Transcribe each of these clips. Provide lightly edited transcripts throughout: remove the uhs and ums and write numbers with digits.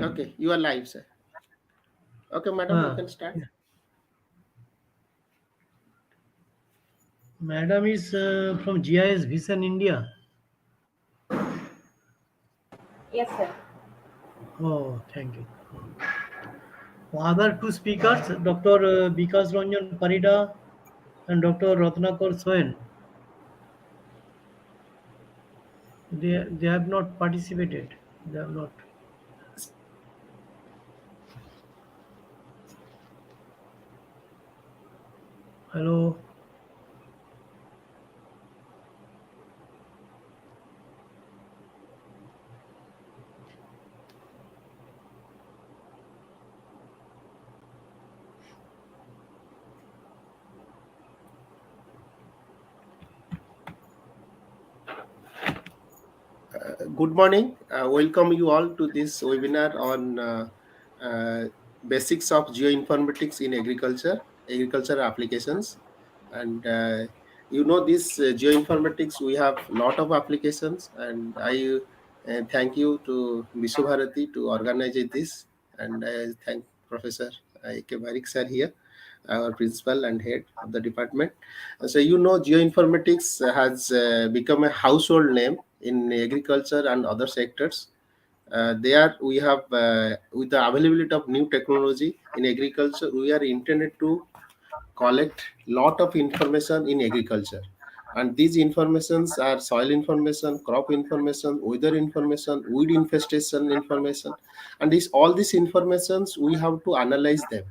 Okay, you are live, sir. Okay, madam, you Ah, can start. yeah. Madam is from GIS Vision India. Yes, sir. Oh, thank you. Other two speakers, Dr. Vikas Ranjan Parida and Dr. Ratnakar Soen, they have not participated. They have not. Hello. Good morning. Welcome you all to this webinar on uh, basics of geoinformatics in agriculture applications. And this geoinformatics, we have lot of applications, and I thank you to Vishwabharati to organize this, and I thank Professor A.K. Barik sir here, our principal and head of the department. So geoinformatics has become a household name in agriculture and other sectors. There we have, with the availability of new technology in agriculture, we are intended to collect lot of information in agriculture, and these informations are soil information, crop information, weather information, weed infestation information, and this all these informations we have to analyze them.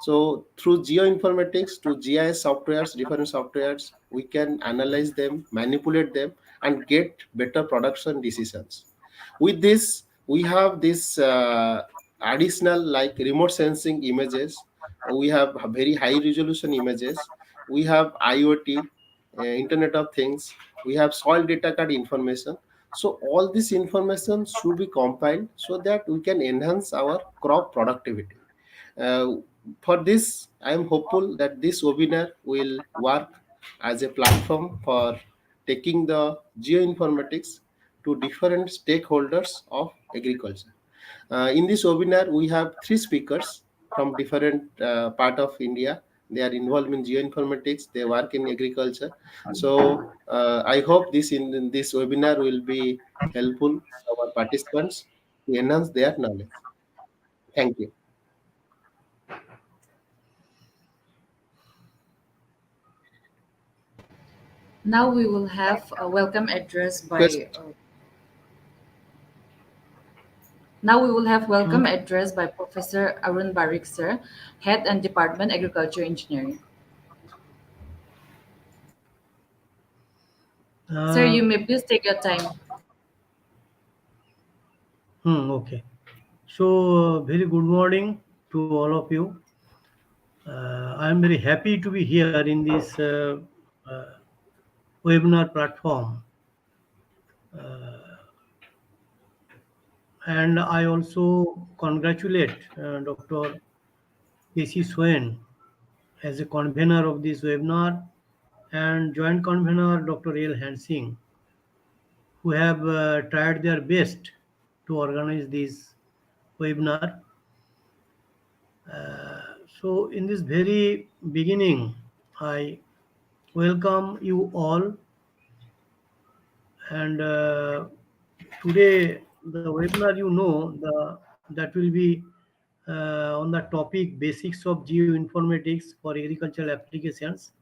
So through geoinformatics to GIS softwares, different softwares, we can analyze them, manipulate them, and get better production decisions. With this, we have this additional like remote sensing images. We have very high resolution images. We have IoT, Internet of Things. We have soil data card information. So all this information should be compiled so that we can enhance our crop productivity. Uh, for this, I am hopeful that this webinar will work as a platform for taking the geoinformatics to different stakeholders of agriculture. In this webinar, we have three speakers from different part of India. They are involved in geoinformatics. They work in agriculture. So I hope in this webinar will be helpful to our participants to enhance their knowledge. Thank you. Now we will have a welcome address Question. by Now we will have welcome Hmm. address by Professor Arun Barik, sir, Head and Department Agriculture Engineering. Sir, you Uh, may please take your time. okay. So, very good morning to all of you. I am very happy to be here in this uh, webinar platform. And I also congratulate Dr. P.C. Swain as a convener of this webinar and joint convener Dr. L. Hansing, who have tried their best to organize this webinar. So, in this very beginning, I welcome you all, and today the webinar, that will be on the topic basics of geoinformatics for agricultural applications,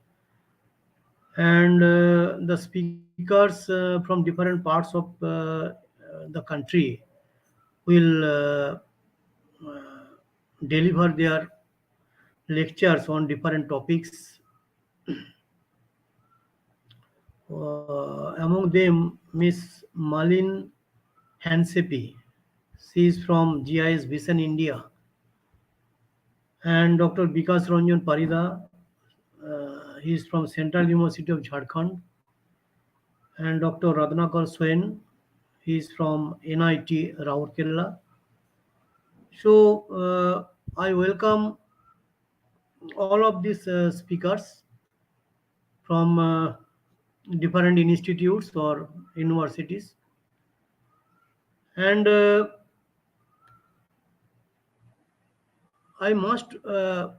and the speakers from different parts of the country will deliver their lectures on different topics. Among them, Miss Malin Hansepi. She is from GIS Vision India. And Dr. Vikas Ranjan Parida. He is from Central University of Jharkhand. And Dr. Radnakar Swain. He is from NIT Raurkela. So I welcome all of these speakers from different institutes or universities. And I must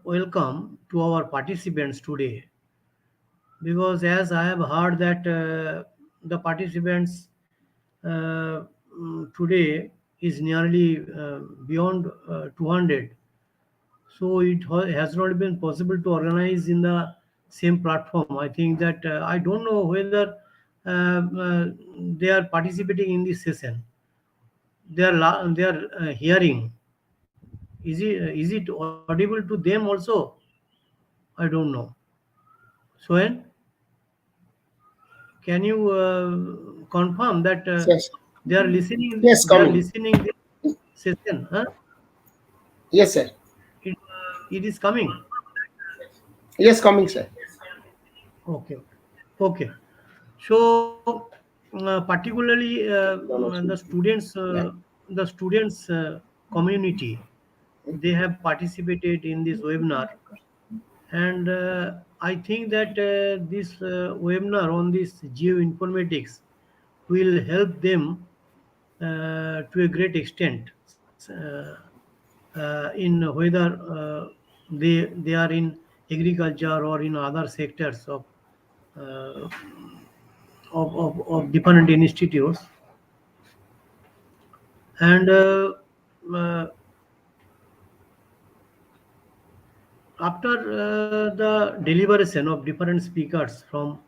welcome to our participants today because as I have heard that the participants today is nearly beyond 200. So it has not been possible to organize in the same platform. I think that I don't know whether they are participating in this session. They are hearing. Is it audible to them also? I don't know. Soen, can you confirm that Yes, they are listening? yes, They are coming. listening this session. Huh? Yes, sir. It, it is coming. Yes, coming, sir. Okay. Okay. So, particularly the Technology. Yeah. students community, they have participated in this webinar, and I think that this webinar on this geoinformatics will help them to a great extent in whether they are in agriculture or in other sectors uh, of different institutes. And uh, after the deliberation of different speakers from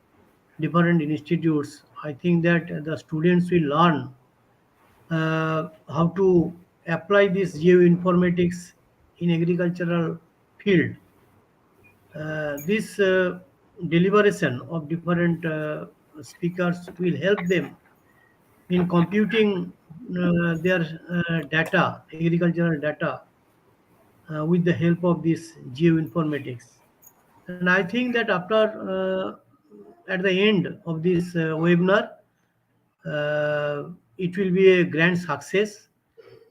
different institutes, I think that the students will learn how to apply this geoinformatics in agricultural field. This deliberation of different speakers will help them in computing their data, agricultural data, with the help of this geoinformatics. And I think that after at the end of this webinar, it will be a grand success.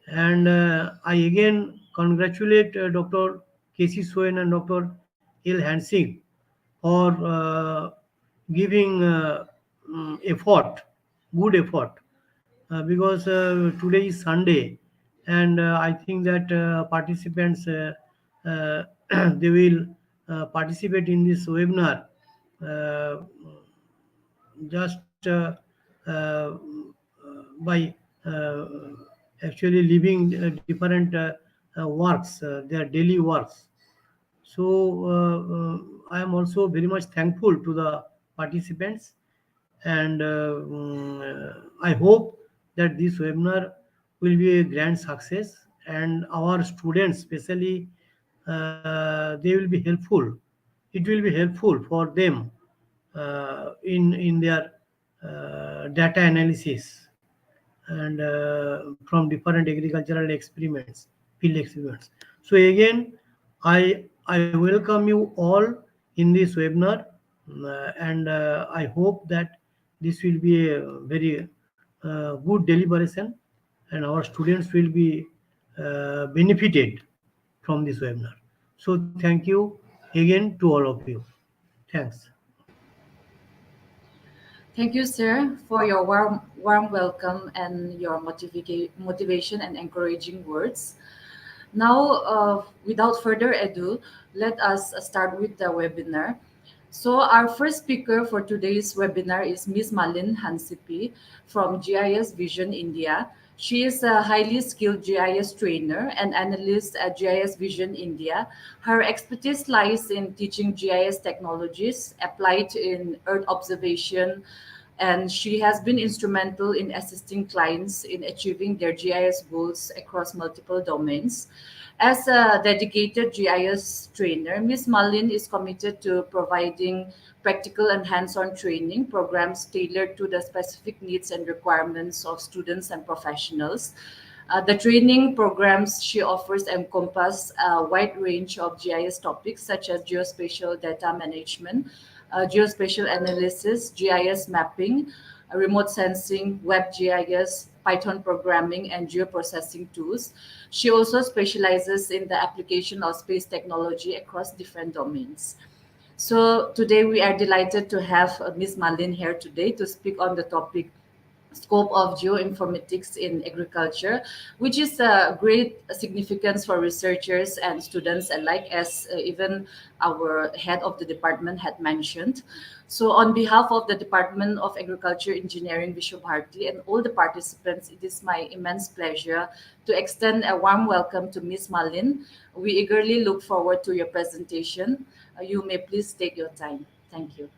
And I again congratulate Dr. Casey Swain and Dr. L. Hansing for giving effort, good effort, because today is Sunday, and I think that participants uh, they will participate in this webinar uh, just uh, by actually living different works, their daily works. So I am also very much thankful to the participants, and I hope that this webinar will be a grand success, and our students, especially, they will be helpful. It will be helpful for them in their data analysis and from different agricultural experiments, field experiments. So again, I welcome you all in this webinar, and I hope that this will be a very good deliberation, and our students will be benefited from this webinar. So thank you again to all of you. Thanks. Thank you, sir, for your warm welcome and your motivation and encouraging words. Now, without further ado, let us start with the webinar. So, our first speaker for today's webinar is Ms. Malin Hansipi from GIS Vision India. She is a highly skilled GIS trainer and analyst at GIS Vision India. Her expertise lies in teaching GIS technologies applied in Earth observation, and she has been instrumental in assisting clients in achieving their GIS goals across multiple domains. As a dedicated GIS trainer, Ms. Malin is committed to providing practical and hands-on training programs tailored to the specific needs and requirements of students and professionals. The training programs she offers encompass a wide range of GIS topics such as geospatial data management, geospatial analysis, GIS mapping, remote sensing, web GIS, Python programming, and geoprocessing tools. She also specializes in the application of space technology across different domains. So today we are delighted to have Ms. Malin here today to speak on the topic scope of geoinformatics in agriculture, which is a great significance for researchers and students alike, as even our head of the department had mentioned. So, on behalf of the Department of Agriculture Engineering Vishwabharati and all the participants, it is my immense pleasure to extend a warm welcome to Ms. Malin. We eagerly look forward to your presentation. You may please take your time. Thank you.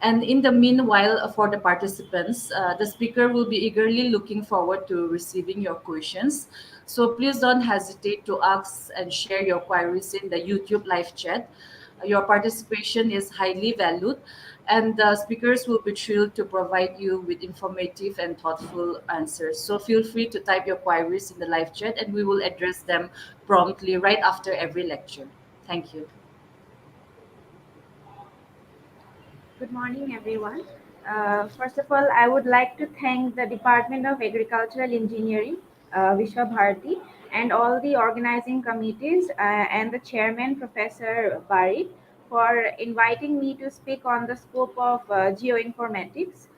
And in the meanwhile, for the participants, the speaker will be eagerly looking forward to receiving your questions. So please don't hesitate to ask and share your queries in the YouTube live chat. Your participation is highly valued, and the speakers will be thrilled to provide you with informative and thoughtful answers. So feel free to type your queries in the live chat, and we will address them promptly right after every lecture. Thank you. Good morning, everyone. First of all, I would like to thank the Department of Agricultural Engineering, Vishwabharati, and all the organizing committees and the chairman, Professor Barik, for inviting me to speak on the scope of geoinformatics.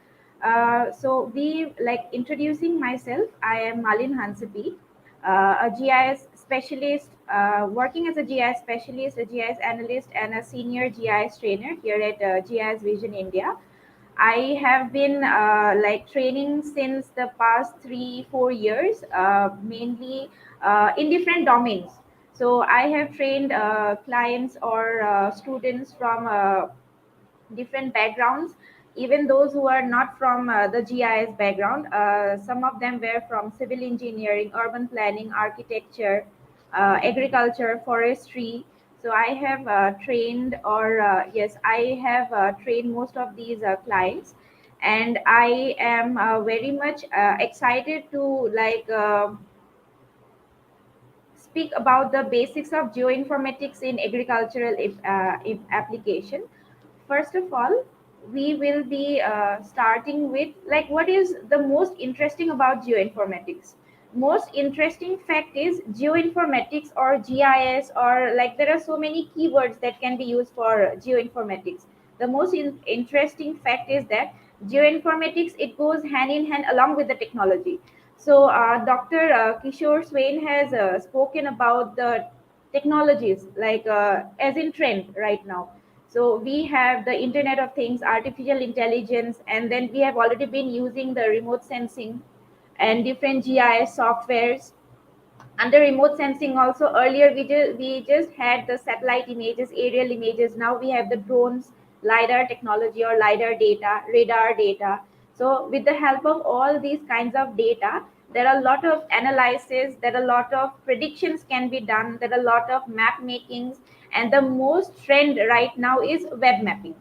Introducing myself, I am Malin Hansapi, a GIS specialist, working as a GIS specialist, a GIS analyst, and a senior GIS trainer here at GIS Vision India. I have been training since the past 3 4 years, mainly in different domains. So I have trained clients or students from different backgrounds, even those who are not from the GIS background. Some of them were from civil engineering, urban planning, architecture, agriculture, forestry. So I have trained, or yes, I have trained most of these clients, and I am very much excited to speak about the basics of geoinformatics in agricultural application. First of all, we will be starting with like what is the most interesting about geoinformatics. Most interesting fact is geoinformatics or GIS, or like there are so many keywords that can be used for geoinformatics. The most interesting fact is that geoinformatics, it goes hand in hand along with the technology. So Dr. Kishore Swain has spoken about the technologies like as in trend right now. So we have the Internet of Things, artificial intelligence, and then we have already been using the remote sensing and different GIS softwares. Under remote sensing also, earlier we just had the satellite images, aerial images. Now we have the drones, lidar technology, or lidar data, radar data. So with the help of all these kinds of data, there are a lot of analysis, there are a lot of predictions can be done, there are a lot of map makings, and the most trend right now is web mapping.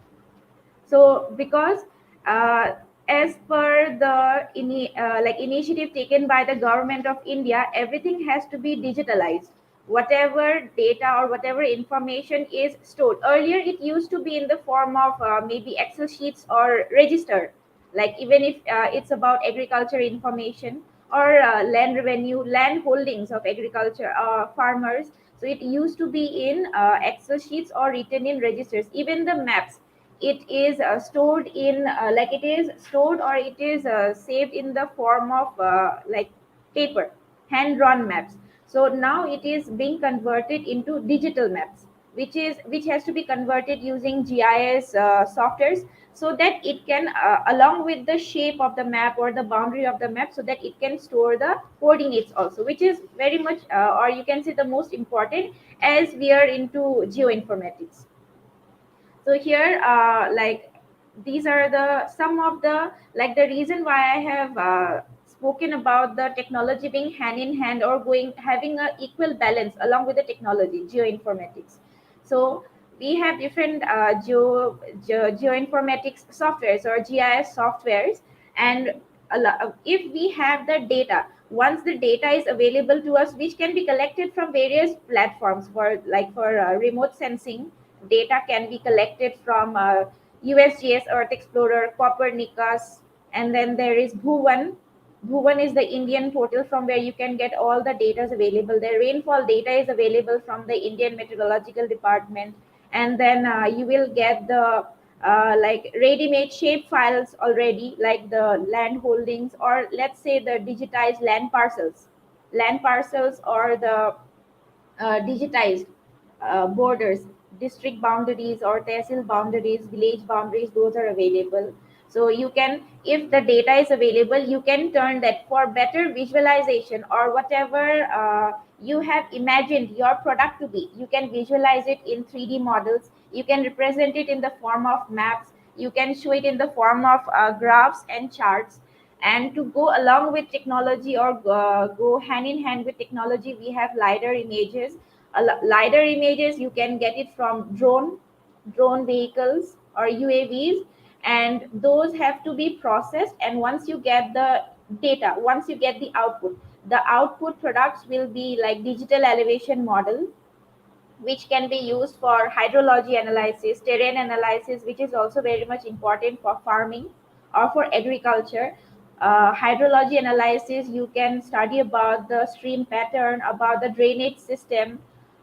So because uh, as per the initiative taken by the government of India, everything has to be digitalized. Whatever data or whatever information is stored, earlier it used to be in the form of maybe Excel sheets or register, like even if it's about agriculture information or land revenue, land holdings of agriculture farmers. So it used to be in Excel sheets or written in registers. Even the maps, it is stored in it is stored, or it is saved in the form of paper, hand drawn maps. So now it is being converted into digital maps, which has to be converted using GIS softwares, so that it can along with the shape of the map or the boundary of the map, so that it can store the coordinates also, which is very much or you can say the most important, as we are into geoinformatics. So here these are the some of the the reason why I have spoken about the technology being hand in hand or going having a equal balance along with the technology, geoinformatics. So we have different geoinformatics softwares or GIS softwares, and if we have the data, once the data is available to us, which can be collected from various platforms, for remote sensing, data can be collected from USGS, Earth Explorer, Copernicus, and then there is Bhuvan. Bhuvan is the Indian portal from where you can get all the data available. The rainfall data is available from the Indian Meteorological Department, and then you will get the like ready-made shape files already, like the land holdings, or let's say the digitized land parcels, or the digitized borders, district boundaries or tehsil boundaries, village boundaries, those are available. So you can, if the data is available, you can turn that for better visualization, or whatever you have imagined your product to be. You can visualize it in 3D models. You can represent it in the form of maps. You can show it in the form of graphs and charts. And to go along with technology, or go hand in hand with technology, we have lidar images. Lidar images, you can get it from drone vehicles or UAVs, and those have to be processed. And once you get the data, once you get the output products will be like digital elevation model, which can be used for hydrology analysis, terrain analysis, which is also very much important for farming or for agriculture. Hydrology analysis, you can study about the stream pattern, about the drainage system,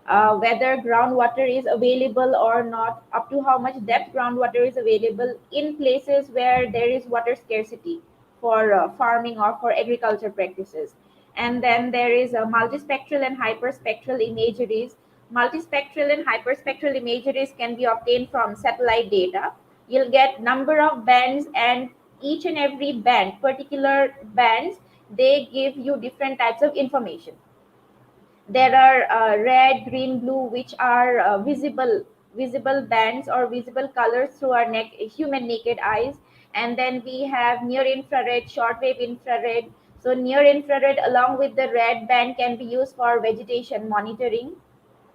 whether groundwater is available or not, up to how much depth groundwater is available in places where there is water scarcity for farming or for agriculture practices. And then there is a multispectral and hyperspectral imageries. Multispectral and hyperspectral imageries can be obtained from satellite data. You'll get number of bands, and each and every band, particular bands, they give you different types of information. There are red, green, blue, which are visible bands or visible colors through our human naked eyes. And then we have near infrared, shortwave infrared. So near infrared along with the red band can be used for vegetation monitoring,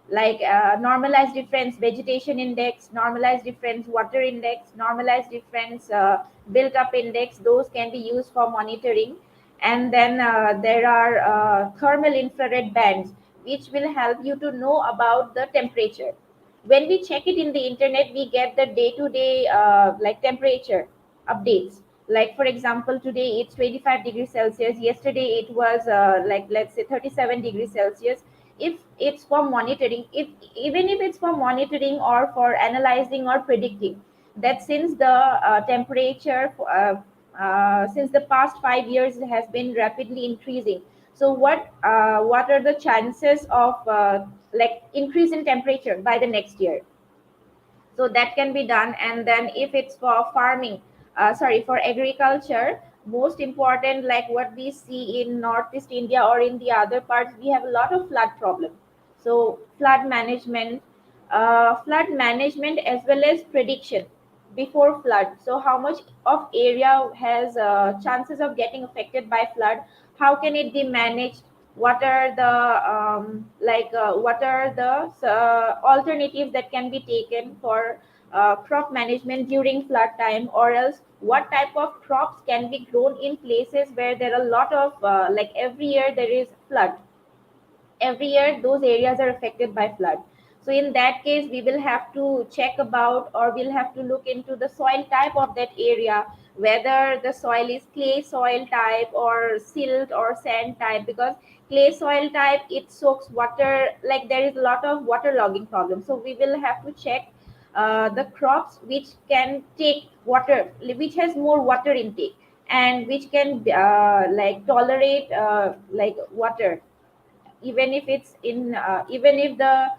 like normalized difference vegetation index, normalized difference water index, normalized difference built up index, those can be used for monitoring. And then there are thermal infrared bands, which will help you to know about the temperature. When we check it in the internet, we get the day to day like temperature updates. Like for example, today it's 25 degrees Celsius, yesterday it was like let's say 37 degrees Celsius. If it's for monitoring, if even if it's for monitoring or for analyzing or predicting, that since the temperature since the past 5 years has been rapidly increasing, so what are the chances of like increase in temperature by the next year? So that can be done. And then if it's for farming, sorry, for agriculture, most important, like what we see in northeast India or in the other parts, we have a lot of flood problem. So flood management as well as prediction before flood. So how much of area has chances of getting affected by flood? How can it be managed? What are the what are the alternatives that can be taken for crop management during flood time? Or else what type of crops can be grown in places where there are a lot of like every year there is flood, every year those areas are affected by flood. So in that case, we will have to check about, or we'll have to look into the soil type of that area, whether the soil is clay soil type or silt or sand type. Because clay soil type, it soaks water, like there is a lot of water logging problem. So we will have to check the crops which can take water, which has more water intake, and which can like tolerate like water, even if it's in even if the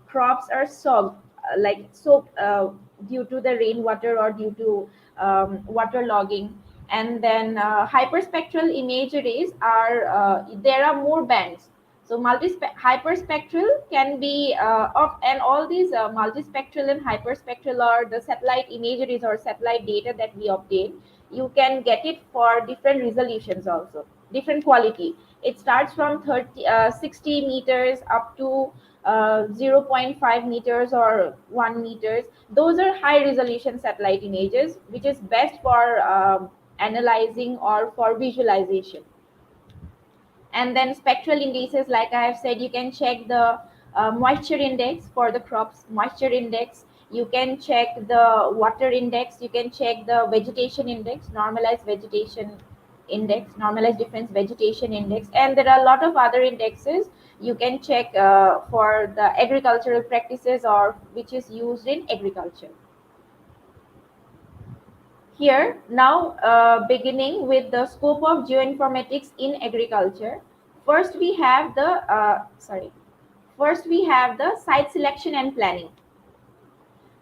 crops are soaked, like soaked due to the rainwater or due to water logging. And then hyperspectral imageries are there are more bands. So hyperspectral can be of, and all these multispectral and hyperspectral are the satellite imageries or satellite data that we obtain. You can get it for different resolutions also, different quality. It starts from 60 meters up to zero 0.5 meters or 1 meters. Those are high resolution satellite images, which is best for analyzing or for visualization. And then spectral indices, like I have said, you can check the moisture index for the crops, moisture index. You can check the water index. You can check the vegetation index, normalized vegetation index, normalized difference vegetation index. And there are a lot of other indexes you can check for the agricultural practices or which is used in agriculture. Here, now beginning with the scope of geoinformatics in agriculture. First, we have the First we have the site selection and planning.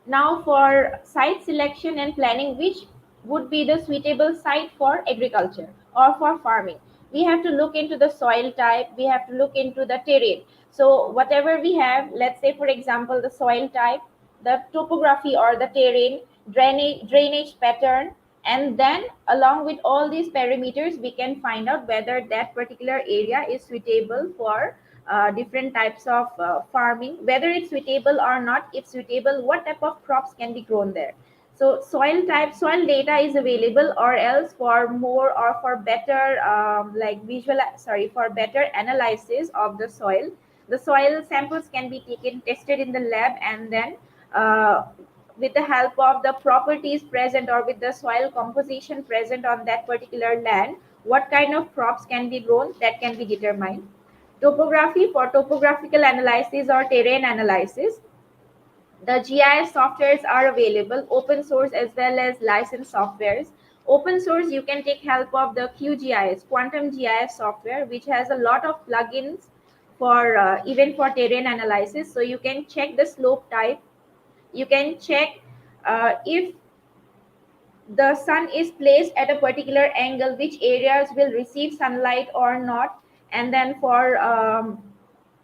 Now, for site selection and planning, which would be the suitable site for agriculture or for farming, we have to look into the soil type, we have to look into the terrain. So, whatever we have, let's say, for example, the soil type, the topography or the terrain, drainage pattern, and then along with all these parameters, we can find out whether that particular area is suitable for different types of farming, whether it's suitable or not. If suitable, what type of crops can be grown there. So soil type, soil data is available, or else for more or for better for better analysis of the soil, the soil samples can be taken, tested in the lab, and then uh, with the help of the properties present or with the soil composition present on that particular land, what kind of crops can be grown, that can be determined. Topography, for topographical analysis or terrain analysis, the GIS softwares are available, open source as well as licensed softwares. Open source, you can take help of the QGIS, Quantum GIS software, which has a lot of plugins for even for terrain analysis. So you can check the slope type, you can check if the sun is placed at a particular angle, which areas will receive sunlight or not. And then for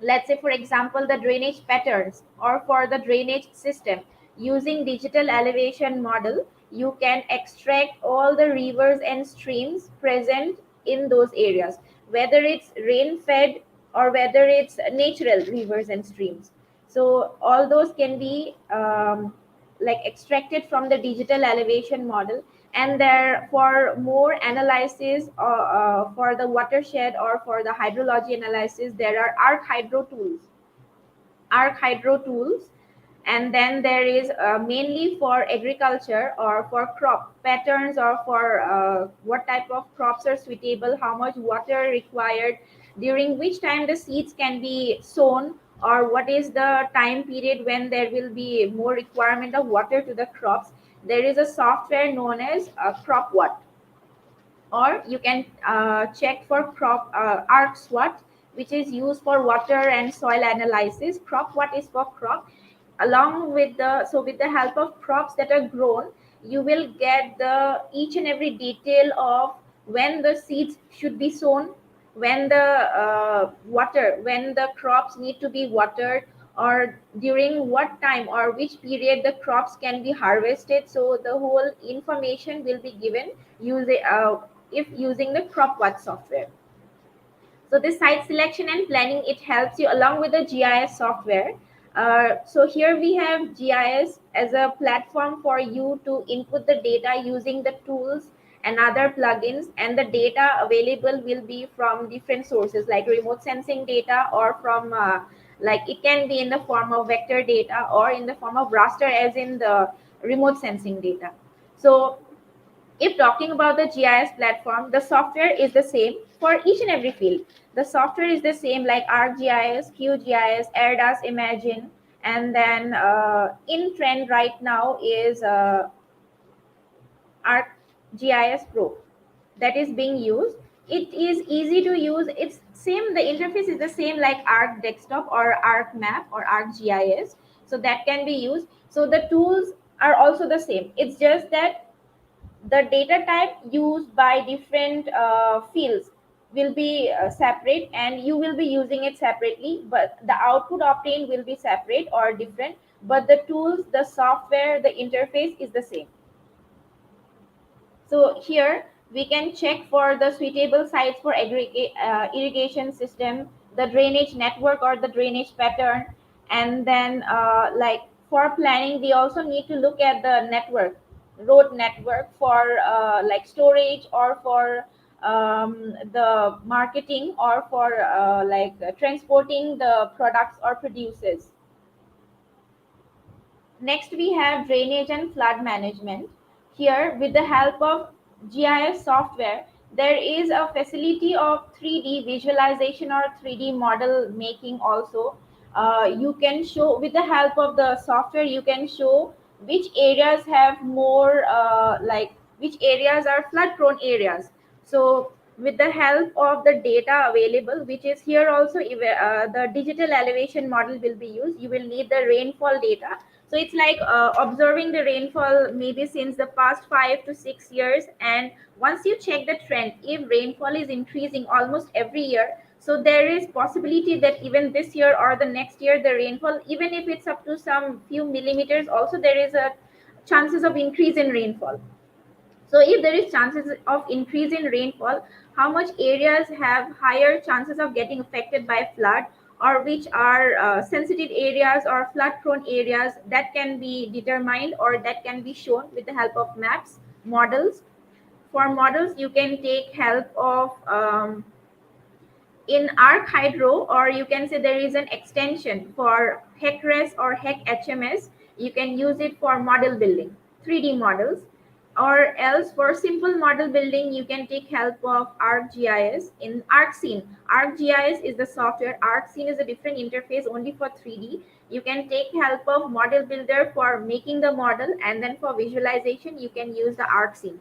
let's say, for example, the drainage patterns or for the drainage system, using digital elevation model, you can extract all the rivers and streams present in those areas, whether it's rain fed or whether it's natural rivers and streams. So all those can be extracted from the digital elevation model. And there, for more analysis for the watershed or for the hydrology analysis, there are arc hydro tools. And then there is mainly for agriculture or for crop patterns, or for what type of crops are suitable, how much water required, during which time the seeds can be sown, or what is the time period when there will be more requirement of water to the crops. There is a software known as CropWatt, or you can check for crop arc swat, which is used for water and soil analysis. Crop what is for crop. Along with the, so with the help of crops that are grown, you will get the each and every detail of when the seeds should be sown, when the when the crops need to be watered, or during what time or which period the crops can be harvested. So the whole information will be given using if using the CropWatt software. So this site selection and planning, it helps you along with the GIS software. So here we have GIS as a platform for you to input the data using the tools and other plugins, and the data available will be from different sources like remote sensing data, or from like it can be in the form of vector data or in the form of raster, as in the remote sensing data. So if talking about the GIS platform, the software is the same for each and every field. The software is the same like ArcGIS, QGIS, AirDAS Imagine, and then in trend right now is ArcGIS Pro that is being used. It is easy to use. It's same. The interface is the same like Arc Desktop or Arc Map or ArcGIS. So that can be used. So the tools are also the same. It's just that the data type used by different fields will be separate, and you will be using it separately, but the output obtained will be separate or different, but the tools, the software, the interface is the same. So here we can check for the suitable sites for irrigation system, the drainage network or the drainage pattern. And then for planning, we also need to look at the network, road network for storage, or for the marketing, or for transporting the products or produces. Next, we have drainage and flood management. Here, with the help of GIS software, there is a facility of 3D visualization or 3D model making also. You can show, with the help of the software, you can show which areas have more which areas are flood prone areas. So with the help of the data available, which is here also, the digital elevation model will be used. You will need the rainfall data. So it's like observing the rainfall maybe since the past 5 to 6 years, and once you check the trend, if rainfall is increasing almost every year, so there is possibility that even this year or the next year the rainfall, even if it's up to some few millimeters, also there is a chances of increase in rainfall. So if there is chances of increase in rainfall, how much areas have higher chances of getting affected by flood, or which are sensitive areas or flood prone areas, that can be determined or that can be shown with the help of maps, models. For models, you can take help of in arc hydro, or you can say there is an extension for HECRES or HEC-HMS. You can use it for model building, 3D models. Or else for simple model building, you can take help of ArcGIS. In ArcScene, ArcGIS is the software. ArcScene is a different interface only for 3D. You can take help of model builder for making the model, and then for visualization you can use the ArcScene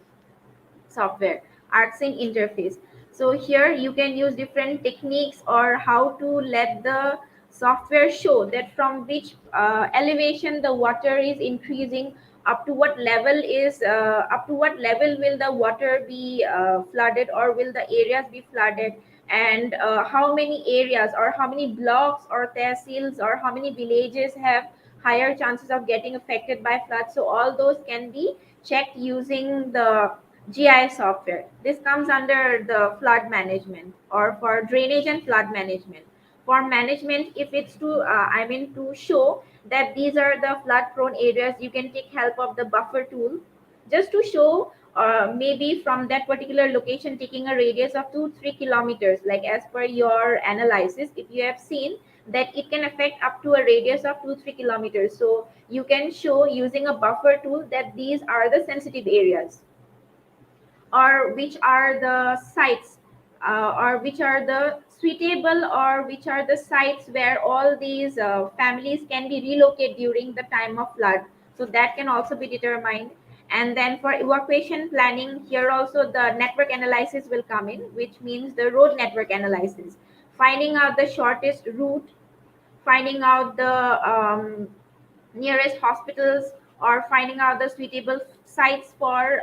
software, arcsync interface. So here you can use different techniques, or how to let the software show that from which elevation the water is increasing, up to what level is up to what level will the water be flooded, or will the areas be flooded, and how many areas or how many blocks or tehsils or how many villages have higher chances of getting affected by floods. So all those can be checked using the GIS software. This comes under the flood management, or for drainage and flood management. For management, if it's to, to show that these are the flood prone areas, you can take help of the buffer tool, just to show maybe from that particular location taking a radius of 2-3 kilometers, like as per your analysis, if you have seen that it can affect up to a radius of 2-3 kilometers. So you can show using a buffer tool that these are the sensitive areas, or which are the sites, or which are the suitable, or which are the sites where all these families can be relocated during the time of flood. So that can also be determined. And then for evacuation planning, here also the network analysis will come in, which means the road network analysis, finding out the shortest route, finding out the nearest hospitals, or finding out the suitable sites for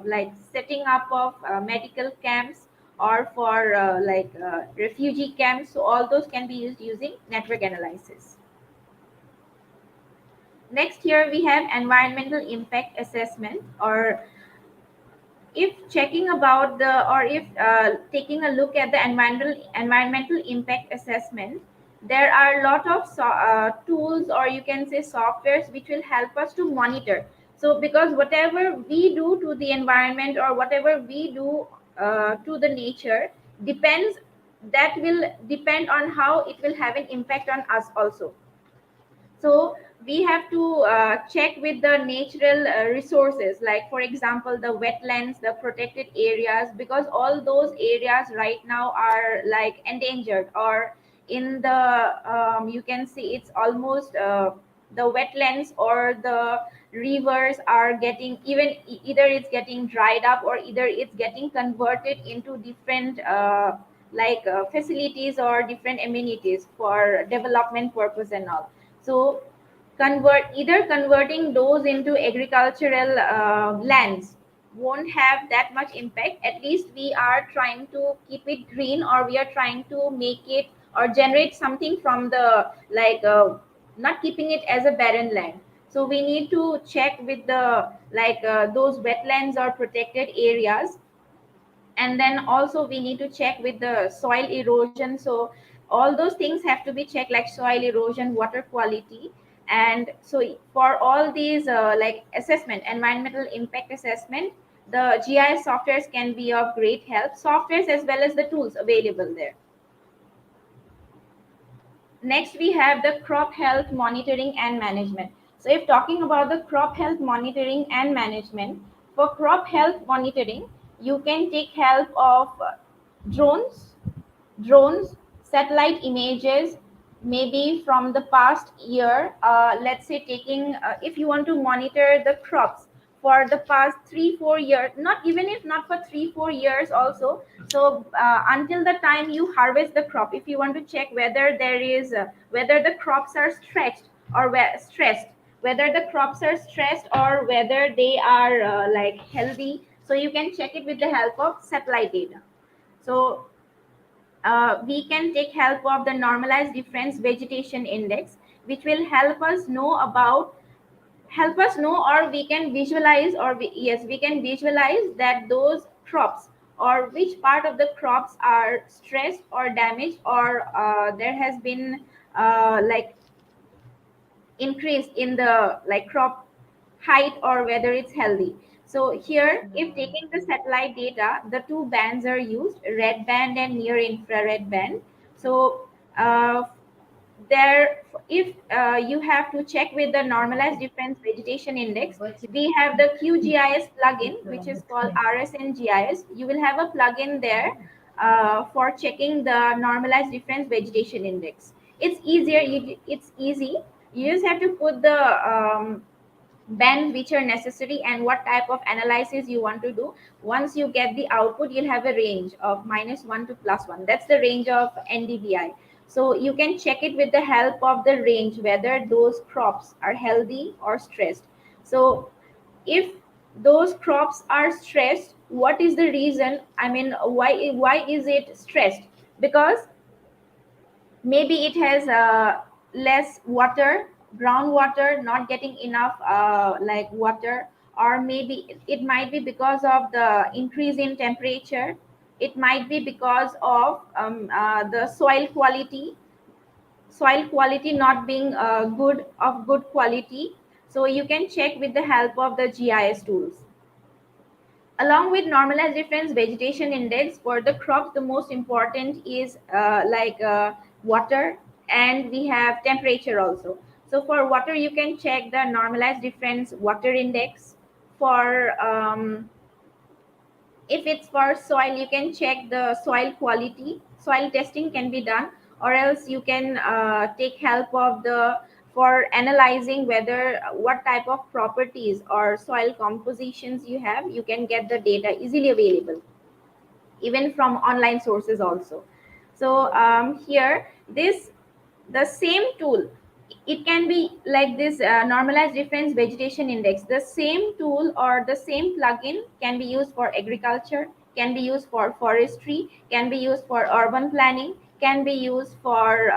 like setting up of medical camps, or for refugee camps. So all those can be used using network analysis. Next, here we have environmental impact assessment, or if checking about the, or if taking a look at the environmental impact assessment, there are a lot of tools, or you can say softwares, which will help us to monitor. So because whatever we do to the environment, or whatever we do to the nature, depends, that will depend on how it will have an impact on us also. So we have to check with the natural resources, like for example the wetlands, the protected areas, because all those areas right now are like endangered, or in the you can see it's almost the wetlands or the rivers are getting, even either it's getting dried up, or either it's getting converted into different facilities or different amenities for development purpose and all. So converting those into agricultural lands won't have that much impact. At least we are trying to keep it green, or we are trying to make it or generate something from the not keeping it as a barren land. So we need to check with the those wetlands or protected areas. And then also we need to check with the soil erosion. So all those things have to be checked, like soil erosion, water quality. And so for all these assessment, environmental impact assessment, the GIS softwares can be of great help, softwares as well as the tools available there. Next, we have the crop health monitoring and management. So if talking about the crop health monitoring and management, for crop health monitoring, you can take help of drones, satellite images, maybe from the past year. Let's say taking, if you want to monitor the crops for the past 3 4 years, not even if not for 3 4 years also. So until the time you harvest the crop, if you want to check whether there is whether the crops are stretched or stressed, whether the crops are stressed or whether they are like healthy, so you can check it with the help of satellite data. So we can take help of the normalized difference vegetation index, which will help us know, or we can visualize, or yes, we can visualize that those crops or which part of the crops are stressed or damaged, or there has been like increase in the like crop height, or whether it's healthy. So here, if taking the satellite data, the two bands are used, red band and near infrared band. So there, if you have to check with the normalized difference vegetation index, we have the QGIS plugin, which is called RSNGIS. You will have a plugin there for checking the normalized difference vegetation index. It's easier, it's easy. You just have to put the bands which are necessary and what type of analysis you want to do. Once you get the output, you'll have a range of -1 to +1. That's the range of NDVI. So you can check it with the help of the range whether those crops are healthy or stressed. So if those crops are stressed, what is the reason? I mean, why is it stressed? Because maybe it has less water, groundwater not getting enough like water, or maybe it might be because of the increase in temperature. It might be because of the soil quality not being good quality. So you can check with the help of the GIS tools. Along with normalized difference vegetation index, for the crops the most important is water, and we have temperature also. So for water, you can check the normalized difference water index. For if it's for soil, you can check the soil quality, soil testing can be done, or else you can take help of the, for analyzing whether what type of properties or soil compositions you have. You can get the data easily available even from online sources also. So here, this, the same tool, it can be like this normalized difference vegetation index. The same tool or the same plugin can be used for agriculture, can be used for forestry, can be used for urban planning, can be used for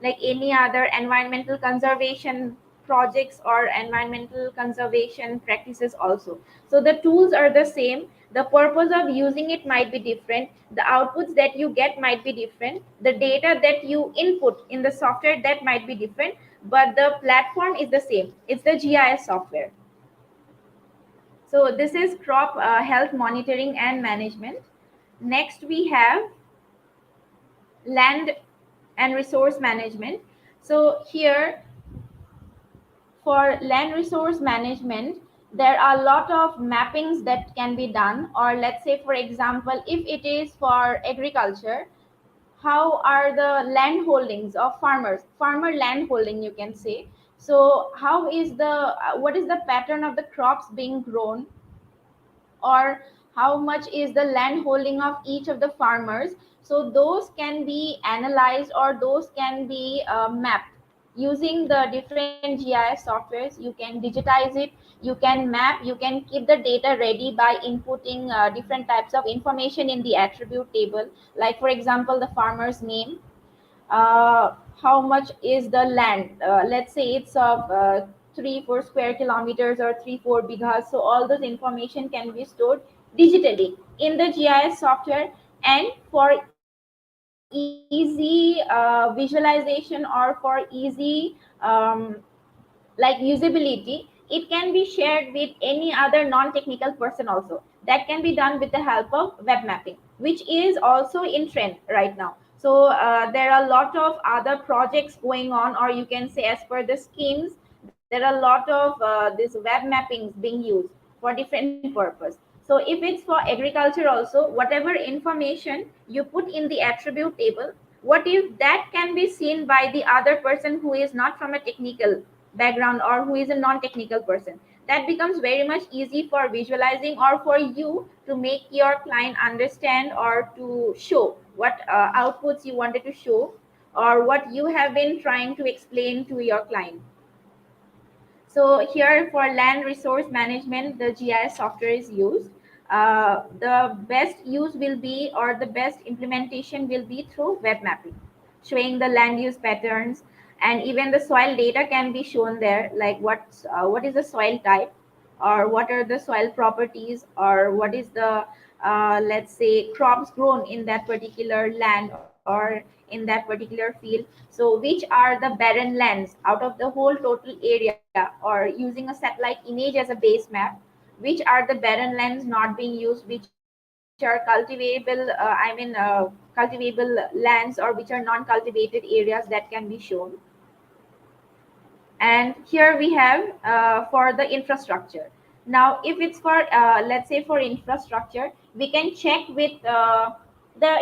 like any other environmental conservation projects or environmental conservation practices also. So the tools are the same, the purpose of using it might be different, the outputs that you get might be different, the data that you input in the software that might be different, but the platform is the same, it's the GIS software. So this is crop health monitoring and management. Next we have land and resource management. So here, for land resource management, there are a lot of mappings that can be done. Or let's say, for example, if it is for agriculture, how are the land holdings of farmer land holding, you can say. So how is the what is the pattern of the crops being grown, or how much is the land holding of each of the farmers. So those can be analyzed, or those can be mapped using the different GIS softwares. You can digitize it, you can map, you can keep the data ready by inputting different types of information in the attribute table, like for example the farmer's name, how much is the land, let's say it's of 3 4 square kilometers or 3 4 bighas. So all those information can be stored digitally in the GIS software. And for easy visualization, or for easy like usability, it can be shared with any other non-technical person also. That can be done with the help of web mapping, which is also in trend right now. So there are a lot of other projects going on, or you can say as per the schemes, there are a lot of this web mappings being used for different purpose. So if it's for agriculture also, whatever information you put in the attribute table, what if that can be seen by the other person who is not from a technical background, or who is a non-technical person, that becomes very much easy for visualizing or for you to make your client understand or to show what outputs you wanted to show or what you have been trying to explain to your client. So here for land resource management, the GIS software is used. The best use will be, or the best implementation will be through web mapping, showing the land use patterns, and even the soil data can be shown there, like what is the soil type, or what are the soil properties, or what is the let's say crops grown in that particular land or in that particular field. So which are the barren lands out of the whole total area, or using a satellite image as a base map, which are the barren lands not being used, which are cultivable cultivable lands, or which are non-cultivated areas that can be shown. And here we have for the infrastructure. Now if it's for let's say for infrastructure, we can check with the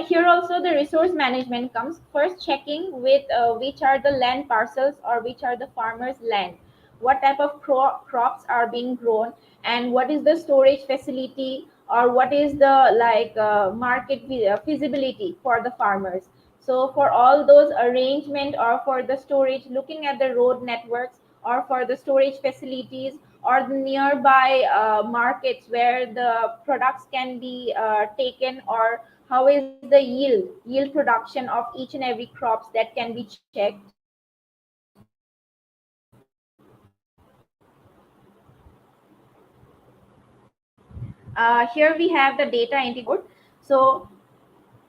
here also the resource management comes first, checking with which are the land parcels or which are the farmers land, what type of crops are being grown, and what is the storage facility, or what is the market feasibility for the farmers. So for all those arrangement, or for the storage, looking at the road networks, or for the storage facilities, or the nearby markets where the products can be taken, or how is the yield production of each and every crops, that can be checked. Here we have the data integration. So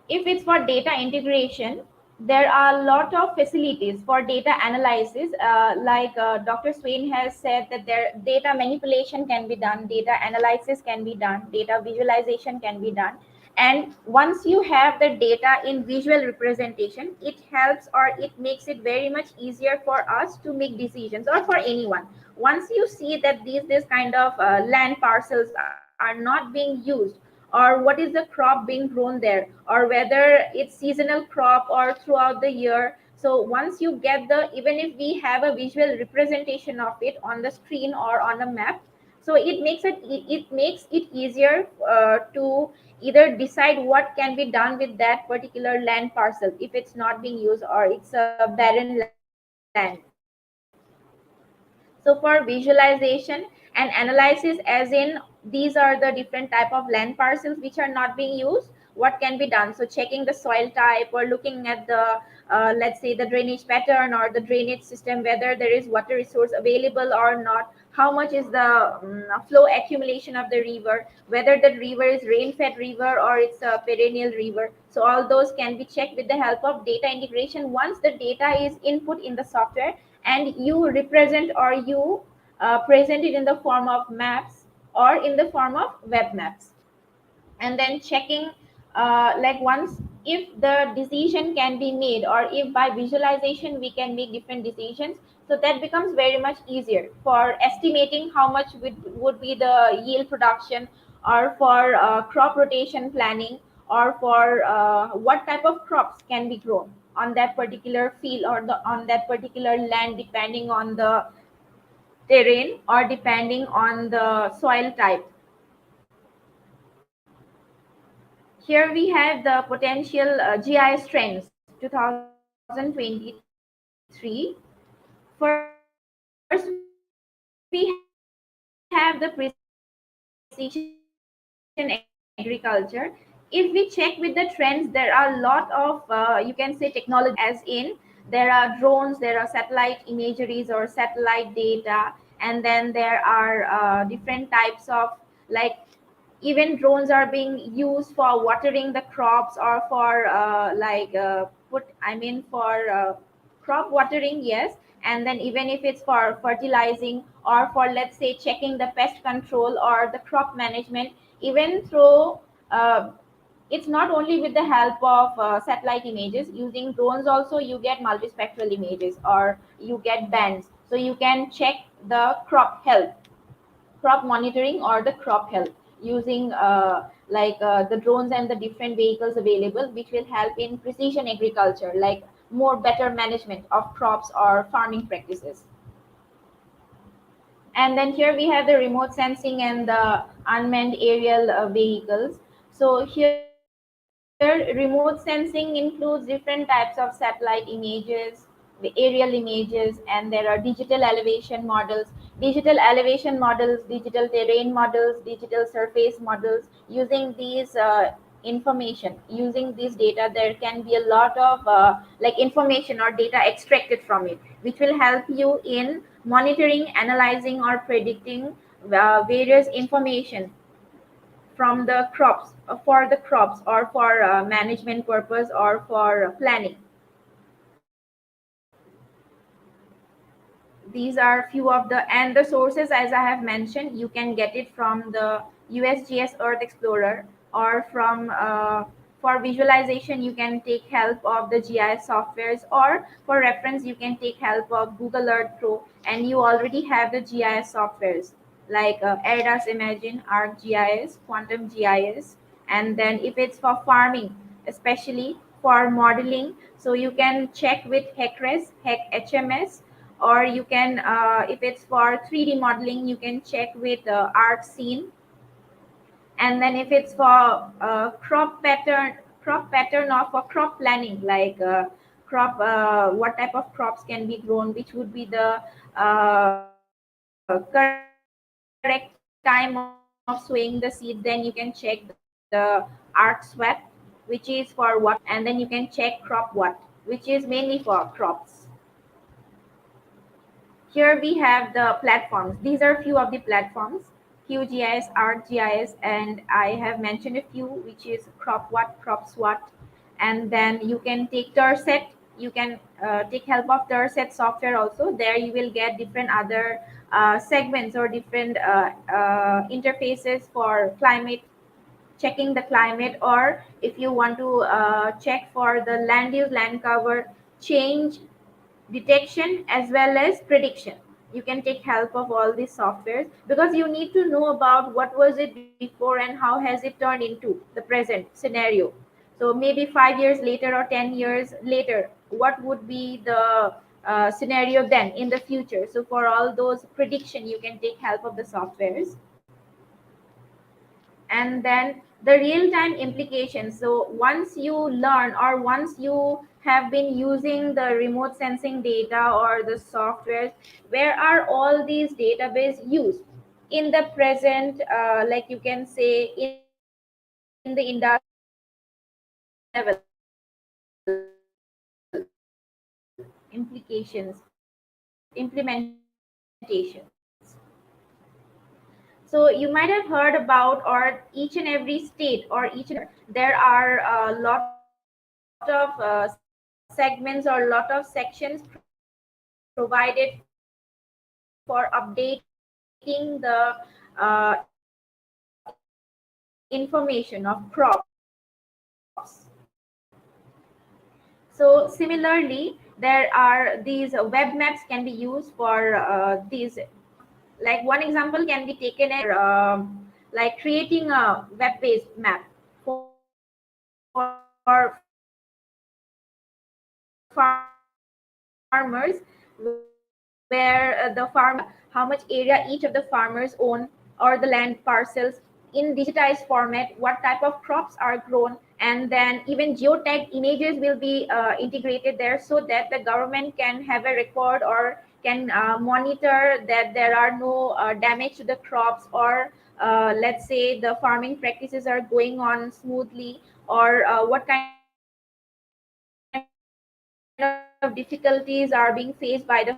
if it's for data integration, there are a lot of facilities for data analysis. Dr. Swain has said that there data manipulation can be done, data analysis can be done, data visualization can be done. And once you have the data in visual representation, it helps or it makes it very much easier for us to make decisions, or for anyone. Once you see that these kind of land parcels are not being used, or what is the crop being grown there, or whether it's seasonal crop or throughout the year. So once you get the, even if we have a visual representation of it on the screen or on a map, so it makes it easier to either decide what can be done with that particular land parcel if it's not being used or it's a barren land. So for visualization and analysis, as in these are the different type of land parcels which are not being used, what can be done? So checking the soil type, or looking at the let's say the drainage pattern or the drainage system, whether there is water resource available or not, how much is the flow accumulation of the river, whether the river is rain-fed river or it's a perennial river. So all those can be checked with the help of data integration once the data is input in the software and you represent or you present it in the form of maps or in the form of web maps. And then checking once if the decision can be made, or if by visualization we can make different decisions, so that becomes very much easier for estimating how much would be the yield production, or for crop rotation planning, or for what type of crops can be grown on that particular field or on that particular land, depending on the terrain or depending on the soil type. Here we have the potential GIS trends 2023. First, we have the precision agriculture. If we check with the trends, there are a lot of, you can say, technologies available, as in there are drones, there are satellite imageries, as in there are drones, there are satellite imageries or satellite data, and then there are different types of, like, even drones are being used for watering the crops, or for put I mean for crop watering, yes. And then even if it's for fertilizing, or for, let's say, checking the pest control or the crop management, even through uh, it's not only with the help of satellite images. Using drones also you get multispectral images, or you get bands, so you can check the crop monitoring or the crop health using the drones and the different vehicles available, which will help in precision agriculture, like more better management of crops or farming practices. And then here we have the remote sensing and the unmanned aerial vehicles. So here remote sensing includes different types of satellite images, the aerial images, and there are digital elevation models, digital terrain models, digital surface models. Using these information, using this data, there can be a lot of like information or data extracted from it, which will help you in monitoring, analyzing, or predicting various information from the crops, for the crops, or for management purpose, or for planning. These are few of the, and the sources, as I have mentioned, you can get it from the USGS Earth Explorer, or from for visualization you can take help of the GIS softwares, or for reference you can take help of Google Earth Pro, and you already have the GIS softwares like AirDAS Imagine, ArcGIS, Quantum GIS. And then if it's for farming, especially for modeling, so you can check with HECRES, HMS, or you can, if it's for 3D modeling, you can check with ArcScene. And then if it's for crop pattern, or for crop planning, like crop, what type of crops can be grown, which would be the correct time of sowing the seed, then you can check the ArcSwap, which is for water management. And then you can check CropWatt, which is mainly for crops. Here we have the platforms. These are few of the platforms: QGIS, ArcGIS, and I have mentioned a few, which is CropWatt, CropSwat. And then you can take Terset. You can take help of Terset software also. There you will get different other segments, or different interfaces for climate, checking the climate, or if you want to check for the land use, land cover change detection, as well as prediction. You can take help of all these softwares, because you need to know about what was it before and how has it turned into the present scenario. So maybe 5 years later or 10 years later, what would be the scenario then in the future. So for all those prediction, you can take help of the softwares. And then the real time implications. So once you learn, or once you have been using the remote sensing data or the softwares, where are all these database used in the present, like you can say in the industry level, implications, implementations. So you might have heard about, or each and every state, or each and every there are a lot of segments, or a lot of sections provided for updating the information of crops. So similarly, there are these web maps can be used for these. Like one example can be taken as for like creating a web-based map for farmers, where the farmers can see how much area each of the farmers own, or the land parcels, in digitized format, what type of crops are grown. And then even geotag images will be integrated there, so that the government can have a record, or can monitor that there are no damage to the crops, or let's say the farming practices are going on smoothly, or what kind of difficulties are being faced by the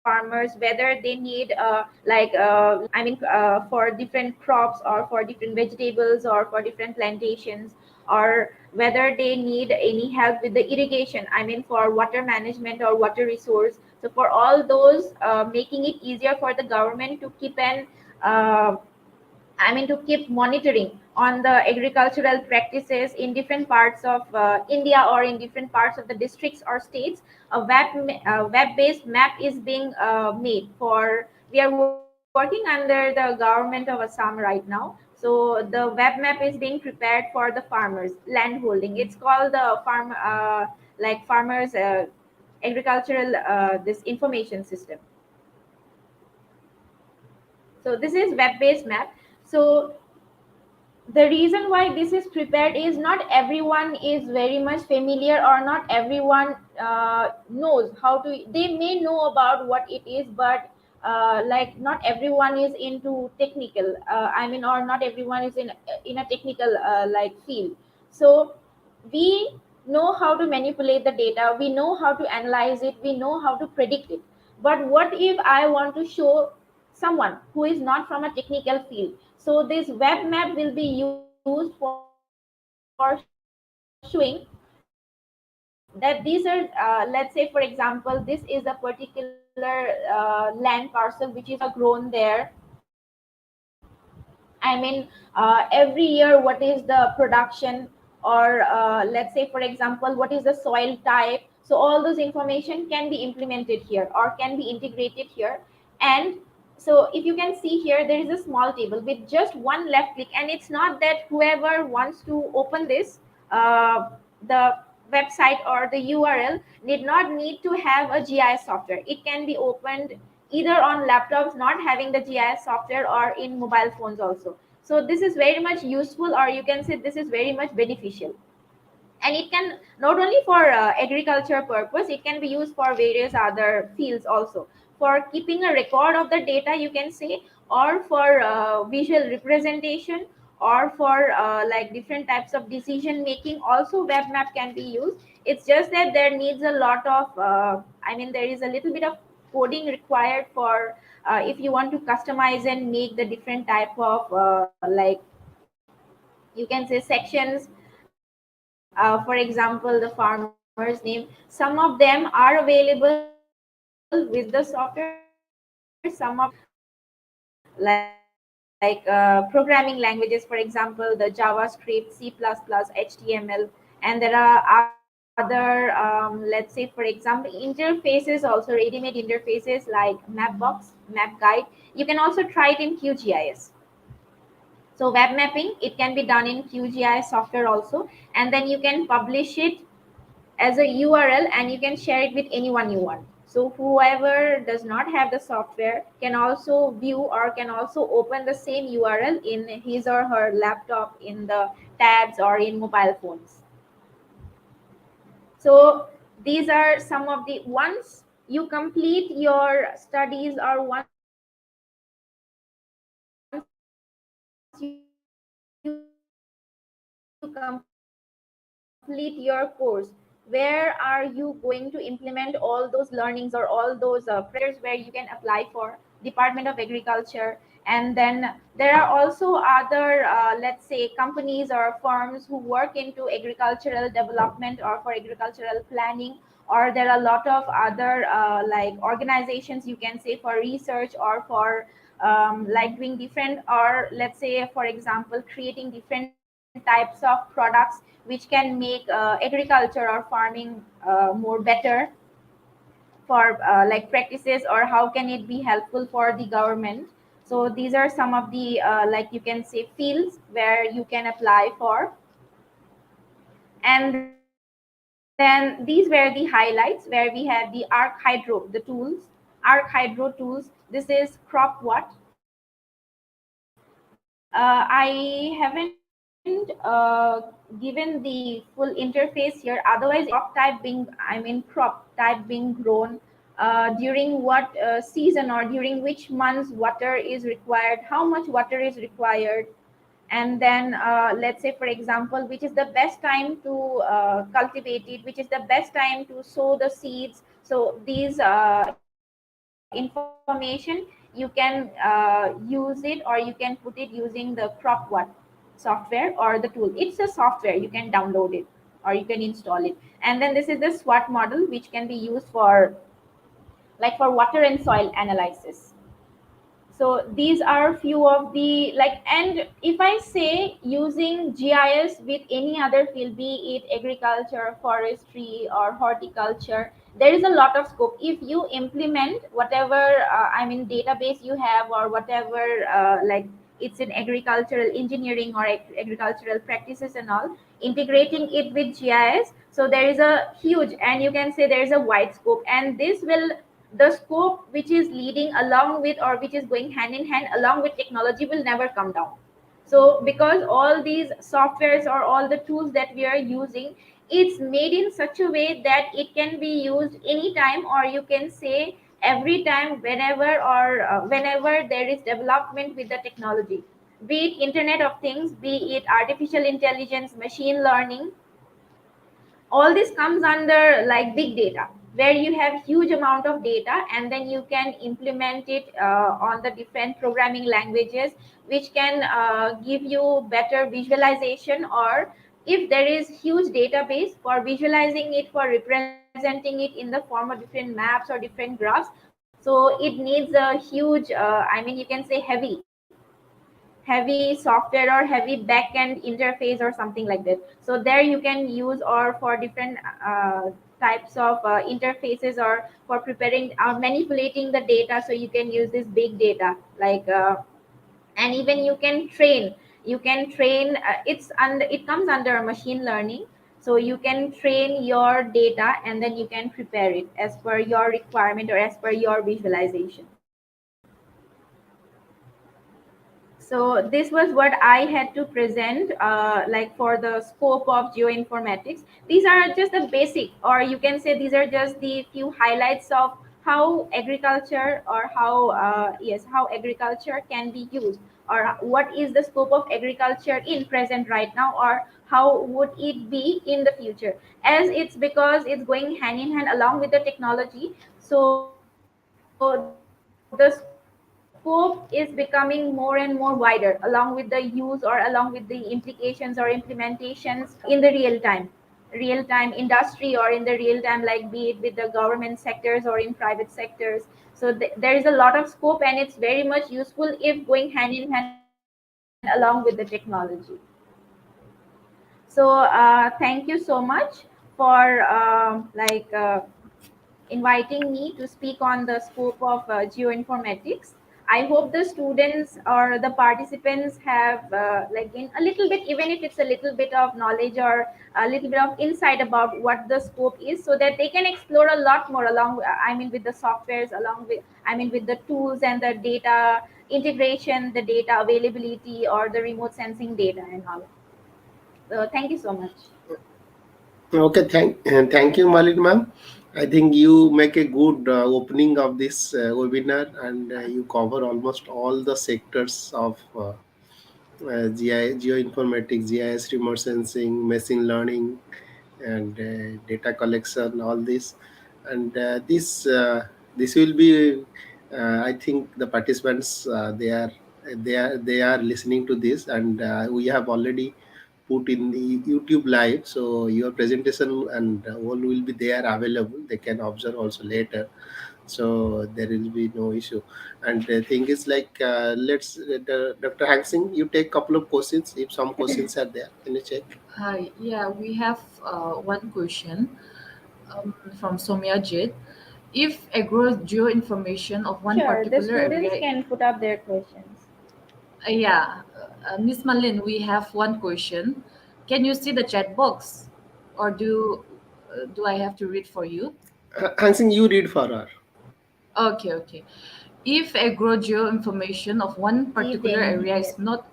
farmers, whether they need for different crops, or for different vegetables, or for different plantations, or whether they need any help with the irrigation, for water management or water resource. So for all those, making it easier for the government to keep an to keep monitoring on the agricultural practices in different parts of India, or in different parts of the districts or states. Web-based map is being made for. We are working under the government of Assam right now. So the web map is being prepared for the farmers land holding. It's called the farmers agricultural this information system. So this is web-based map. So the reason why this is prepared is not everyone is very much familiar, or not everyone knows how to. They may know about what it is, but like not everyone is into technical, I mean, or not everyone is in a technical like field. So we know how to manipulate the data, we know how to analyze it, we know how to predict it. But what if I want to show someone who is not from a technical field? So this web map will be used for showing that these are, let's say for example, this is a particular land parcel which is grown there. I mean, every year what is the production, or let's say for example what is the soil type. So all those information can be implemented here or can be integrated here. And so if you can see here, there is a small table with just one left click, and it's not that whoever wants to open this, the website or the URL did not need to have a GIS software. It can be opened either on laptops not having the GIS software, or in mobile phones also. So this is very much useful, or you can say this is very much beneficial. And it can not only for agriculture purpose, it can be used for various other fields also, for keeping a record of the data, you can say, or for visual representation, or for like different types of decision making also. Web map can be used. It's just that there needs a lot of I mean, there is a little bit of coding required for if you want to customize and make the different type of like, you can say, sections. For example, the farmer's name, some of them are available with the software, some of them are not available. Like programming languages, for example, the JavaScript, C++, HTML, and there are other let's say for example interfaces also, ready-made interfaces like Mapbox, Map Guide. You can also try it in QGIS. So web mapping, it can be done in QGIS software also, and then you can publish it as a URL, and you can share it with anyone you want. So whoever does not have the software can also view or can also open the same URL in his or her laptop, in the tabs, or in mobile phones. So these are some of the, once you complete your studies, or once you complete your course, where are you going to implement all those learnings, or once you complete your course, where are you going to implement all those practices where you can apply for Department of Agriculture? And then there are also other let's say companies or firms who work into agricultural development or for agricultural planning, or there are a lot of other like organizations, you can say, for research, or for like doing different, or let's say for example creating different types of products which can make agriculture or farming more better, for like practices, or how can it be helpful for the government. So these are some of the like you can say fields where you can apply for. And then these were the highlights, where we have the arc hydro, the tools, arc hydro tools. This is crop what. I haven't given the full interface here. Otherwise, it will show the crop type being, I mean, crop type being grown, during what season, or during which months water is required, how much water is required. And then let's say for example, which is the best time to cultivate it, which is the best time to sow the seeds. So these information, you can use it, or you can put it using the CropWhat software or the tool. It's a software, you can download it or you can install it. And then this is the SWOT model, which can be used for like for water and soil analysis. So these are few of the like, and if I say using GIS with any other field, be it agriculture, forestry, or horticulture, there is a lot of scope. If you implement whatever I mean database you have, or whatever like it's in agricultural engineering or agricultural practices and all, integrating it with GIS, so there is a huge, and you can say there is a wide scope, and this will the scope which is leading along with, or which is going hand in hand along with technology, will never come down. So because all these softwares or all the tools that we are using, it's made in such a way that it can be used anytime, or you can say every time, whenever, or whenever there is development with the technology, be it internet of things, be it artificial intelligence, machine learning. All this comes under like big data, where you have huge amount of data, and then you can implement it on the different programming languages, which can give you better visualization, or if there is huge database, for visualizing it, for representing it in the form of different maps or different graphs. So it needs a huge you can say heavy software or heavy backend interface or something like that. So there you can use, or for different types of interfaces, or for preparing or manipulating the data, so you can use this big data, like and even you can train it comes under machine learning. So you can train your data, and then you can prepare it as per your requirement or as per your visualization. So this was what I had to present, like for the scope of geoinformatics. These are just the basic, or you can say these are just the few highlights of how agriculture, or how how agriculture can be used, or what is the scope of agriculture in present right now, or how would it be in the future, as it's because it's going hand in hand along with the technology. So the scope is becoming more and more wider, along with the use, or along with the implications or implementations in the real time industry, or in the real time, like be it with the government sectors or in private sectors. So there is a lot of scope, and it's very much useful if going hand in hand along with the technology. So thank you so much for inviting me to speak on the scope of geoinformatics. I hope the students or the participants have gained a little bit, even if it's a little bit of knowledge or a little bit of insight about what the scope is, so that they can explore a lot more along. With the softwares, along with with the tools and the data integration, the data availability, or the remote sensing data and all. So thank you so much. Okay, thank you, Malik ma'am. I think you make a good opening of this webinar, and you cover almost all the sectors of geoinformatics, GIS, remote sensing, machine learning, and data collection, all this. And this will be, I think the participants, they are listening to this, and we have already put in the YouTube live, so your presentation and all will be there available. They can observe also later, so there will be no issue. And the thing is, like, let's Dr. Hansing, you take couple of questions if some questions are there. Can you check? Hi, yeah, we have one question from Somya Jit. If agro geo information of one Sure, the particular students area, can put up their questions. yeah, Miss Malin, we have one question. Can you see the chat box, or do I have to read for you? Hansing, you read for her. Okay, okay. If agro geo information of one Received particular anything area yet? is not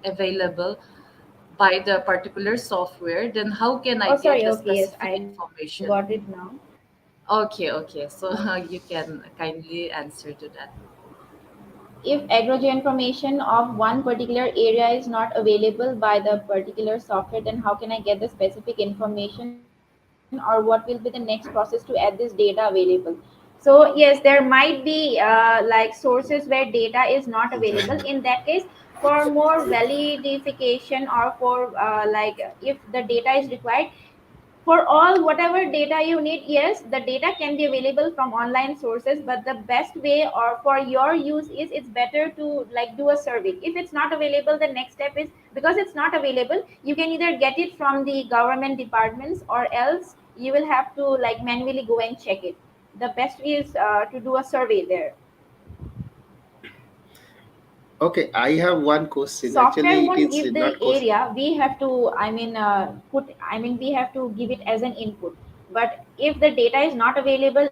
available by the particular software, then how can I Oh, get sorry. the Okay, yes, specific I got it information? now. Okay, okay. So you can kindly answer to that. If agrogeo information of one particular area is not available by the particular software, then how can I get the specific information, or what will be the next process to add this data available? So yes, there might be sources where data is not available. In that case, for more validification, or for if the data is required, for all whatever data you need, yes, the data can be available from online sources, but the best way or for your use is, it's better to do a survey. If it's not available, the next step is, because it's not available, you can either get it from the government departments, or else you will have to manually go and check it. The best is to do a survey there. Okay, I have one question. Software Actually, it won't is give the not question. area, we have to we have to give it as an input. But if the data is not available,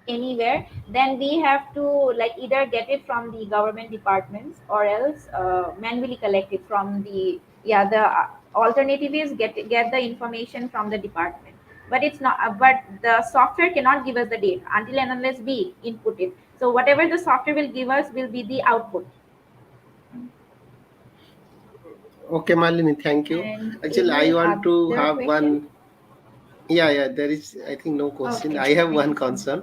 anywhere, then we have to like either get it from the government departments or else manually collect it from the, yeah, the alternative is get the information from the department. But it's not but the software cannot give us the data until and unless we input it. So whatever the software will give us will be the output. Okay, Malini, thank you. And Actually, I any want to other have question? one. Yeah, yeah, there is, I think, no question. Okay, I have thank one you so much. concern.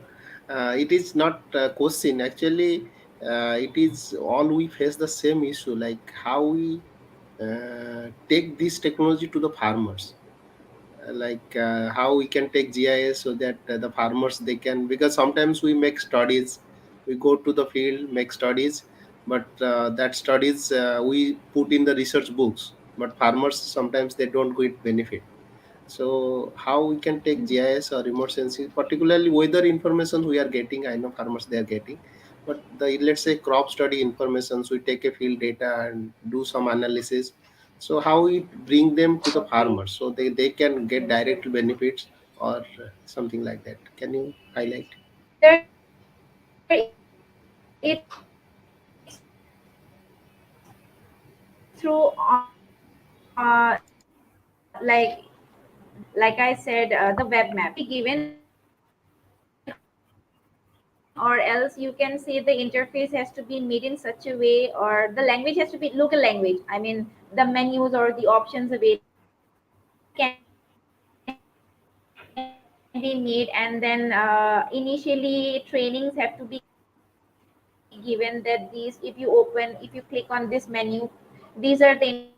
It is not a question. Actually, it is all we face the same issue, like how we take this technology to the farmers. Like how we can take GIS so that the farmers they can, because sometimes we make studies, we go to the field, make studies, but that studies we put in the research books, but farmers sometimes they don't get benefit. So how we can take GIS or remote sensing, particularly weather information we are getting. I know farmers they are getting, but the let's say crop study information, so we take a field data and do some analysis. So how we bring them to the Okay, farmers so they can get yes, direct sir. benefits or something like that. Can you highlight? Whether it's through like I said, the web map given, or else you can say the interface has to be made in such a way, or the language has to be local language. I mean, the menus or the options available can be made, and then initially trainings have to be given that these, if you open, if you click on this menu, these are the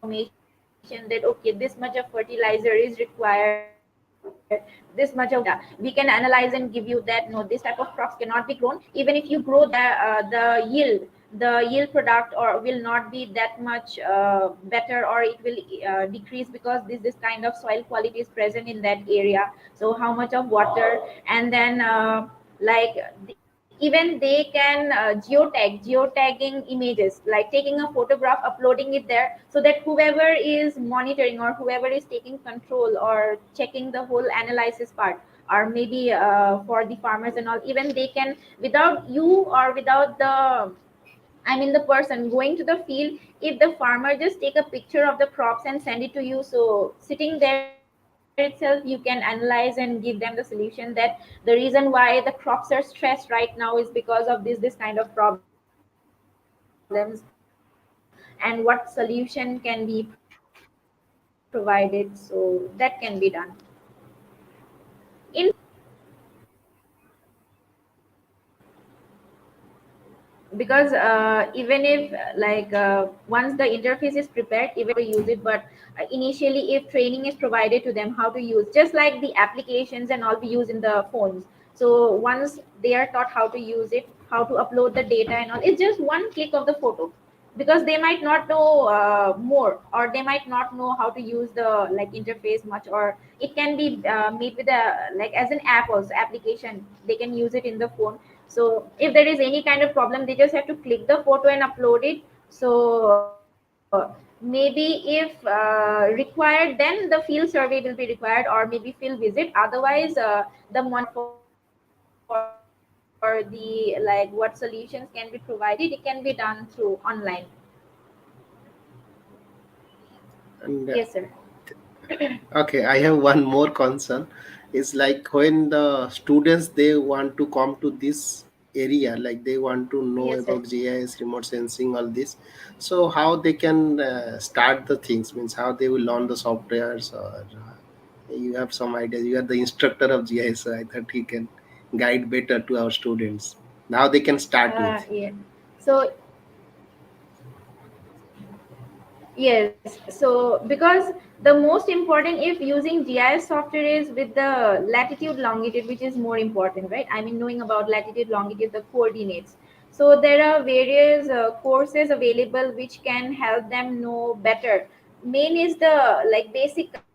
information that okay, this much of fertilizer is required, this much of fertilizer is required, or maybe fill visit. So this kind of information that okay, this much of fertilizer is required, this much of water is required, and then we can analyze and give you that no, this type of crops cannot be grown. Even if you grow the yield product or will not be that much better, or it will decrease because this kind of soil quality is present in that area. So how much of water, and then like even they can geotagging images, like taking a photograph, uploading it there, so that whoever is monitoring or whoever is taking control or checking the whole analysis part, or maybe for the farmers and all, even they can, without you or without the, I mean, the person going to the field, if the farmer just take a picture of the crops and send it to you, so sitting there itself, you can analyze and give them the solution that the reason why the crops are stressed right now is because of this kind of problems, and what solution can be provided. So that can be done in because even if once the interface is prepared, even if they don't know how to use it, but initially if training is provided to them how to use, just like the applications and all we use in the phones. So once they are taught how to use it, how to upload the data and all, it's just one click of the photo, because they might not know more, or they might not know how to use the like interface much, or it can be made with a like as an app, also application, they can use it in the phone. So if there is any kind of problem, they just have to click the photo and upload it. So maybe if required, then the field survey will be required, or maybe field visit. Otherwise the monitoring for the like what solutions can be provided, it can be done through online. And Yes, sir. okay, I have one more concern. Is like when the students they want to come to this area, like they want to know Yes, sir. about GIS, remote sensing, all this. So how they can start the things? Means how they will learn the softwares, or you have some idea? You are the instructor of GIS, so I thought he can guide better to our students. Now they can start with. Yeah. So yes, so because the most important if using GIS software is with the latitude longitude, which is more important, right? I mean, knowing about latitude longitude, the coordinates. So there are various courses available which can help them know better. Main is the like basic concept,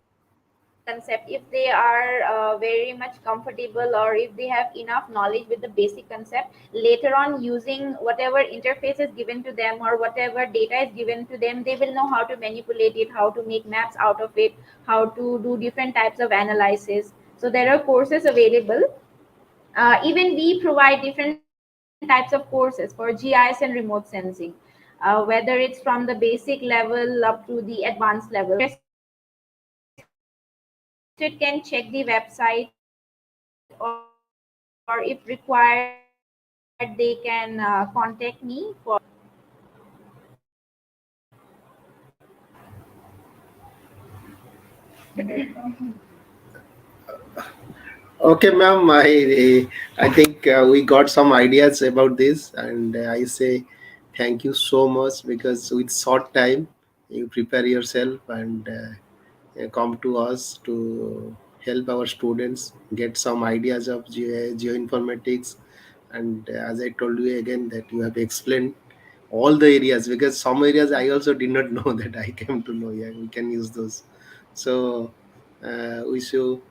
concept, if they are very much comfortable, or if they have enough knowledge with the basic concept, later on using whatever interface is given to them or whatever data is given to them, they will know how to manipulate it, how to make maps out of it, how to do different types of analysis. So there are courses available. Even we provide different types of courses for GIS and remote sensing, whether it's from the basic level up to the advanced level. So if anyone is interested, can check the website, or if required, they can contact me for Okay, ma'am. I think we got some ideas about this, and I say thank you so much, because with short time you prepare yourself and come to us to help our students get some ideas of geoinformatics. And as I told you again, that you have explained all the areas, because some areas I also did not know that I came to know. Yeah, we can use those. So wish you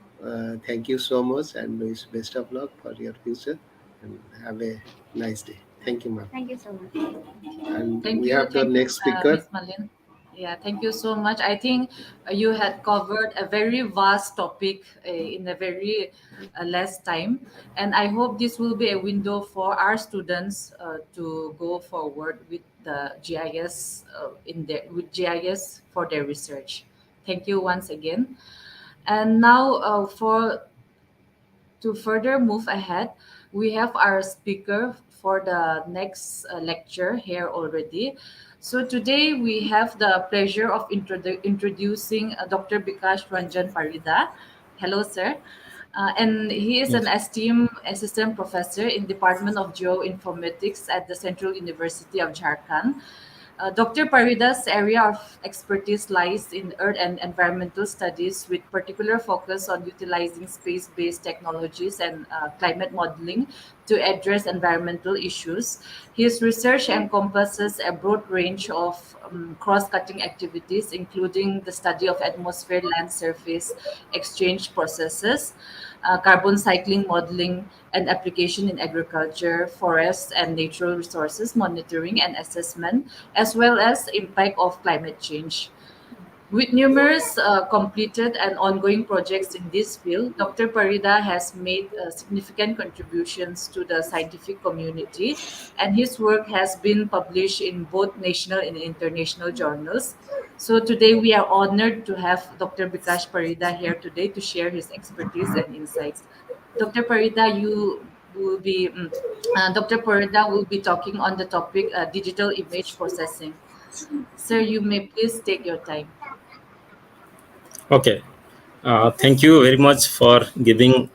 thank you so much, and wish best of luck for your future, and have a nice day. Thank you, ma'am. thank you so much. And we have the Thank you, next speaker. Miss Malin. Yeah, thank you so much. I think you had covered a very vast topic in a very less time, and I hope this will be a window for our students to go forward with the GIS with GIS for their research. Thank you once again. And now, for to further move ahead, we have our speaker for the next lecture here already. So today we have the pleasure of introducing Dr. Bikash Ranjan Parida. Hello, sir. And he is an Yes. esteemed assistant professor in Department of Geoinformatics at the Central University of Jharkhand. Dr. Parida's area of expertise lies in earth and environmental studies, with particular focus on utilizing space based technologies and climate modeling to address environmental issues. His research encompasses a broad range of cross cutting activities, including the study of atmosphere land surface exchange processes, carbon cycling modeling and application in agriculture, forests, and natural resources monitoring and assessment, as well as impact of climate change. With numerous completed and ongoing projects in this field, Dr. Parida has made significant contributions to the scientific community, and his work has been published in both national and international journals. So today we are honored to have Dr. Bikash Parida here today to share his expertise and insights. Dr. Parida, Dr. Parida will be talking on the topic digital image processing. Sir, you may please take your time. Okay. Thank you very much for giving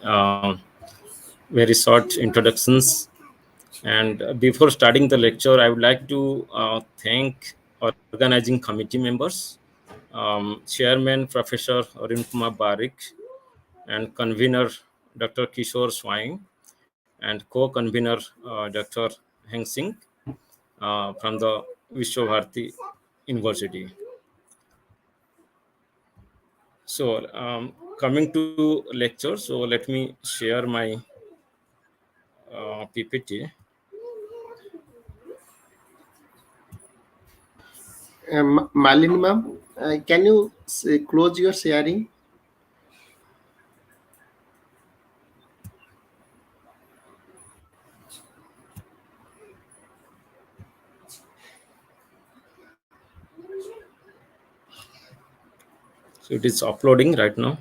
very short introductions. And before starting the lecture, I would like to thank organizing committee members, Chairman Professor Arun Kumar Barik, and convener Dr. Kishore Swain, and co-convener Dr. Heng Singh from the Vishwabharati University. So, coming to lecture, so let me share my PPT. Malini, ma'am, can you close your sharing? So it is uploading right now.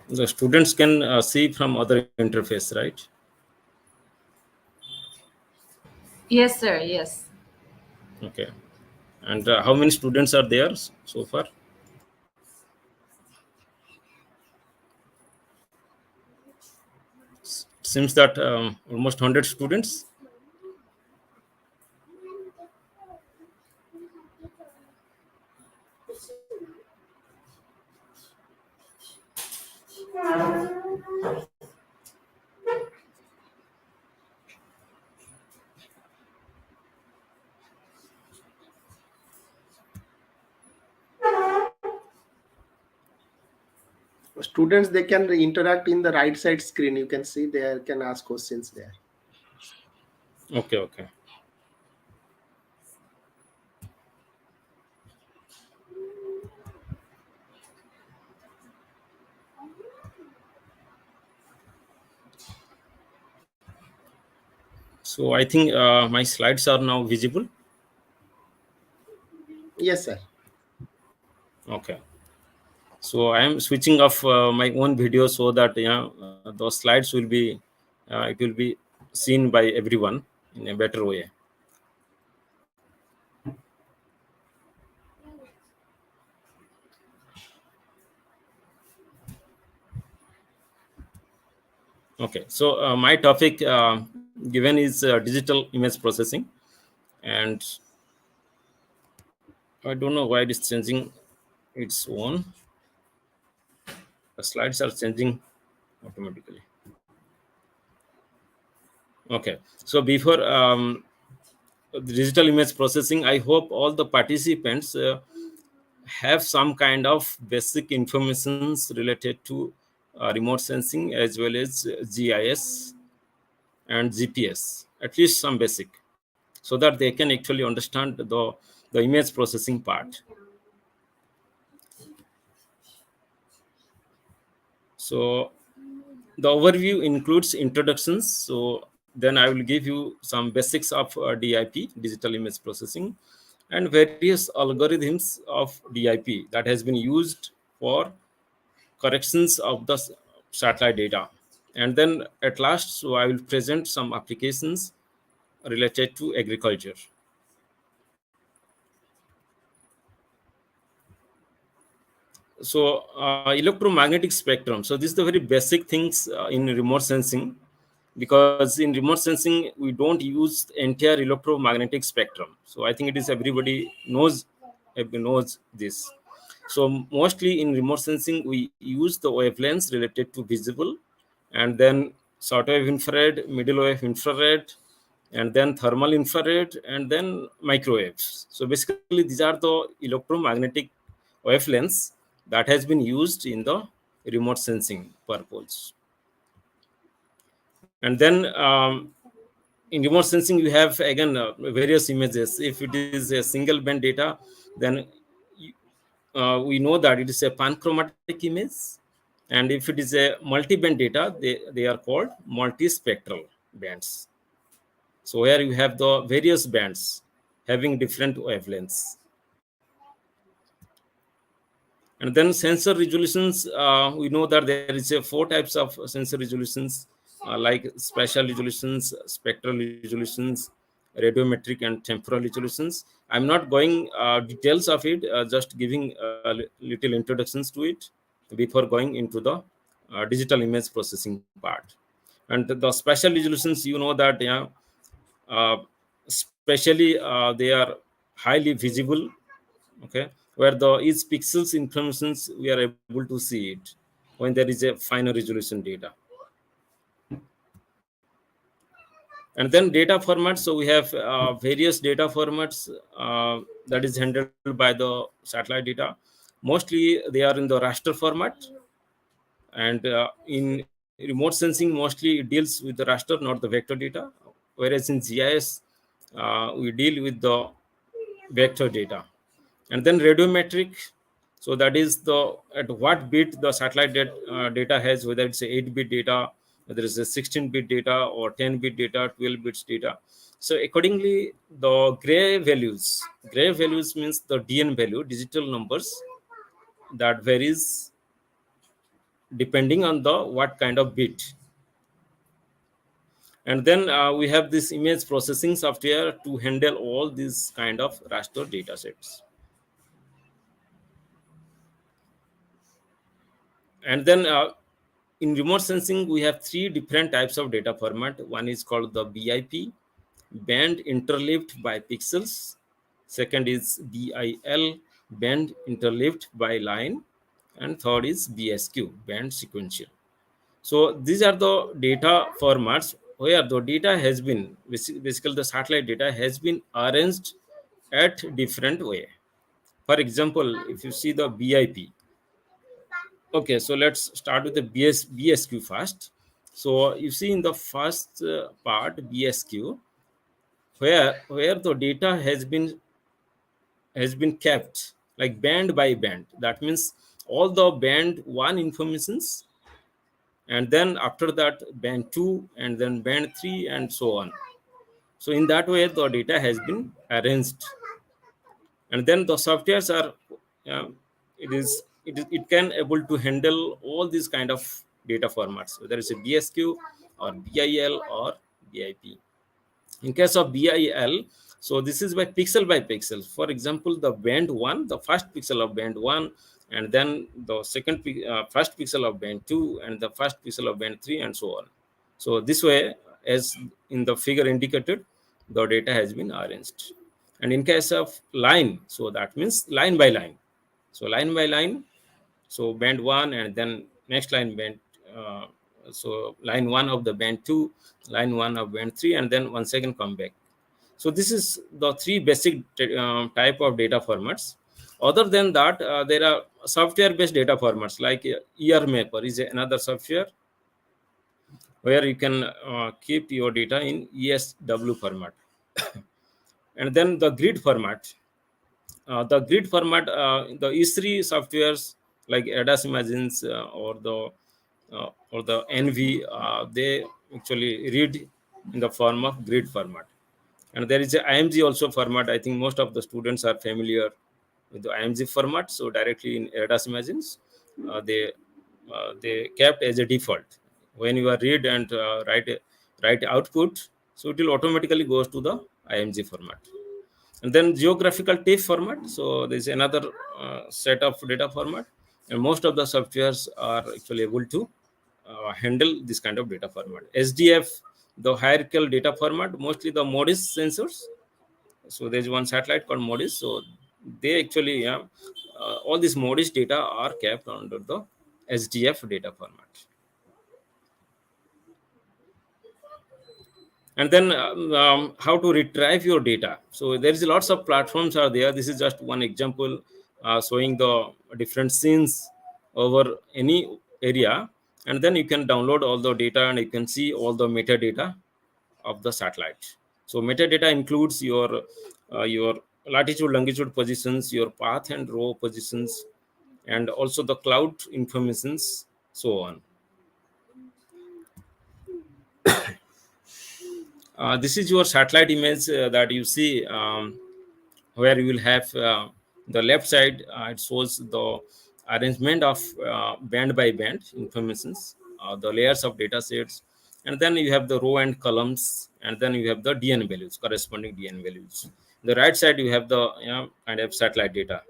The students can see from other interface, right? Yes, sir. Yes. Okay. And how many students are there so far? Seems that almost 100 students. Students, they can interact in the right side screen. You can see they can ask questions there. Okay, okay. So I think my slides are now visible. Yes, sir. Okay. So I am switching off my own video so that those slides will be it will be seen by everyone in a better way. Okay. So my topic given is digital image processing, and I don't know why it is changing its own. The slides are changing automatically. Okay. So before the digital image processing, I hope all the participants have some kind of basic informations related to remote sensing as well as GIS and GPS, at least some basic, so that they can actually understand the image processing part. So the overview includes introductions. So then I will give you some basics of DIP, digital image processing, and various algorithms of DIP that has been used for corrections of the satellite data. And then at last, so I will present some applications related to agriculture. So electromagnetic spectrum. So this is the very basic things in remote sensing, because in remote sensing we don't use entire electromagnetic spectrum. So I think it is everybody knows this. So mostly in remote sensing we use the wavelengths related to visible, and then short wave infrared, middle wave infrared, and then thermal infrared, and then microwaves. So basically these are the electromagnetic wavelengths that has been used in the remote sensing purpose. And then in remote sensing you have again various images. If it is a single band data, then we know that it is a panchromatic image, and if it is a multi-band data, they are called multispectral bands. So where you have the various bands having different wavelengths. And then sensor resolutions, we know that there is a four types of sensor resolutions, like spatial resolutions, spectral resolutions, radiometric, and temporal resolutions. I'm not going details of it, just giving little introductions to it before going into the digital image processing part. And the spatial resolutions, you know that uh, especially they are highly visible, okay, where the each pixels informations we are able to see it when there is a finer resolution data. And then data formats, so we have various data formats that is handled by the satellite data. Mostly they are in the raster format, and in remote sensing mostly it deals with the raster, not the vector data, whereas in GIS we deal with the vector data. And then radiometric, so that is the at what bit the satellite data has, whether it's a 8-bit data, whether it's a 16-bit data, or 10-bit data, 12 bits data. So accordingly the gray values means the DN value, digital numbers, that varies depending on the what kind of bit. And then we have this image processing software to handle all these kind of raster data sets. And then in remote sensing we have three different types of data format. One is called the BIP, band interleaved by pixels. Second is BIL, band interleaved by line. And third is BSQ, band sequential. So these are the data formats where the data has been basically the satellite data has been arranged at different way. For example, if you see the BIP, Okay, so let's start with the BSQ first. So you see in the first part BSQ, where the data has been kept like band by band. That means all the band one informations, and then after that band 2, and then band 3, and so on. So in that way the data has been arranged, and then the softwares are it can able to handle all these kind of data formats, whether it's a BSQ or BIL or BIP. In case of BIL, so this is by pixel. For example, the band 1, the first pixel of band 1, and then the first pixel of band 2, and the first pixel of band 3, and so on. So this way, as in the figure indicated, the data has been arranged. And in case of line, so that means line by line. So line by line, so band 1, and then next line band, uh, so line 1 of the band 2, line 1 of band 3, and then once again come back. So this is the three basic type of data formats. Other than that, there are software based data formats like ER Mapper is another software where you can keep your data in ESW format. And then the grid format. The E3 softwares like ADAS Imagines or the NV, they actually read in the form of grid format. And there is a IMG also format. I think most of the students are familiar with the IMG format. So directly in ADAS Imagines, they kept as a default. When you are read and write output, so it will automatically goes to the IMG format. And then geographical TIFF format. So there is another set of data format, and most of the softwares are actually able to handle this kind of data format. SDF, the hierarchical data format, mostly the MODIS sensors. So there is one satellite called MODIS. So they actually, all these MODIS data are kept under the SDF data format. And then how to retrieve your data. So there is lots of platforms are there. This is just one example showing the different scenes over any area, and then you can download all the data and you can see all the metadata of the satellite. So metadata includes your latitude, longitude positions, your path and row positions, and also the cloud informations, so on. This is your satellite image that you see, where you will have the left side, it shows the arrangement of band by band informations, the layers of data sets, and then you have the row and columns, and then you have the DN values, corresponding DN values. The right side you have the kind of satellite data.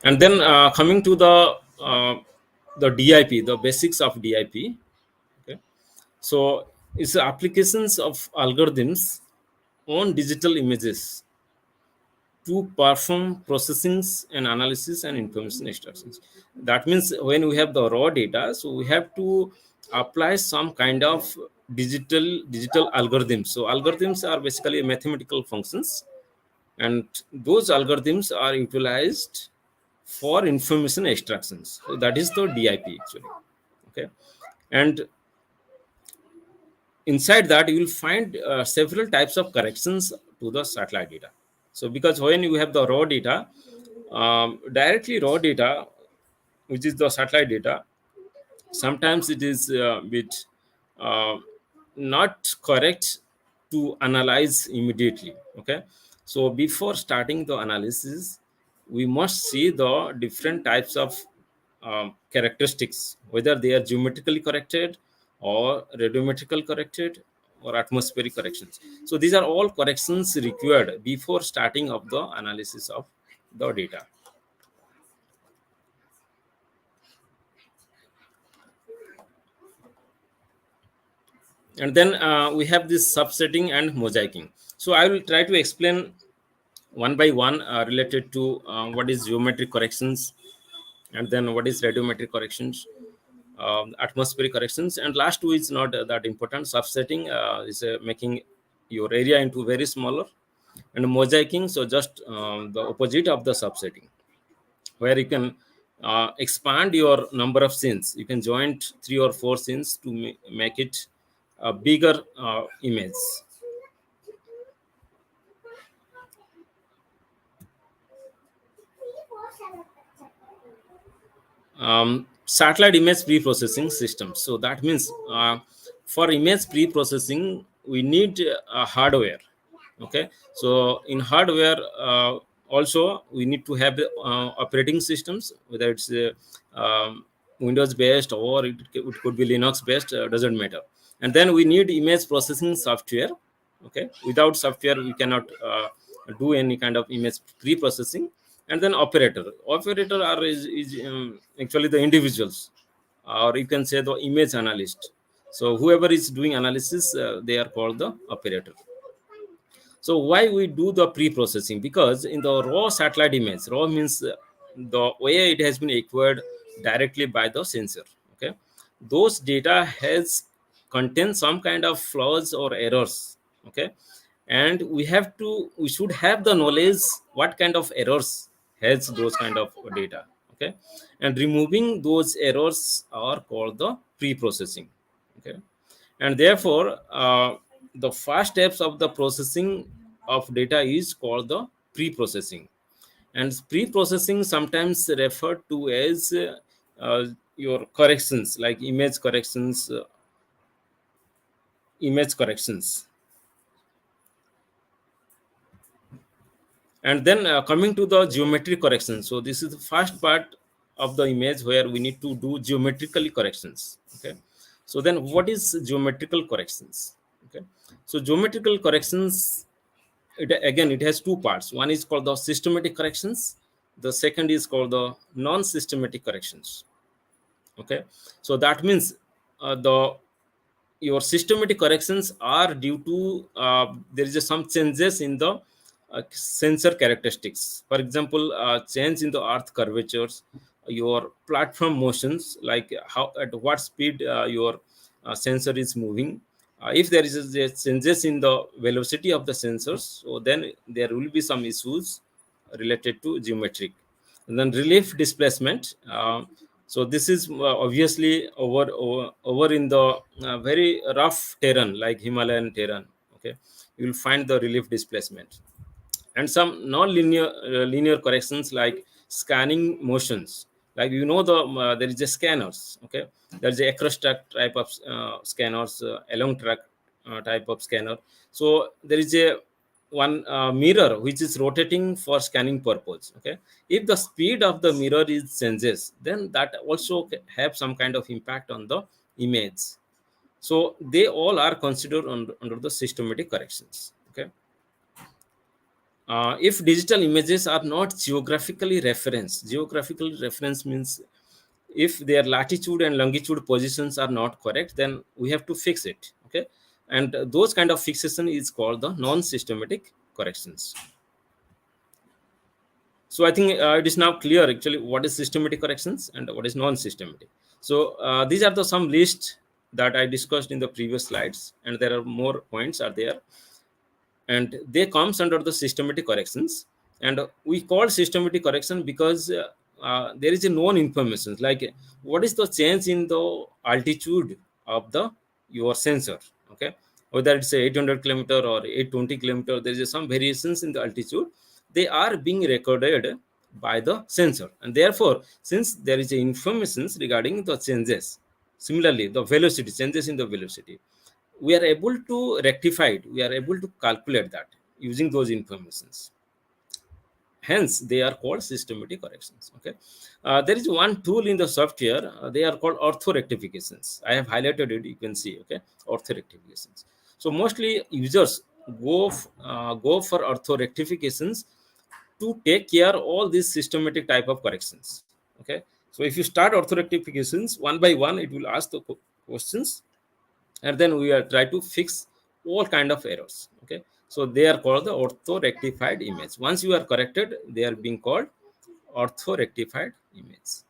And then coming to the DIP, the basics of DIP. Okay, so it's the applications of algorithms on digital images to perform processings and analysis and information extractions. That means when we have the raw data, so we have to apply some kind of digital algorithms. So algorithms are basically mathematical functions, and those algorithms are utilized for information extractions. So that is the DIP actually. Okay, and inside that you will find several types of corrections to the satellite data. So because when you have the raw data, directly raw data, which is the satellite data, sometimes it is a bit uh, not correct to analyze immediately. Okay, so before starting the analysis, we must see the different types of characteristics, whether they are geometrically corrected or radiometrical corrected or atmospheric corrections. So these are all corrections required before starting of the analysis of the data. And then we have this subsetting and mosaicing. So I will try to explain one by one related to what is geometric corrections, and then what is radiometric corrections, atmospheric corrections, and last two is not that important. Subsetting is making your area into very smaller, and mosaicing, so just the opposite of the subsetting. where you can expand your number of scenes. You can join 3 or 4 scenes to make it a bigger image. Satellite image pre-processing systems. So that means for image pre-processing, we need hardware. Okay, so in hardware also we need to have operating systems, whether it's Windows based or it could be Linux based, doesn't matter. And then we need image processing software. Okay, without software we cannot do any kind of image pre-processing. And then operator are is actually the individuals, or you can say the image analyst. So whoever is doing analysis, they are called the operator. So why we do the pre-processing? Because in the raw satellite image, raw means the way it has been acquired directly by the sensor. Okay, those data has contain some kind of flaws or errors. Okay, and we should have the knowledge what kind of errors has those kind of data. Okay, and removing those errors are called the pre-processing. Okay, and therefore the first steps of the processing of data is called the pre-processing. And pre-processing sometimes referred to as your corrections, like image corrections. And then coming to the geometric correction, so this is the first part of the image where we need to do geometrically corrections. Okay, so then what is geometrical corrections? Okay, so geometrical corrections, it has two parts. One is called the systematic corrections, the second is called the non-systematic corrections. Okay, so that means the your systematic corrections are due to there is some changes in the sensor characteristics. For example, change in the earth curvatures, your platform motions, like how at what speed your sensor is moving. If there is changes in the velocity of the sensors, so then there will be some issues related to geometric. And then relief displacement. So this is obviously over in the very rough terrain like Himalayan terrain. Okay, you will find the relief displacement. And some non-linear linear corrections like scanning motions, like there is a scanners. Okay, there is a across track type of scanners, along track type of scanner. So there is a one mirror which is rotating for scanning purpose. Okay, if the speed of the mirror is changes, then that also have some kind of impact on the image. So they all are considered under the systematic corrections. Okay, if digital images are not geographical reference means if their latitude and longitude positions are not correct, then we have to fix it. Okay, and those kind of fixation is called the non-systematic corrections. So I think it is now clear actually what is systematic corrections and what is non-systematic. So these are the some list that I discussed in the previous slides, and there are more points are there, and they comes under the systematic corrections. And we call systematic correction because there is a known information, like what is the change in the altitude of the your sensor. Okay, whether it's a 800 kilometer or 820 kilometer, there is some variations in the altitude. They are being recorded by the sensor, and therefore since there is a information regarding the changes, similarly the velocity changes in the velocity, we are able to rectify it, we are able to calculate that using those informations. Hence they are called systematic corrections. Okay, there is one tool in the software, they are called ortho rectifications. I have highlighted it, you can see. Okay, ortho rectifications. So mostly users go for ortho rectifications to take care all these systematic type of corrections. Okay, so if you start ortho rectifications one by one, it will ask the questions, and then we are try to fix all kind of errors. Okay, so they are called the ortho rectified image. Once you are corrected, they are being called ortho rectified image.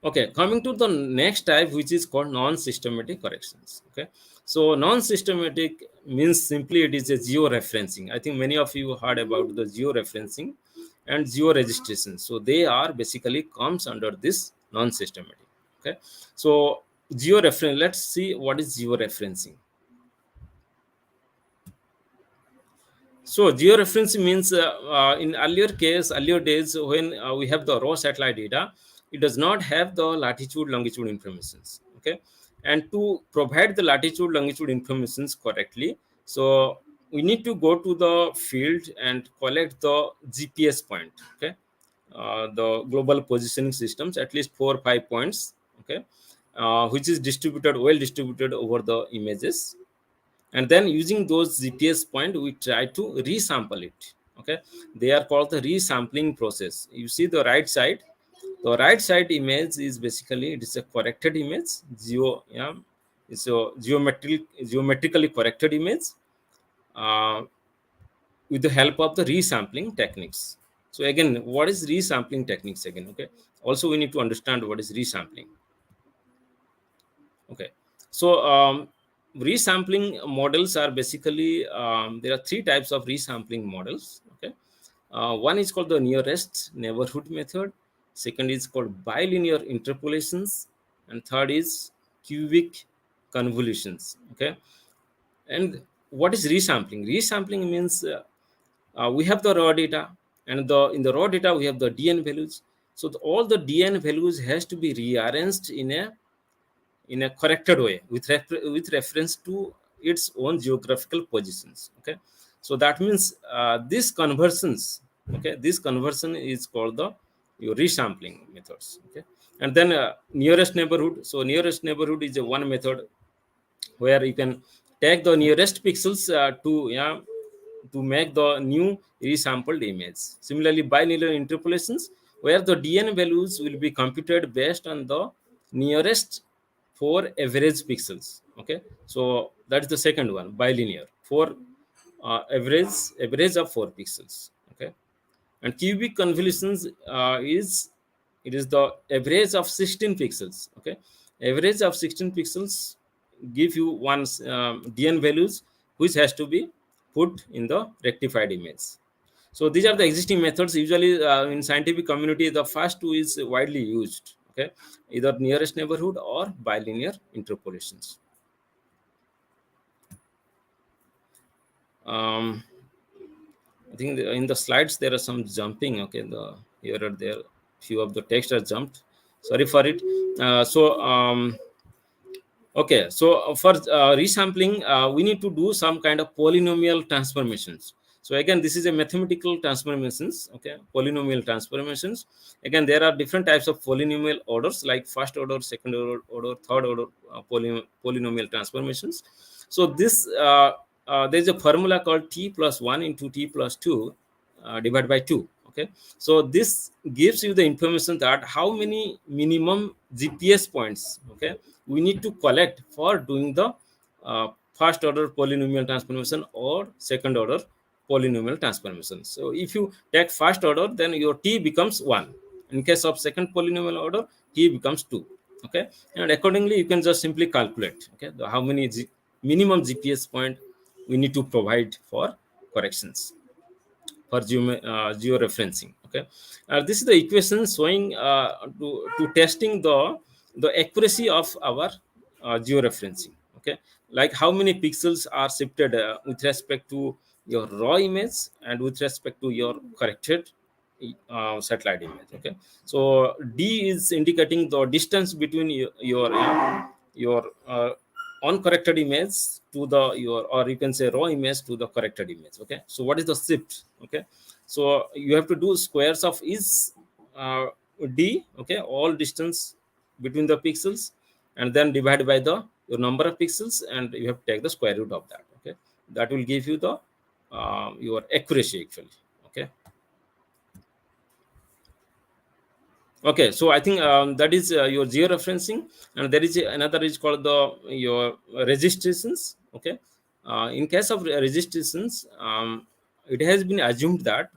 Okay, coming to the next type, which is called non-systematic corrections. Okay, so non-systematic means simply it is a geo referencing. I think many of you heard about the geo referencing. and geo registration. So they are basically comes under this non-systematic. Okay, so geo reference. Let's see what is geo referencing. So georeferencing means in earlier days, when we have the raw satellite data, it does not have the latitude, longitude informations. Okay, and to provide the latitude, longitude informations correctly, so we need to go to the field and collect the GPS point. Okay, the global positioning systems, at least 4 or 5 points. Okay, which is well distributed over the images, and then using those GPS point we try to resample it. Okay, they are called the resampling process. You see the right side image is basically, it is a corrected image, yeah, it's a geometrically corrected image, uh, with the help of the resampling techniques. So again, what is resampling techniques again? Okay, also we need to understand what is resampling. Okay, so resampling models are basically, there are three types of resampling models. Okay, one is called the nearest neighborhood method. Second is called bilinear interpolations, and third is cubic convolutions. Okay, and what is resampling? Resampling means we have the raw data, and in the raw data we have the DN values. So all the DN values has to be rearranged in a corrected way with reference to its own geographical positions. Okay, so that means this conversion is called the your resampling methods. Okay, and then nearest neighborhood. So nearest neighborhood is a one method where you can take the nearest pixels to, yeah, to make the new resampled image. Similarly, bilinear interpolations, where the DN values will be computed based on the nearest four average pixels. Okay, so that is the second one, bilinear, for average of 4 pixels. Okay, and cubic convolutions is, it is the average of 16 pixels. Okay, average of 16 pixels give you one DN values, which has to be put in the rectified image. So these are the existing methods. Usually in scientific community, the first two is widely used. Okay, either nearest neighborhood or bilinear interpolations. um, I think in the slides there are some jumping. Okay, the here or there, few of the text are jumped. Sorry for it. Okay, so for resampling, we need to do some kind of polynomial transformations. So again, this is a mathematical transformations. Okay, polynomial transformations. Again, there are different types of polynomial orders, like first order, second order, third order polynomial transformations. So this there is a formula called t plus 1 into t plus 2 divided by 2. Okay, so this gives you the information that how many minimum GPS points, okay, we need to collect for doing the first order polynomial transformation or second order polynomial transformation. So if you take first order, then your t becomes 1. In case of second polynomial order, t becomes 2. Okay, and accordingly you can just simply calculate, okay, how many minimum GPS point we need to provide for corrections for georeferencing. Okay, this is the equation showing to testing the accuracy of our georeferencing. Okay, like how many pixels are shifted with respect to your raw image and with respect to your corrected satellite image. Okay, so D is indicating the distance between your uncorrected image to the your, or you can say raw image to the corrected image. Okay, so what is the shift? Okay, so you have to do squares of each uh, D. Okay, all distance between the pixels, and then divide by the your number of pixels, and you have to take the square root of that. Okay, that will give you the your accuracy actually. Okay, okay, so I think that is your georeferencing, and there is another is called the your registrations. Okay, in case of registrations, it has been assumed that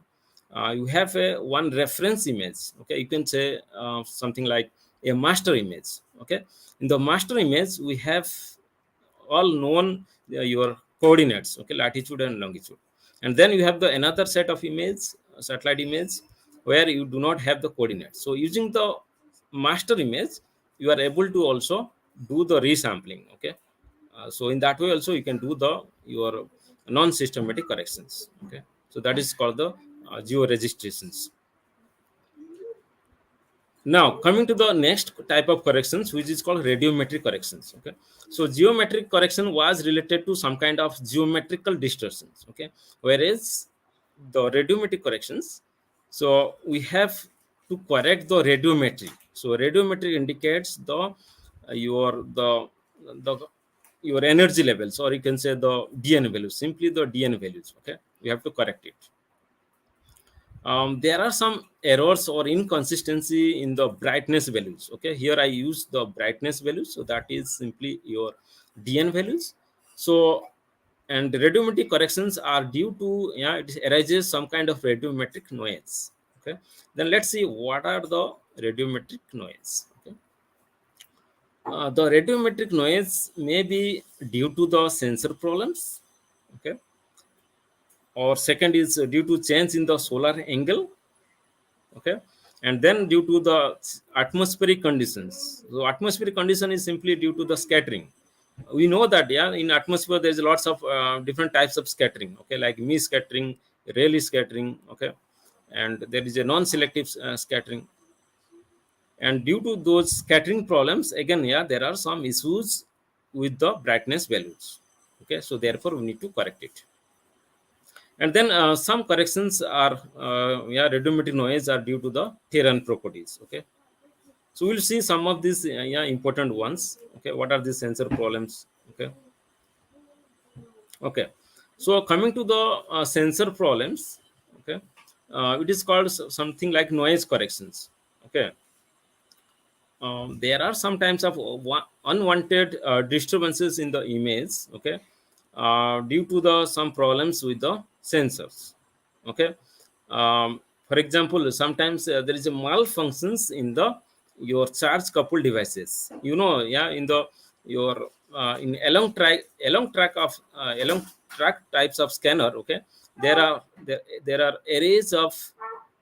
you have a one reference image. Okay, you can say something like a master image. Okay, in the master image we have all known your coordinates. Okay, latitude and longitude, and then you have the another set of image, satellite image, where you do not have the coordinates. So using the master image, you are able to also do the resampling. Okay, so in that way also you can do the your non-systematic corrections. Okay, so that is called the geo registrations. Now, coming to the next type of corrections, which is called radiometric corrections. Okay, so geometric correction was related to some kind of geometrical distortions. Okay, whereas the radiometric corrections, so we have to correct the radiometry. So radiometry indicates the the your energy levels, or you can say the DN values. Simply the DN values. Okay, we have to correct it. There are some errors or inconsistency in the brightness values. Okay, here I use the brightness values, so that is simply your DN values. So, and radiometric corrections are due to, yeah, it arises some kind of radiometric noise. Okay, then let's see what are the radiometric noise. Okay, the radiometric noise may be due to the sensor problems. Okay, or second is due to change in the solar angle. Okay, and then due to the atmospheric conditions. So atmospheric condition is simply due to the scattering. We know that, yeah, in atmosphere there's lots of different types of scattering. Okay, like me scattering, Rayleigh scattering. Okay, and there is a non-selective scattering. And due to those scattering problems, again, yeah, there are some issues with the brightness values. Okay, so therefore we need to correct it. And then some corrections are, yeah, radiometric noise are due to the terrain properties. Okay, so we'll see some of these, yeah, important ones. Okay, what are the sensor problems? Okay, okay. So coming to the sensor problems, okay, it is called something like noise corrections. Okay, there are some types of unwanted disturbances in the image. Okay, due to the some problems with the sensors. Okay, for example, sometimes there is a malfunctions in the your charge coupled devices. You know, yeah, in the your in along track of along track types of scanner. Okay, there are arrays of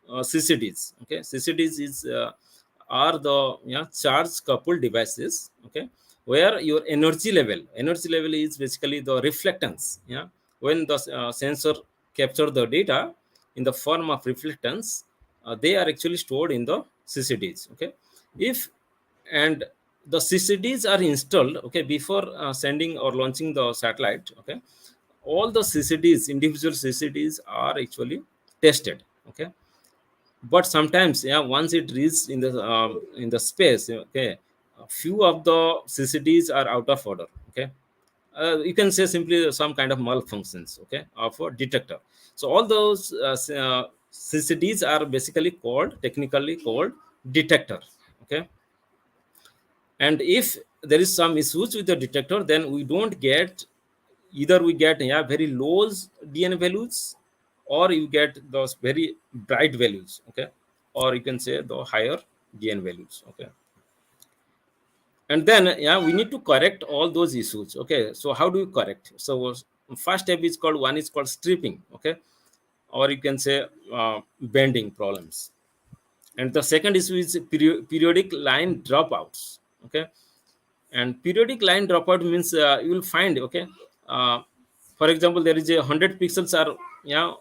CCDs. Okay, CCDs is are the, yeah, charge coupled devices. Okay, where your energy level is basically the reflectance. Yeah, when the sensor capture the data in the form of reflectance, they are actually stored in the CCDs. Okay, if and the CCDs are installed, okay, before sending or launching the satellite. Okay, all the CCDs, individual CCDs are actually tested. Okay, but sometimes, yeah, once it reaches in the space, okay, a few of the CCDs are out of order. Okay, you can say simply some kind of malfunctions. Okay, of a detector. So all those CCDs are basically called, technically called, detector. Okay, and if there is some issues with the detector, then we don't get, either we get, yeah, very low DN values, or you get those very bright values. Okay, or you can say the higher DN values. Okay, and then, yeah, we need to correct all those issues. Okay, so how do you correct? So first step is called, one is called stripping. Okay, or you can say bending problems. And the second issue is periodic line dropouts. Okay, and periodic line dropout means you will find, okay, uh, for example, there is a 100 pixels are, yeah,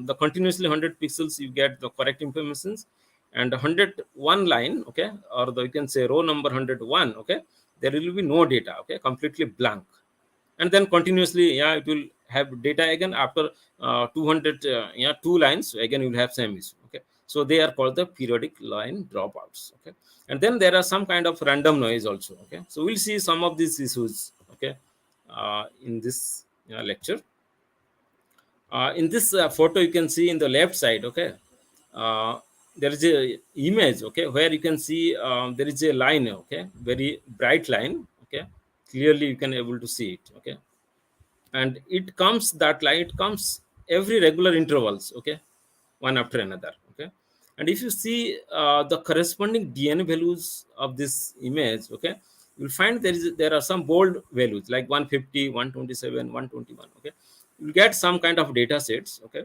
the continuously 100 pixels you get the correct informations, and 101 line. Okay, or the, you can say row number 101. Okay, there will be no data. Okay, completely blank. And then continuously, yeah, it will have data again after 200, yeah, two lines again you will have same issue. Okay, so they are called the periodic line dropouts. Okay, and then there are some kind of random noise also. Okay, so we'll see some of these issues. Okay, in this lecture. In this photo, you can see in the left side. Okay, uh, there is a image. Okay, where you can see there is a line. Okay, very bright line. Okay, clearly you can able to see it. Okay, and it comes, that light comes every regular intervals. Okay, one after another. Okay, and if you see the corresponding DN values of this image. Okay, you'll find there are some bold values like 150, 127, 121. Okay, you get some kind of data sets. Okay,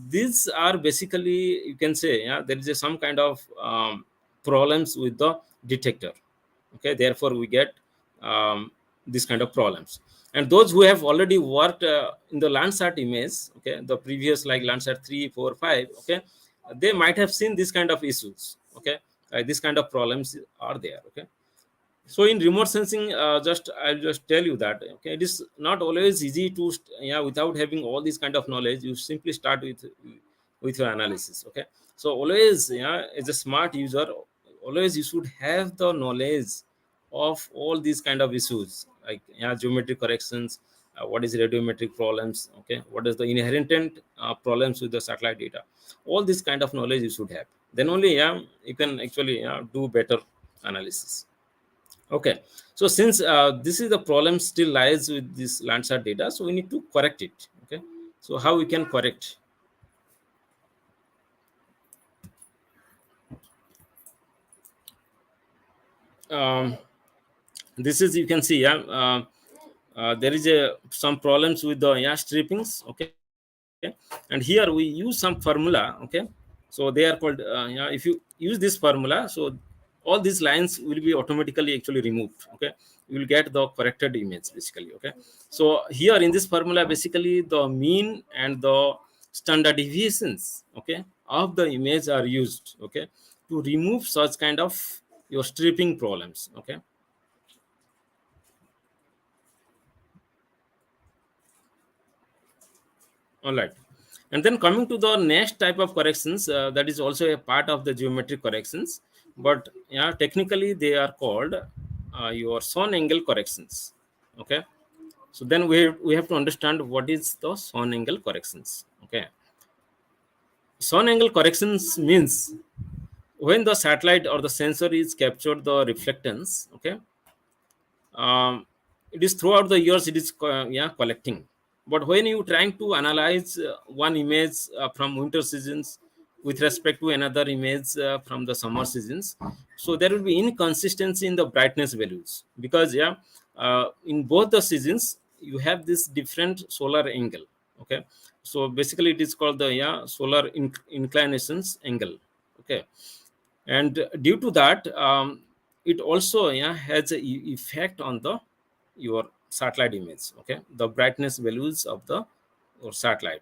these are basically, you can say, yeah, there is some kind of problems with the detector. Okay, therefore we get this kind of problems. And those who have already worked in the Landsat image, okay, the previous like Landsat 3, 4, 5, okay, they might have seen this kind of issues. Okay, this kind of problems are there. Okay, so in remote sensing, just I'll just tell you that, okay, it is not always easy to yeah, without having all this kind of knowledge, you simply start with your analysis. Okay, so always, yeah, as a smart user, always you should have the knowledge of all these kind of issues, like, yeah, geometric corrections, what is radiometric problems, okay, what is the inherent problems with the satellite data. All this kind of knowledge you should have, then only, yeah, you can actually, yeah, do better analysis. Okay, so since this is the problem still lies with this Landsat data, so we need to correct it. Okay, so how we can correct? Um, this is, you can see, yeah, there is some problems with the, yeah, strippings. Okay, and here we use some formula. Okay, so they are called, yeah, if you use this formula, so all these lines will be automatically actually removed. Okay, you will get the corrected image basically. Okay, so here in this formula, basically the mean and the standard deviations, okay, of the image are used, okay, to remove such kind of your stripping problems. Okay, all right. And then coming to the next type of corrections, that is also a part of the geometric corrections, but yeah, technically they are called your Son angle corrections. Okay, so then we have to understand what is the Son angle corrections. Okay, Son angle corrections means when the satellite or the sensor is captured the reflectance. Okay, um, it is throughout the years it is yeah, collecting. But when you trying to analyze one image from winter seasons with respect to another image from the summer seasons, so there will be inconsistency in the brightness values, because yeah, in both the seasons you have this different solar angle. Okay, so basically it is called the, yeah, solar inclinations angle. Okay, and due to that, it also, yeah, has a effect on the your satellite image. Okay, the brightness values of the or satellite.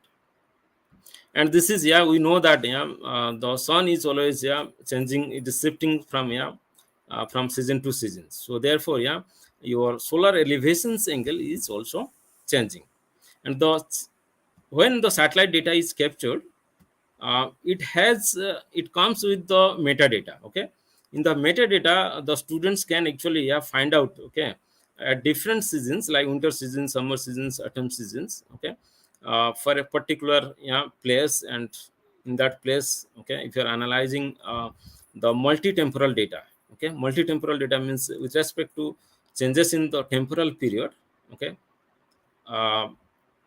And this is, yeah, we know that, yeah, the sun is always, yeah, changing, it is shifting from, yeah, from season to season. So therefore, yeah, your solar elevations angle is also changing. And the when the satellite data is captured, it comes with the metadata. Okay, in the metadata the students can actually, yeah, find out, okay, at different seasons like winter seasons, summer seasons, autumn seasons. Okay, for a particular, yeah, place, and in that place, okay, if you're analyzing the multi-temporal data. Okay, multi-temporal data means with respect to changes in the temporal period. Okay, uh,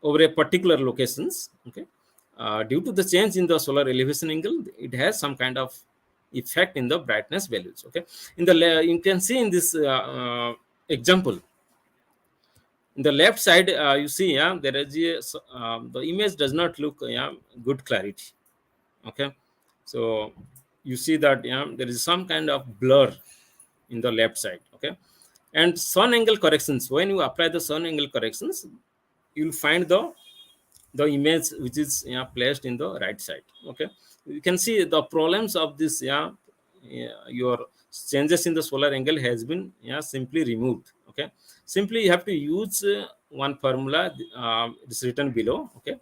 over a particular locations. Okay, due to the change in the solar elevation angle, it has some kind of effect in the brightness values. Okay, in the you can see in this example, in the left side, you see, yeah, there is the image does not look, yeah, good clarity. Okay, so you see that, yeah, there is some kind of blur in the left side. Okay, and sun angle corrections, when you apply the sun angle corrections, you'll find the image which is, yeah, placed in the right side. Okay, you can see the problems of this, yeah, your changes in the solar angle has been, yeah, simply removed. Okay, simply you have to use one formula, it is written below. Okay,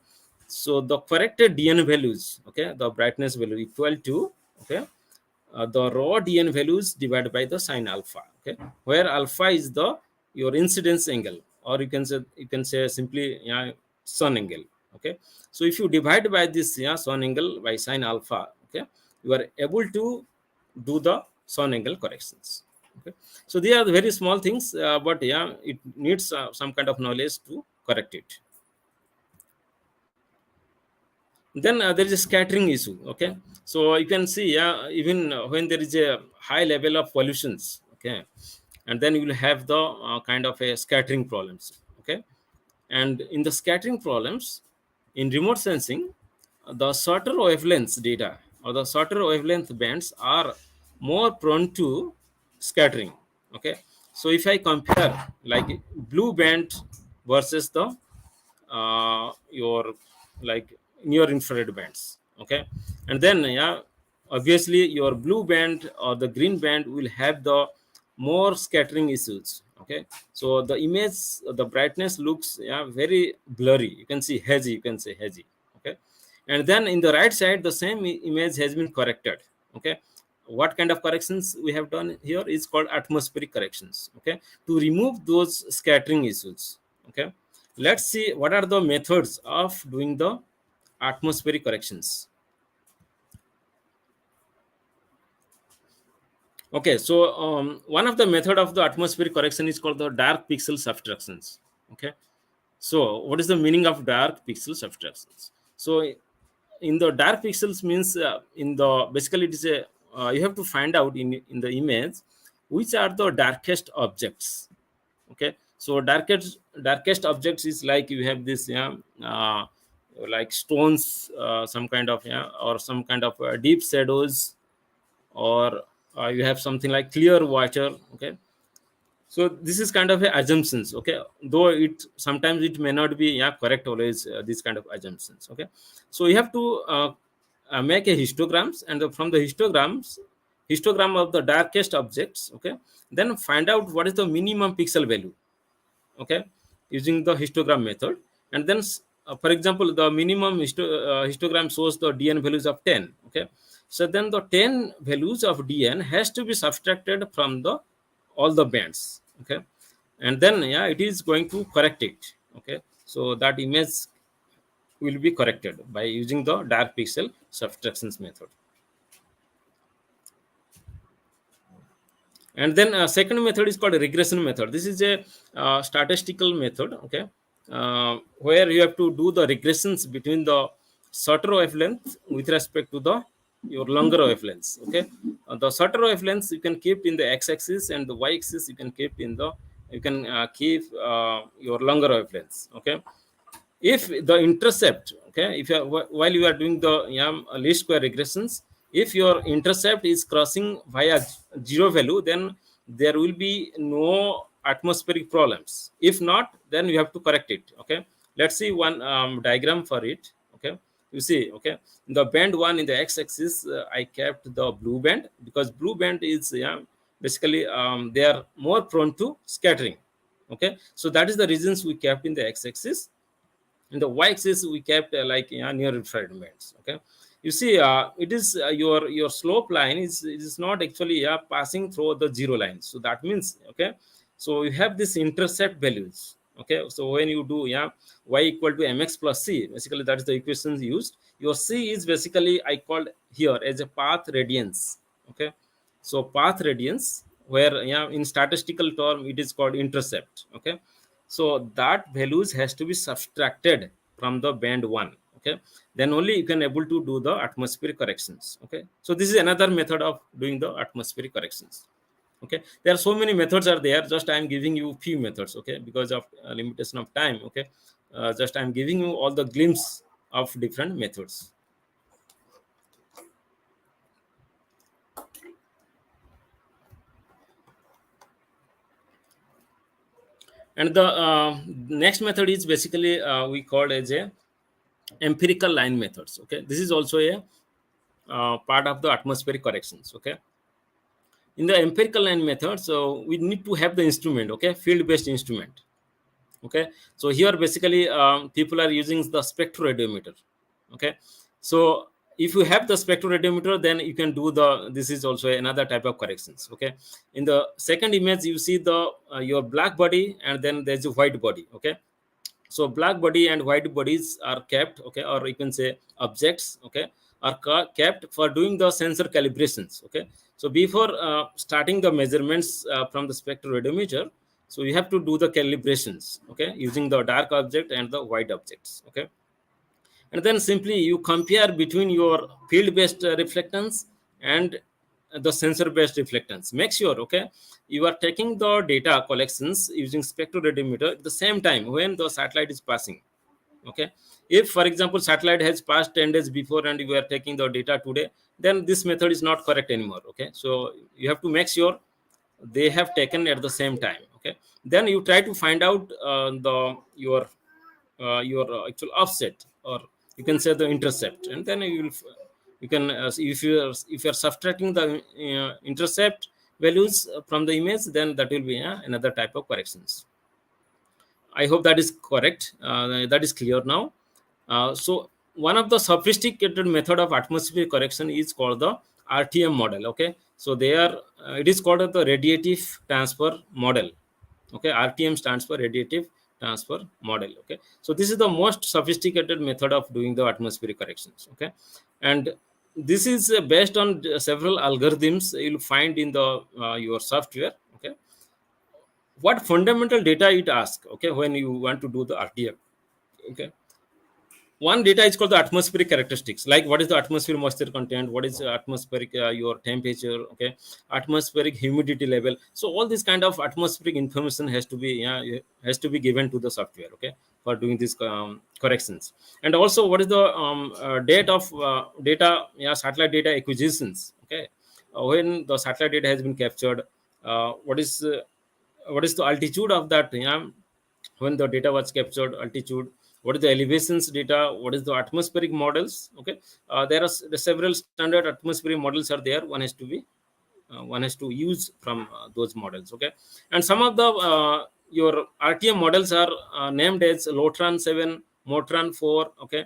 so the corrected dn values, okay, the brightness value equal to, okay, the raw dn values divided by the sine alpha. Okay, where alpha is the your incidence angle, or you can say simply, yeah, sun angle. Okay, so if you divide by this, yeah, sun angle by sine alpha, okay, you are able to do the sun angle corrections. Okay, so they are very small things, but yeah, it needs some kind of knowledge to correct it. Then there is a scattering issue. Okay, so you can see, yeah, even when there is a high level of pollutions. Okay, and then you will have the kind of a scattering problems. Okay, and in the scattering problems in remote sensing, the shorter wavelengths data or the shorter wavelength bands are more prone to scattering. Okay, so if I compare like blue band versus the your like near infrared bands, okay, and then yeah, obviously your blue band or the green band will have the more scattering issues. Okay, so the image, the brightness looks, yeah, very blurry, you can see hazy, you can say hazy. Okay, and then in the right side the same image has been corrected. Okay, what kind of corrections we have done here is called atmospheric corrections. Okay, to remove those scattering issues. Okay, let's see what are the methods of doing the atmospheric corrections. Okay, so one of the method of the atmospheric correction is called the dark pixel subtractions. Okay, so what is the meaning of dark pixel subtractions? So in the dark pixels means in the basically it is a you have to find out in the image which are the darkest objects. Okay, so darkest objects is like you have this, yeah, like stones, some kind of, yeah, or some kind of deep shadows, or you have something like clear water. Okay, so this is kind of a assumptions. Okay, though it sometimes it may not be, yeah, correct always, these kind of assumptions. Okay, so you have to make a histograms, and from the histogram of the darkest objects. Okay, then find out what is the minimum pixel value. Okay, using the histogram method, and then for example the minimum histogram shows the dn values of 10. Okay, so then the 10 values of dn has to be subtracted from the all the bands. Okay, and then, yeah, it is going to correct it. Okay, so that image will be corrected by using the dark pixel subtractions method. And then second method is called a regression method. This is a statistical method. Okay, where you have to do the regressions between the shorter wavelength with respect to the your longer wavelengths. Okay, the shorter wavelengths you can keep in the x-axis, and the y-axis you can keep in the, you can keep your longer wavelengths. Okay, if the intercept, okay, if you are, while you are doing the least square regressions, if your intercept is crossing via zero value, then there will be no atmospheric problems. If not, then you have to correct it. Okay, let's see one diagram for it. Okay, you see, okay, in the band 1 in the x-axis, I kept the blue band because blue band is, yeah, basically they are more prone to scattering. Okay, so that is the reasons we kept in the x-axis. In the y-axis we kept like, yeah, near infrared bands. Okay, you see, it is your slope line is not actually, yeah, passing through the zero line. So that means, okay, so you have this intercept values. Okay, so when you do, yeah, y equal to mx plus c, basically that is the equations used. Your c is basically I called here as a path radiance. Okay, so path radiance, where, yeah, in statistical term it is called intercept. Okay, so that values has to be subtracted from the band 1. Okay, then only you can able to do the atmospheric corrections. Okay, so this is another method of doing the atmospheric corrections. Okay, there are so many methods are there, just I am giving you few methods. Okay, because of limitation of time. Okay, just I am giving you all the glimpse of different methods. And the next method is basically we called as a empirical line methods. Okay, this is also a part of the atmospheric corrections. Okay, in the empirical line method, so we need to have the instrument. Okay, field based instrument. Okay, so here basically people are using the spectroradiometer. Okay, so if you have the spectroradiometer, then you can do the, this is also another type of corrections. Okay, in the second image you see the your black body, and then there's a white body. Okay, so black body and white bodies are kept. Okay, or you can say objects. Okay, are kept for doing the sensor calibrations. Okay, so before starting the measurements from the spectroradiometer, so you have to do the calibrations. Okay, using the dark object and the white objects. Okay, and then simply you compare between your field based reflectance and the sensor based reflectance. Make sure, okay, you are taking the data collections using spectroradiometer at the same time when the satellite is passing. Okay, if for example satellite has passed 10 days before and you are taking the data today, then this method is not correct anymore. Okay, so you have to make sure they have taken at the same time. Okay, then you try to find out the your actual offset, or you can say the intercept, and then you can if you are subtracting the intercept values from the image, then that will be another type of corrections. I hope that is correct. That is clear now. So one of the sophisticated method of atmospheric correction is called the RTM model. Okay, so they are it is called the radiative transfer model. Okay, RTM stands for radiative transfer model. Okay, so this is the most sophisticated method of doing the atmospheric corrections. Okay, and this is based on several algorithms you'll find in the your software. Okay, what fundamental data it asks, okay, when you want to do the RTM. Okay, one data is called the atmospheric characteristics, like what is the atmosphere moisture content, what is the atmospheric your temperature, okay, atmospheric humidity level. So all this kind of atmospheric information has to be has to be given to the software, okay, for doing these corrections. And also what is the date of data, satellite data acquisitions. Okay, when the satellite data has been captured, what is the altitude of that, when the data was captured, altitude, what is the elevations data, what is the atmospheric models. Okay, there are several standard atmospheric models are there, one has to use from those models. Okay, and some of the your RTM models are named as Lotran 7, Motran 4. Okay,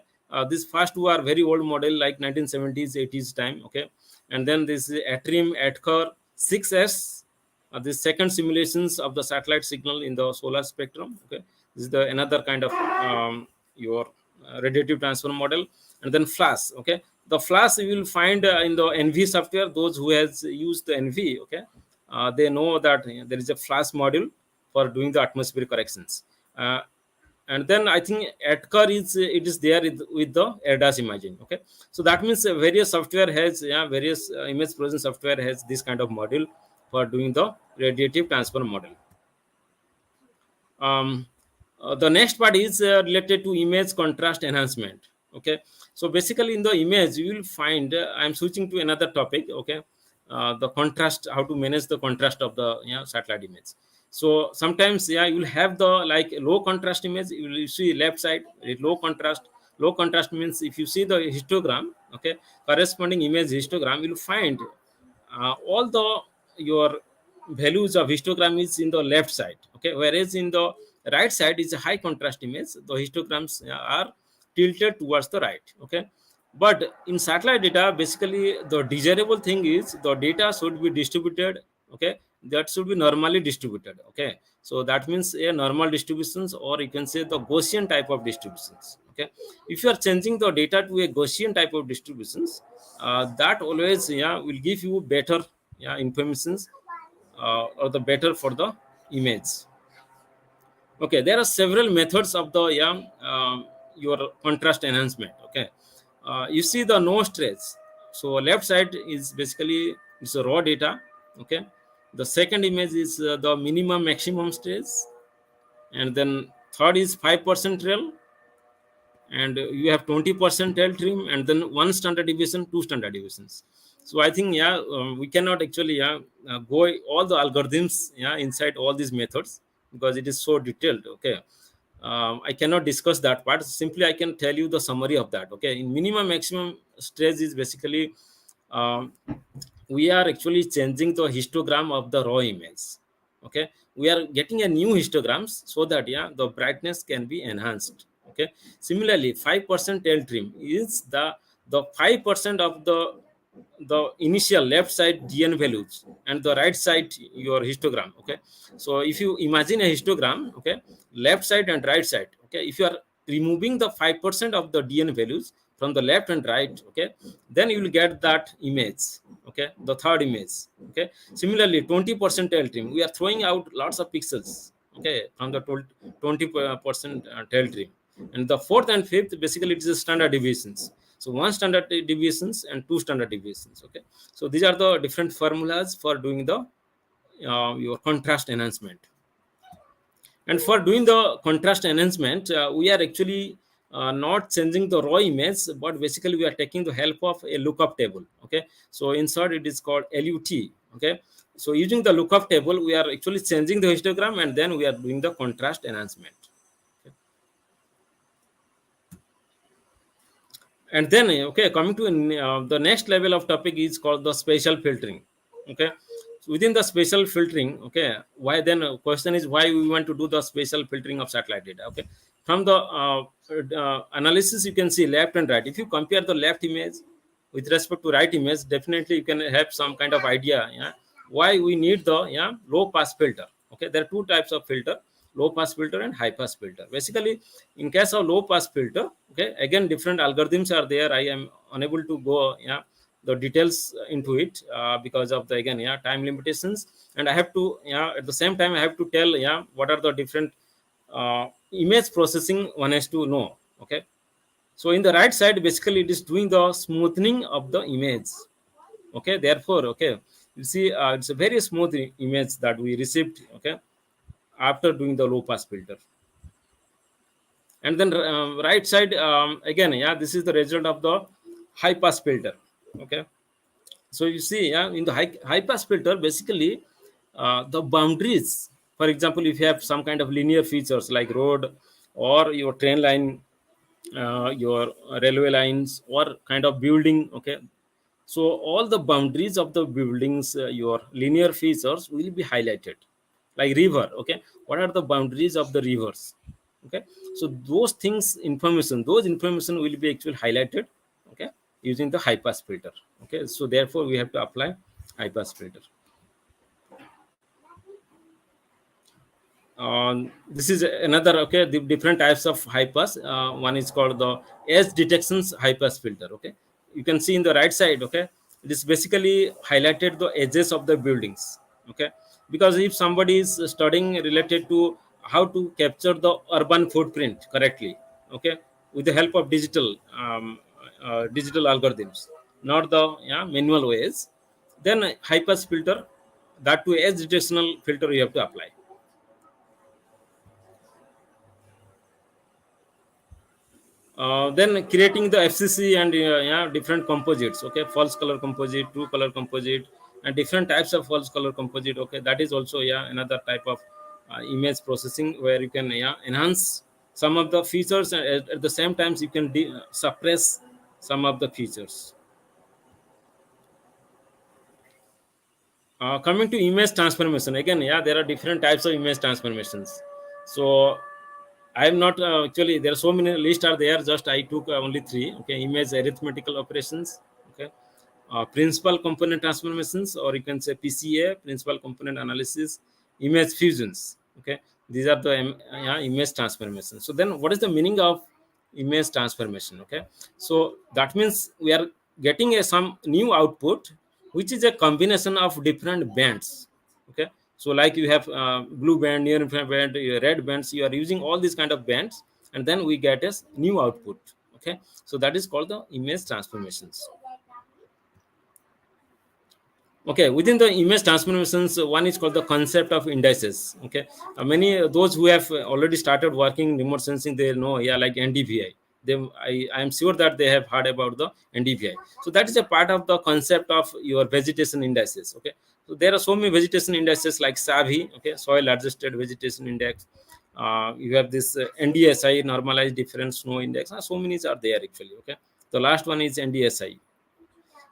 these first two are very old model, like 1970s 80s time. Okay, and then this is Atrim Atcar 6S, the second simulations of the satellite signal in the solar spectrum. Okay, this is the another kind of your radiative transfer model. And then flash. Okay, the flash you will find in the NV software. Those who has used the NV, okay, they know that there is a flash module for doing the atmospheric corrections. And then I think ATCAR is it is there with the ADAS imaging. Okay, so that means various software has various image processing software has this kind of module for doing the radiative transfer model. um, the next part is related to image contrast enhancement. Okay, so basically in the image you will find I'm switching to another topic. Okay, the contrast, how to manage the contrast of the satellite image. So sometimes you will have the like low contrast image, you will see left side low contrast. Low contrast means if you see the histogram, okay, corresponding image histogram, you will find all the your values of histogram is in the left side. Okay, whereas in the right side is a high contrast image, the histograms are tilted towards the right. Okay, but in satellite data, basically the desirable thing is the data should be distributed. Okay, that should be normally distributed. Okay, so that means a normal distributions, or you can say the Gaussian type of distributions. Okay, if you are changing the data to a Gaussian type of distributions, that always will give you better informations, or the better for the image. Okay, there are several methods of the your contrast enhancement. Okay, you see the no stretch. So left side is basically it's a raw data. Okay, the second image is the minimum maximum stretch, and then third is 5% real, and you have 20% tail trim, and then one standard deviation, two standard deviations. So I think we cannot actually go all the algorithms inside all these methods, because it is so detailed. Okay, I cannot discuss that part. Simply I can tell you the summary of that. Okay, in minimum maximum stress is basically um, we are actually changing the histogram of the raw image. Okay, we are getting a new histograms so that the brightness can be enhanced. Okay, similarly 5% tail trim is the 5% of the initial left side dn values and the right side your histogram. Okay, so if you imagine a histogram, okay, left side and right side, okay, if you are removing the 5% of the dn values from the left and right, okay, then you will get that image. Okay, the third image. Okay, similarly 20% tail trim, we are throwing out lots of pixels, okay, from the 20% tail trim. And the fourth and fifth, basically it is a standard deviations. So one standard deviations and two standard deviations. Okay, so these are the different formulas for doing the your contrast enhancement. And for doing the contrast enhancement, we are actually not changing the raw image, but basically we are taking the help of a lookup table. Okay, so in short it is called LUT. Okay, so using the lookup table we are actually changing the histogram, and then we are doing the contrast enhancement. Okay. And then okay, coming to the next level of topic is called the spatial filtering. Okay, so within the spatial filtering, okay, why then question is why we want to do the spatial filtering of satellite data. Okay, from the analysis you can see left and right. If you compare the left image with respect to right image, definitely you can have some kind of idea, yeah, why we need the, yeah, low pass filter. Okay, there are two types of filter: low pass filter and high pass filter. Basically, in case of low pass filter, okay, again different algorithms are there. I am unable to go, yeah, the details into it because of the, again, yeah, time limitations, and I have to, yeah, at the same time I have to tell, yeah, what are the different image processing one has to know. Okay, so in the right side, basically it is doing the smoothing of the image. Okay, therefore, okay, you see it's a very smooth image that we received, okay, after doing the low pass filter. And then right side, again, yeah, this is the result of the high pass filter. Okay, so you see, yeah, in the high pass filter, basically the boundaries, for example, if you have some kind of linear features like road or your train line, your railway lines or kind of building. Okay, so all the boundaries of the buildings, your linear features will be highlighted, like river. Okay, what are the boundaries of the rivers? Okay, so those information will be actually highlighted, okay, using the high pass filter. Okay, so therefore we have to apply high pass filter. This is another, okay, the different types of high pass. One is called the edge detections high pass filter. Okay, you can see in the right side. Okay, it is basically highlighted the edges of the buildings. Okay, because if somebody is studying related to how to capture the urban footprint correctly, okay, with the help of digital algorithms, not the, yeah, manual ways, then high pass filter, that to edge detectional filter you have to apply. Then creating the FCC and, yeah, different composites. Okay, false color composite, true color composite, and different types of false color composite. Okay, that is also, yeah, another type of image processing where you can, yeah, enhance some of the features, and at the same times you can suppress some of the features. Coming to image transformation, again, yeah, there are different types of image transformations. So I am not actually, there are so many lists are there. Just I took only three. Okay, image arithmetical operations. Okay, principal component transformations, or you can say PCA, principal component analysis, image fusions. Okay, these are the yeah, image transformations. So then, what is the meaning of image transformation? Okay, so that means we are getting some new output, which is a combination of different bands. Okay, so like you have blue band, near infrared band, red bands, you are using all these kind of bands, and then we get a new output. Okay, so that is called the image transformations. Okay, within the image transformations, one is called the concept of indices. Okay, many those who have already started working remote sensing, they know, yeah, like NDVI. I am sure that they have heard about the NDVI. So that is a part of the concept of your vegetation indices. Okay, so there are so many vegetation indices like SAVI, okay, soil adjusted vegetation index. You have this NDSI, normalized difference snow index. So many are there actually. Okay, the last one is NDSI.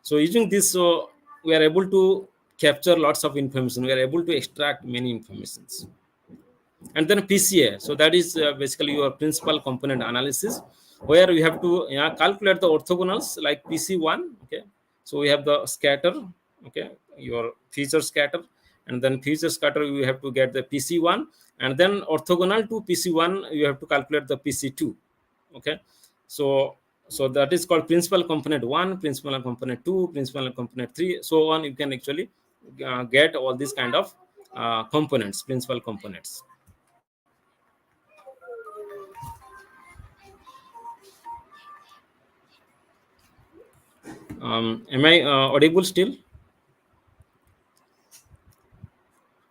So using this, so we are able to capture lots of information. We are able to extract many informations. And then PCA, so that is basically your principal component analysis, where we have to, yeah, calculate the orthogonals like PC1. Okay, so we have the scatter. Okay, your feature scatter, and then feature scatter you have to get the PC1, and then orthogonal to PC1 you have to calculate the PC2. Okay, so that is called principal component 1, principal component 2, principal component 3, so on. You can actually get all these kind of components, principal components. Am I audible still?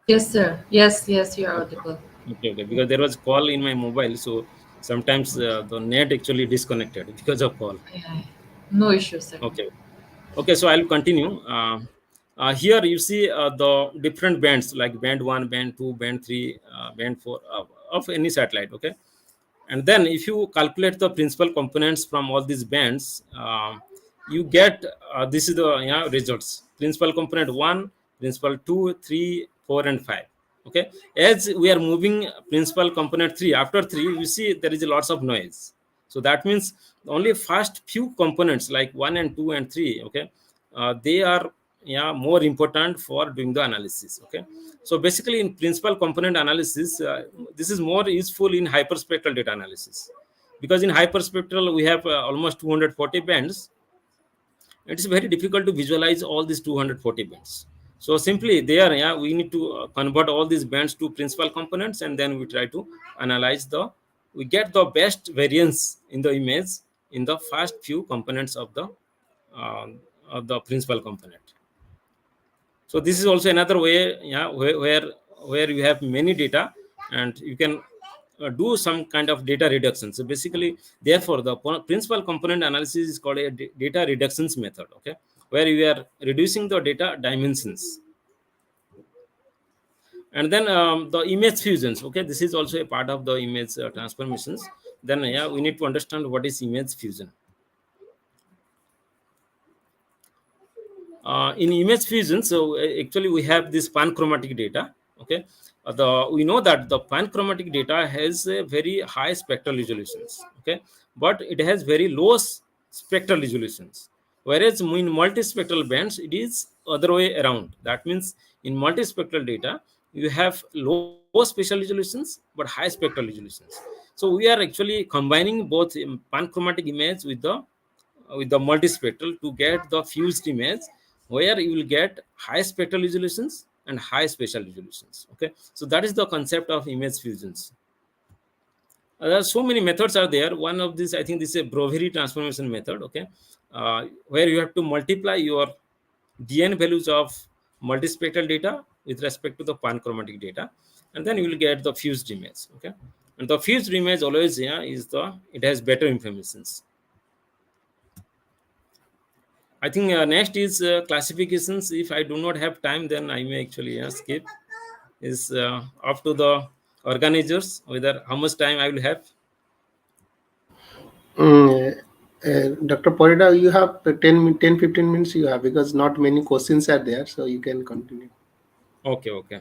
Yes, sir. Yes, yes, you're Okay. audible. Okay, because there was call in my mobile, so Sometimes the net actually disconnected because of call. Yeah. No issues, sir. Okay. Okay, so I'll continue. Here you see the different bands like band 1, band 2, band 3, band 4 of any satellite. Okay, and then if you calculate the principal components from all these bands, you get this is the results: principal component 1, principal 2, 3, 4, and 5. Okay, as we are moving principal component 3, after 3 you see there is a lots of noise. So that means only first few components like 1 and 2 and 3, okay, they are more important for doing the analysis. Okay, so basically in principal component analysis, this is more useful in hyperspectral data analysis, because in hyperspectral we have almost 240 bands. It is very difficult to visualize all these 240 bands. So simply there, we need to convert all these bands to principal components, and then we try to analyze we get the best variance in the image in the first few components uh, of the principal component. So this is also another way, where you have many data, and you can do some kind of data reduction. So basically, therefore the principal component analysis is called a data reductions method. Okay, where you are reducing the data dimensions. And then the image fusions. Okay, this is also a part of the image transformations. Then we need to understand what is image fusion. In image fusion, so actually we have this panchromatic data. Okay, we know that the panchromatic data has a very high spectral resolutions. Okay, but it has very low spectral resolutions, whereas in multispectral bands it is other way around. That means in multispectral data you have low spatial resolutions but high spectral resolutions. So we are actually combining both panchromatic image with the multispectral to get the fused image, where you will get high spectral resolutions and high spatial resolutions. Okay, so that is the concept of image fusions. There are so many methods are there. One of these, I think, this is a Broveri transformation method. Okay, where you have to multiply your dn values of multispectral data with respect to the panchromatic data, and then you will get the fused image. Okay, and the fused image always it has better informations. I think next is classifications. If I do not have time, then I may actually skip. Is up to the organizers whether how much time I will have. Mm, Dr. Porida, you have 10 15 minutes you have, because not many questions are there, so you can continue. Okay, okay,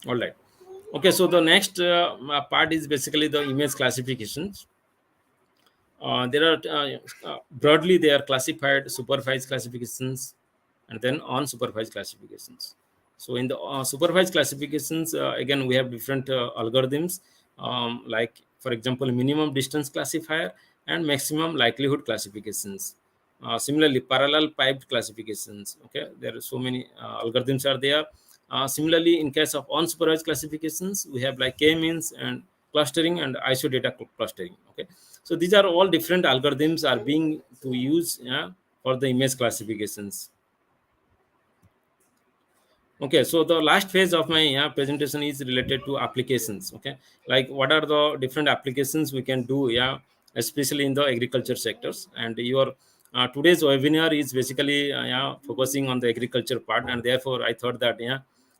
all right. Okay, so the next part is basically the image classifications. There are broadly they are classified supervised classifications and then unsupervised classifications. So in the supervised classifications, again we have different algorithms, like for example minimum distance classifier and maximum likelihood classifications. Similarly, parallel piped classifications. Okay, there are so many algorithms are there. Similarly, in case of unsupervised classifications, we have like k-means and clustering and iso data clustering. Okay, so these are all different algorithms are being to use for the image classifications. Okay, so the last phase of my presentation is related to applications. Okay, like what are the different applications we can do, especially in the agriculture sectors. And your today's webinar is basically focusing on the agriculture part, and therefore I thought that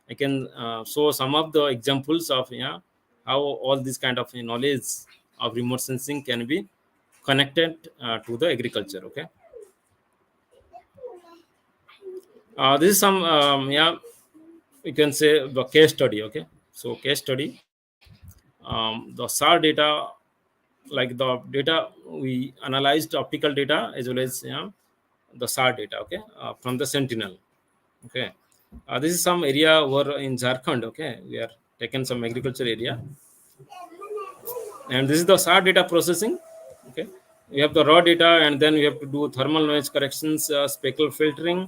I can show some of the examples of how all this kind of knowledge of remote sensing can be connected to the agriculture. Okay, this is some you can say the case study. Okay, so case study, the SAR data, like the data we analyzed optical data as well as the SAR data. Okay, from the Sentinel. Okay, this is some area over in Jharkhand. Okay, we are taken some agriculture area, and this is the SAR data processing. Okay, we have the raw data, and then we have to do thermal noise corrections, speckle filtering,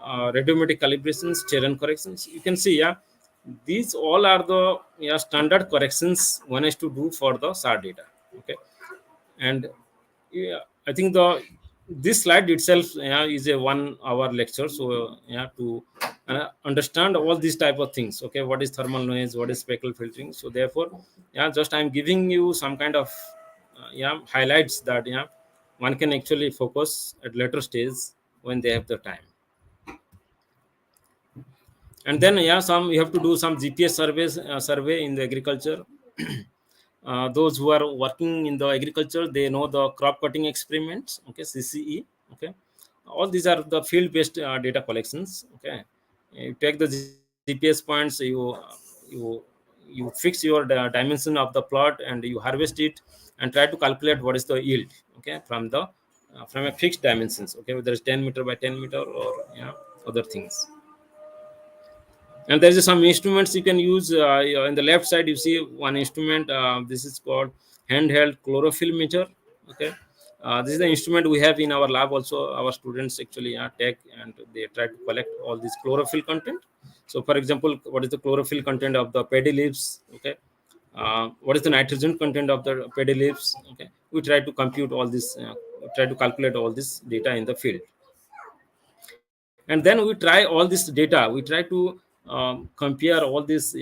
radiometric calibrations, Cheran corrections. You can see, these all are the standard corrections one has to do for the SAR data. Okay, and I think this slide itself is a 1 hour lecture. So to understand all these type of things. Okay, what is thermal noise, what is speckle filtering. So therefore, just I'm giving you some kind of highlights that one can actually focus at later stage when they have the time. And then some you have to do some GPS survey in the agriculture. Those who are working in the agriculture, they know the crop cutting experiments, okay, CCE, okay. All these are the field based data collections, okay. You take the GPS points, you fix your dimension of the plot and you harvest it and try to calculate what is the yield, okay, from a fixed dimensions, okay, whether it's 10 meter by 10 meter or other things. And there is some instruments you can use. In the left side you see one instrument, this is called handheld chlorophyll meter, okay. This is the instrument we have in our lab also. Our students actually take and they try to collect all this chlorophyll content. So for example, what is the chlorophyll content of the paddy leaves, okay. What is the nitrogen content of the paddy leaves, okay. We try to compute all this, try to calculate all this data in the field. And then we try all this data, we try to compare all this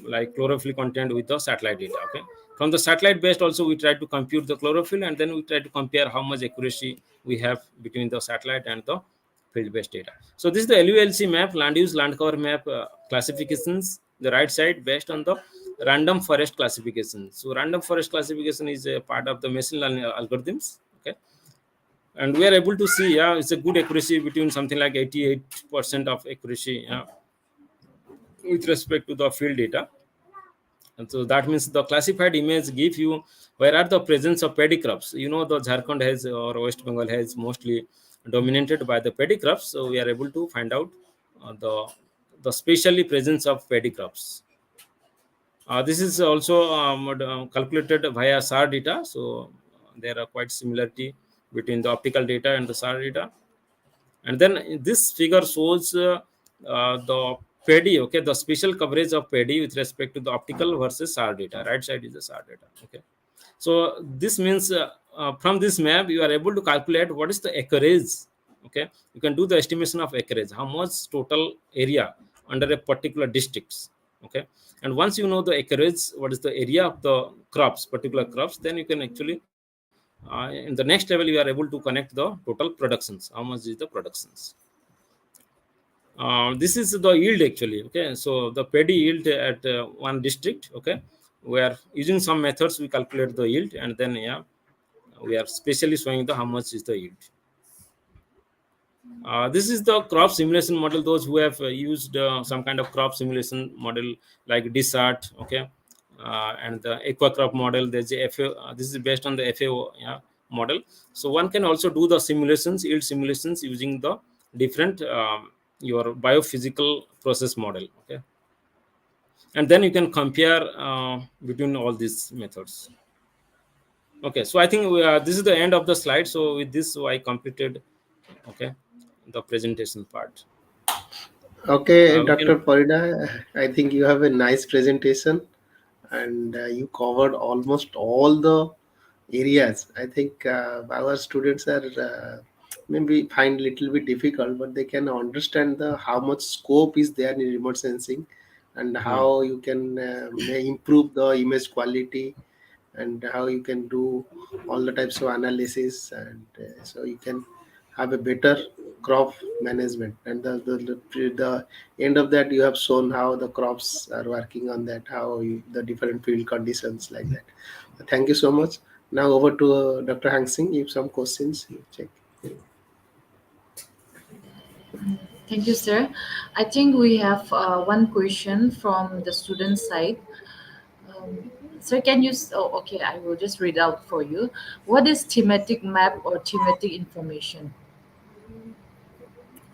like chlorophyll content with the satellite data, okay. From the satellite based also we try to compute the chlorophyll, and then we try to compare how much accuracy we have between the satellite and the field based data. So this is the LULC map, land use land cover map classifications. The right side based on the random forest classification. So random forest classification is a part of the machine learning algorithms, okay. And we are able to see it's a good accuracy between something like 88% of accuracy with respect to the field data. And so that means the classified image give you where are the presence of paddy crops. The Jharkhand has or West Bengal has mostly dominated by the paddy crops, so we are able to find out the spatially presence of paddy crops. This is also calculated via SAR data, so there are quite similarity between the optical data and the SAR data. And then this figure shows the paddy, okay, the spatial coverage of paddy with respect to the optical versus SAR data. Right side is the SAR data, okay. So this means from this map you are able to calculate what is the acreage, okay. You can do the estimation of acreage, how much total area under a particular districts, okay. And once you know the acreage, what is the area of the crops, particular crops, then you can actually in the next level you are able to connect the total productions, how much is the productions. This is the yield actually, okay. So the paddy yield at one district, okay, we are using some methods, we calculate the yield, and then we are specially showing the how much is the yield. This is the crop simulation model. Those who have used some kind of crop simulation model like DSAT, okay, and the aqua crop model. There's a FAO. This is based on the FAO model. So one can also do the simulations, yield simulations using the different your biophysical process model, okay, and then you can compare between all these methods. Okay, so I think this is the end of the slide. So with this, so I completed, okay, the presentation part. Okay, We can. Dr. Parida, I think you have a nice presentation, and you covered almost all the areas. I think our students are maybe find little bit difficult, but they can understand the how much scope is there in remote sensing, and how you can may improve the image quality, and how you can do all the types of analysis, and so you can have a better crop management. And the end of that, you have shown how the crops are working on that, how the different field conditions like that. Thank you so much. Now over to Dr. Hang Sing. If some questions, you check. Thank you, sir. I think we have one question from the student side. Sir, can you? Oh, okay. I will just read out for you. What is thematic map or thematic information?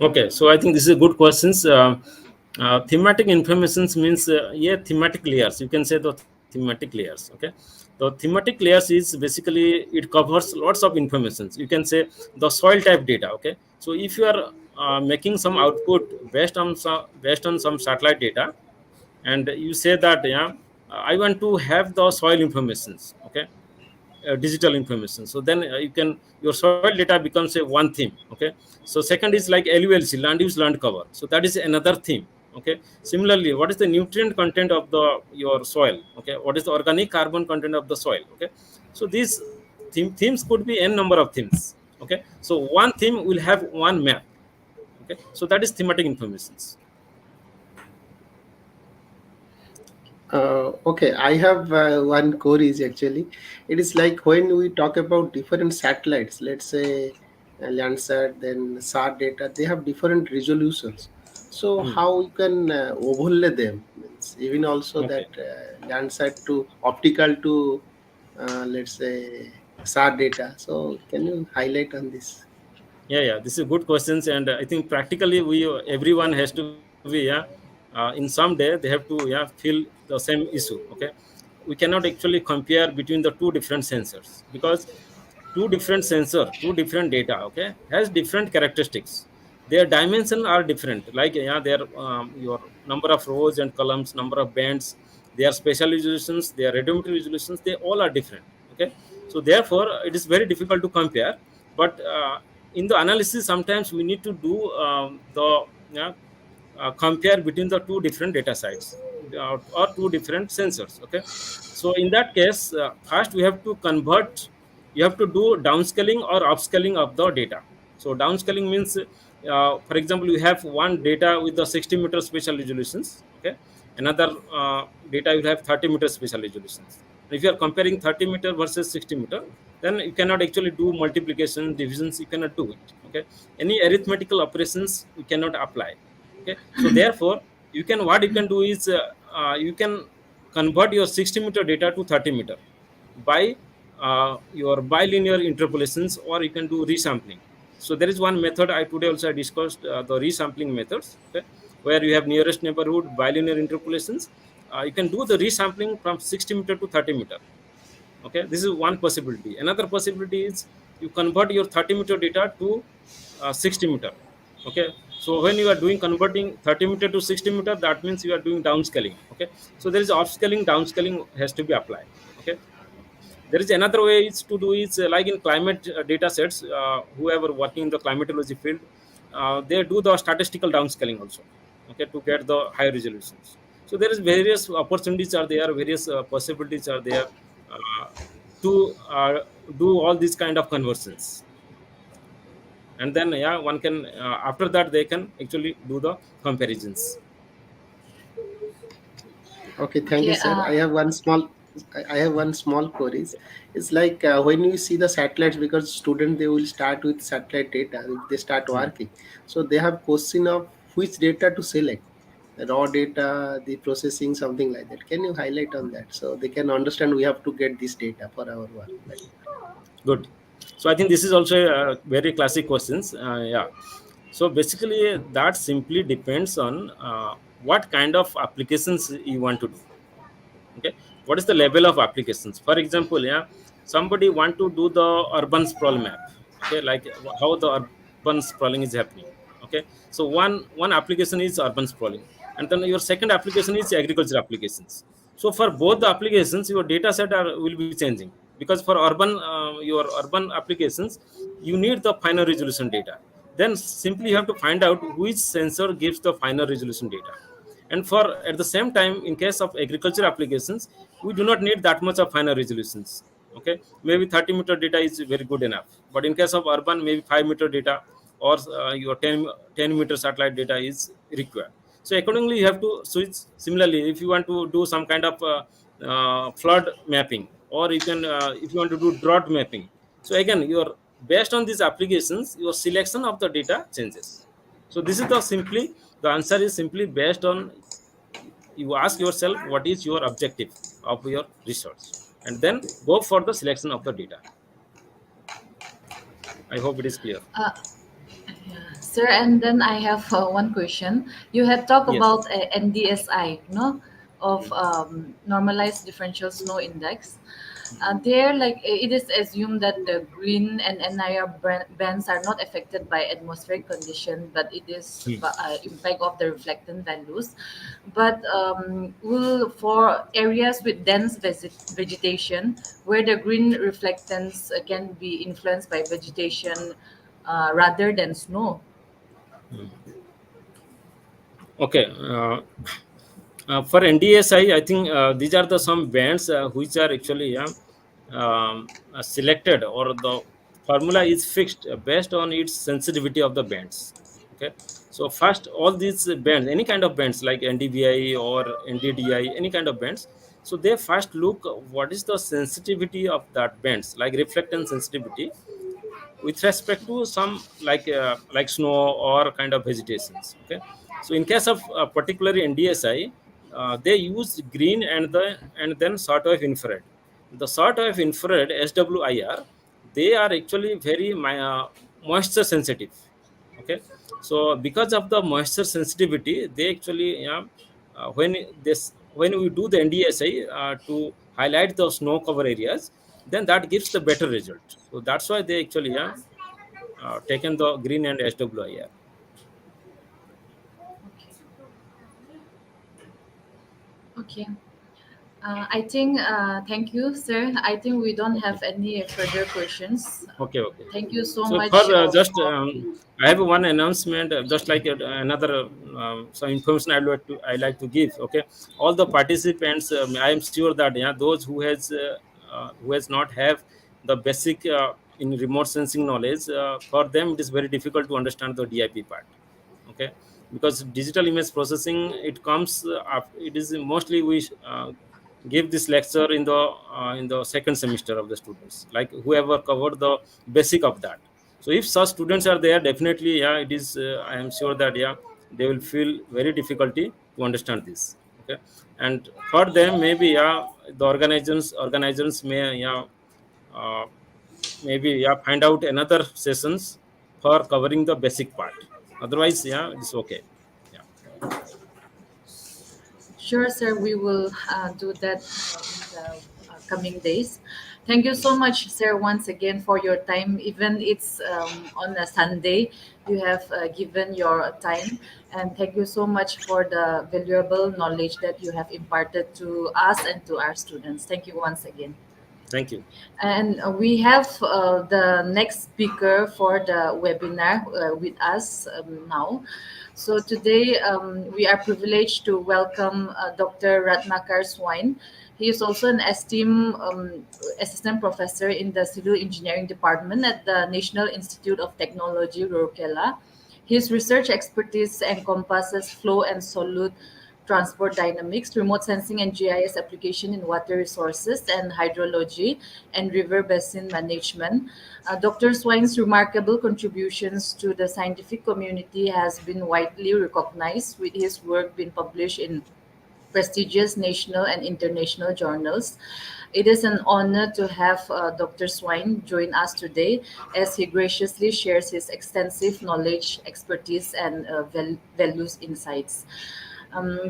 Okay, so I think this is a good questions. Thematic informations means thematic layers. You can say the thematic layers. Okay, the thematic layers is basically it covers lots of informations. You can say the soil type data. Okay, so if you are making some output based on some satellite data, and you say that I want to have the soil informations. Okay, digital information, so then you can your soil data becomes a one theme, okay. So second is like LULC, land use land cover, so that is another theme, okay. Similarly, what is the nutrient content of the your soil, okay, what is the organic carbon content of the soil, okay. So these themes could be n number of themes. Okay, so one theme will have one map. Okay, so that is thematic informations. Okay, I have one queries actually. It is like when we talk about different satellites, let's say Landsat, then SAR data, they have different resolutions. So Hmm. how you can overlay them? Means even also that Okay. Landsat to optical to let's say SAR data. So can you highlight on this? Yeah, this is good questions, and I think practically we everyone has to be in some day they have to feel the same issue. Okay, we cannot actually compare between the two different sensors because two different data, okay, has different characteristics. Their dimension are different. Like their your number of rows and columns, number of bands, their spatial resolutions, their radiometry resolutions, they all are different. Okay, so therefore it is very difficult to compare. But in the analysis, sometimes we need to do the yeah, compare between the two different data sites or two different sensors. Okay, so in that case, first we have to convert, you have to do downscaling or upscaling of the data. So downscaling means for example, you have one data with the 60-meter spatial resolutions. Okay, another data will have 30-meter spatial resolutions. If you are comparing 30-meter versus 60-meter, then you cannot actually do multiplication, divisions, you cannot do it. Okay, any arithmetical operations you cannot apply. Okay, so therefore you can, what you can do is you can convert your 60-meter data to 30-meter by your bilinear interpolations, or you can do resampling. So there is one method I today also I discussed, the resampling methods. Okay, where you have nearest neighborhood bilinear interpolations. You can do the resampling from 60-meter to 30-meter. Okay, this is one possibility. Another possibility is you convert your 30-meter data to 60-meter. Okay, so when you are doing converting 30-meter to 60-meter, that means you are doing downscaling. Okay, so there is upscaling, downscaling has to be applied. Okay, there is another way is to do is like in climate data sets, whoever working in the climatology field, they do the statistical downscaling also. Okay, to get the high resolutions. So there is various opportunities are there, various possibilities are there to do all these kind of conversions. And then one can after that they can actually do the comparisons. Okay, thank you, Okay. sir. I have one small queries. It's like when you see the satellites, because student they will start with satellite data if they start Hmm. working. So they have question of which data to select, the raw data, the processing, something like that. Can you highlight on that so they can understand we have to get this data for our work? Like, Good. So I think this is also a very classic questions. So basically, that simply depends on what kind of applications you want to do. Okay, what is the level of applications? For example, somebody want to do the urban sprawl map. Okay, like how the urban sprawling is happening. Okay, so one application is urban sprawling, and then your second application is agriculture applications. So for both the applications your data set will be changing, because for urban your urban applications you need the finer resolution data. Then simply you have to find out which sensor gives the finer resolution data. And for at the same time, in case of agriculture applications, we do not need that much of finer resolutions. Okay, maybe 30-meter data is very good enough, but in case of urban, maybe 5-meter data or your 10-meter satellite data is required. So accordingly you have to switch. Similarly, if you want to do some kind of flood mapping, or you can if you want to do drought mapping, so again your based on these applications your selection of the data changes. So this is the answer is simply based on, you ask yourself what is your objective of your research, and then go for the selection of the data. I hope it is clear. Uh, Sir, and then I have one question. You had talked Yes. about NDSI, no, of normalized differential snow index. There, like it is assumed that the green and NIR bands are not affected by atmospheric condition, but it is Hmm. impact of the reflectant values. But will for areas with dense vegetation, where the green reflectance can be influenced by vegetation rather than snow. Okay. For NDSI, I think these are the some bands which are actually selected, or the formula is fixed based on its sensitivity of the bands. Okay, so first all these bands, any kind of bands like NDVI or NDDI, any kind of bands, so they first look what is the sensitivity of that bands, like reflectance sensitivity with respect to some like snow or kind of vegetations. Okay, so in case of particularly NDSI, they use green and then sort of infrared. The sort of infrared SWIR, they are actually very moisture sensitive. Okay, so because of the moisture sensitivity, they actually, when we do the NDSI to highlight the snow cover areas, then that gives the better result. So that's why they actually, taken the green and SWIR. Okay. I think, thank you, sir. I think we don't Okay. have any further questions. Okay, okay. Thank you so So for much just for. I have one announcement, just like another some information I like to give. Okay, all the participants, I am sure that, yeah, those who has not have the basic in remote sensing knowledge, for them it is very difficult to understand the DIP part. Okay, because digital image processing, it comes it is mostly we give this lecture in the second semester of the students, like whoever covered the basic of that. So if such students are there, definitely, yeah, it is I am sure that, yeah, they will feel very difficulty to understand this. Okay, and for them, maybe, yeah, the organizations may, yeah, uh, maybe, yeah, find out another sessions for covering the basic part. Otherwise, yeah, it's okay. Yeah. Sure, sir. We will do that in the coming days. Thank you so much, sir, once again for your time. Even it's on a Sunday, you have given your time, and thank you so much for the valuable knowledge that you have imparted to us and to our students. Thank you once again. Thank you. And we have the next speaker for the webinar with us now. So today we are privileged to welcome Dr. Ratnakar Swine. He is also an esteemed assistant professor in the civil engineering department at the National Institute of Technology, Rourkela. His research expertise encompasses flow and solute transport dynamics, remote sensing and GIS application in water resources and hydrology and river basin management. Dr. Swine's remarkable contributions to the scientific community has been widely recognized, with his work being published in prestigious national and international journals. It is an honor to have Dr. Swine join us today as he graciously shares his extensive knowledge, expertise, and values insights.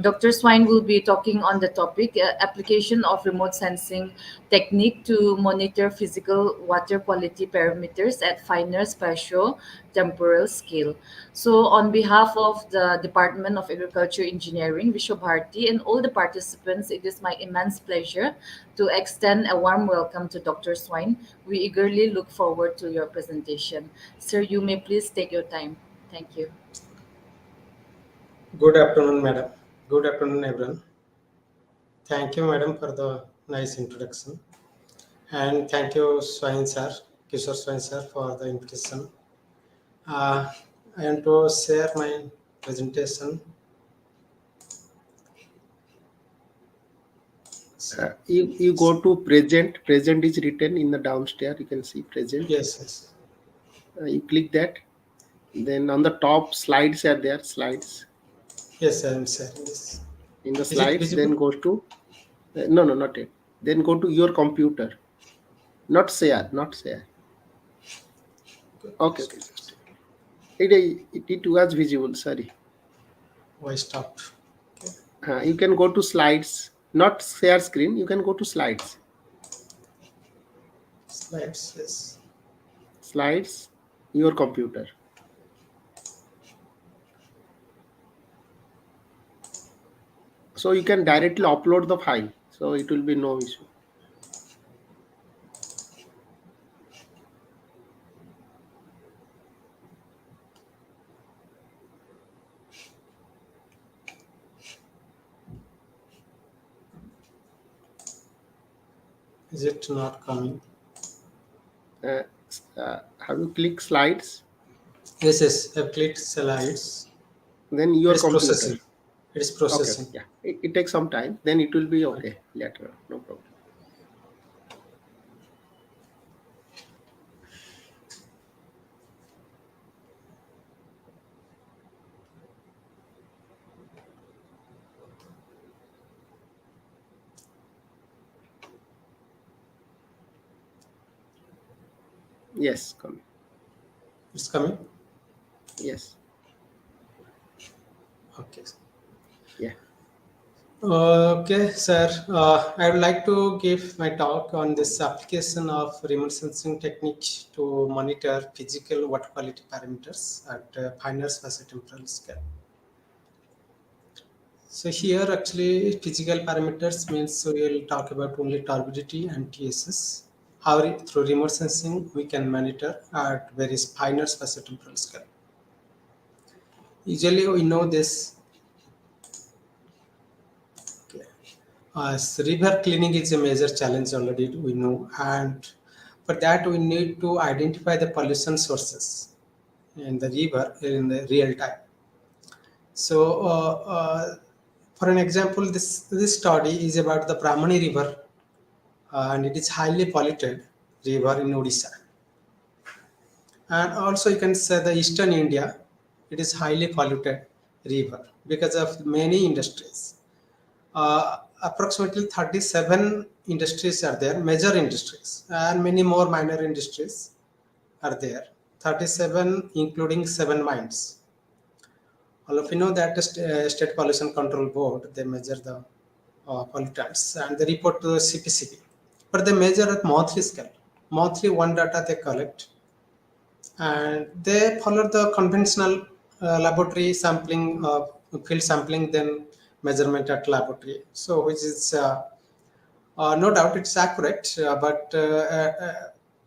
Dr. Swine will be talking on the topic application of remote sensing technique to monitor physical water quality parameters at finer spatial temporal scale. So, on behalf of the Department of Agriculture Engineering, Vishwabharati, and all the participants, it is my immense pleasure to extend a warm welcome to Dr. Swine. We eagerly look forward to your presentation. Sir, you may please take your time. Thank you. Good afternoon, madam. Good afternoon, everyone. Thank you, madam, for the nice introduction. And thank you, Swain sir, Kishore Swain sir, for the invitation. I want to share my presentation. You go to present. Present is written in the downstairs. You can see present. Yes, yes. You click that. Then on the top, slides are there. Slides. Yes, I am sharing this. In the Is it slides, then visible? goes to no, no, not it. Then go to your computer. Not share. Not share. Okay, okay. Just it was visible. Sorry. Why stopped? Okay. You can go to slides. Not share screen. You can go to slides. Slides, yes. Slides. Your computer. So you can directly upload the file. So it will be no issue. Is it not coming? Uh, have you clicked slides? Yes, yes. I've clicked slides. Then It your is computer. processing. It is Okay, okay, processing. yeah. It takes some time. Then it will be Okay. okay later. No problem. Yes, come. It's coming. Yes, Okay. yeah. Okay, sir. I would like to give my talk on this application of remote sensing technique to monitor physical water quality parameters at finer spatiotemporal scale. So here actually physical parameters means we will talk about only turbidity and TSS. How through remote sensing we can monitor at various finer spatiotemporal scale. Usually we know this. Okay. River cleaning is a major challenge already we know, and for that we need to identify the pollution sources in the river in the real time. So, for an example, this study is about the Brahmani River, and it is highly polluted river in Odisha. And also, you can say the Eastern India, it is highly polluted river because of many industries. Approximately 37 industries are there, major industries, and many more minor industries are there. 37, including 7 mines. All of you know that the State Pollution Control Board, they measure the pollutants and they report to the CPCB. But they measure at monthly scale. Monthly one data they collect, and they follow the conventional laboratory sampling, field sampling, then measurement at laboratory. So which is no doubt it's accurate, but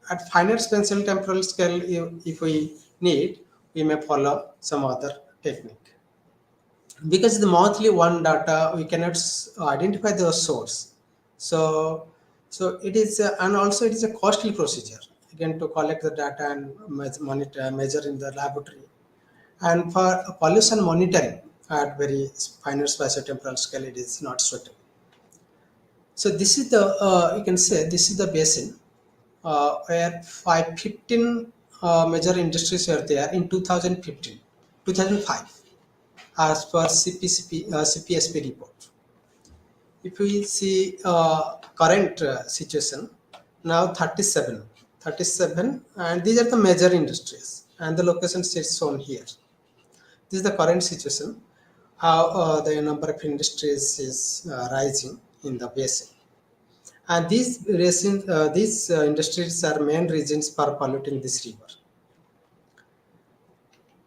at finer spatial temporal scale, if we need, we may follow some other technique. Because the monthly one data, we cannot identify the source. So, so it is, and also it is a costly procedure again to collect the data and monitor, measure in the laboratory. And for pollution monitoring at very finer spatiotemporal scale, it is not suitable. So this is the you can say this is the basin where 515 major industries were there in 2015, 2005, as per CPSP report. If we see current situation, now 37, and these are the major industries, and the locations is shown here. This is the current situation, how the number of industries is rising in the basin. And these industries are main reasons for polluting this river.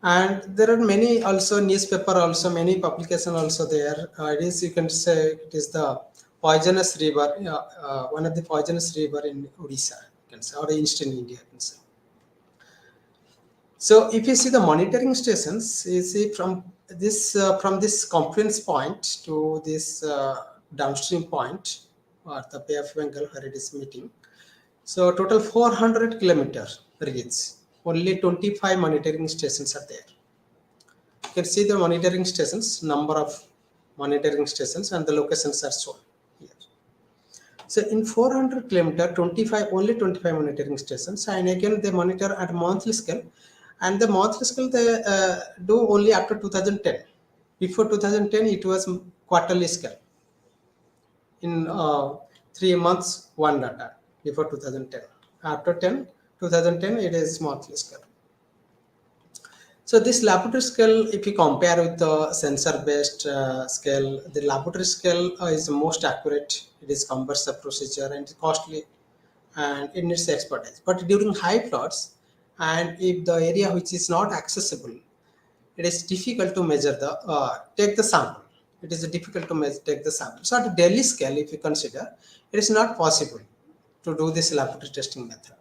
And there are many also newspaper also many publication also there. It is you can say it is the poisonous river, one of the poisonous river in Odisha, you can say, or Eastern India, you can say. So if you see the monitoring stations, you see from this confluence point to this downstream point, or the Bay of Bengal where it is meeting. So total 400 kilometer reach. Only 25 monitoring stations are there. You can see the monitoring stations, number of monitoring stations, and the locations are shown here. So in 400 kilometer, 25 only 25 monitoring stations, and again they monitor at monthly scale, and the monthly scale they do only after 2010. Before 2010, it was quarterly scale. In 3 months, one data before 2010. After 2010, it is monthly scale. So this laboratory scale, if you compare with the sensor-based scale, the laboratory scale is the most accurate. It is cumbersome procedure and costly, and it needs expertise. But during high floods, and if the area which is not accessible, it is difficult to measure the take the sample. It is difficult to take the sample. So at a daily scale, if you consider, it is not possible to do this laboratory testing method.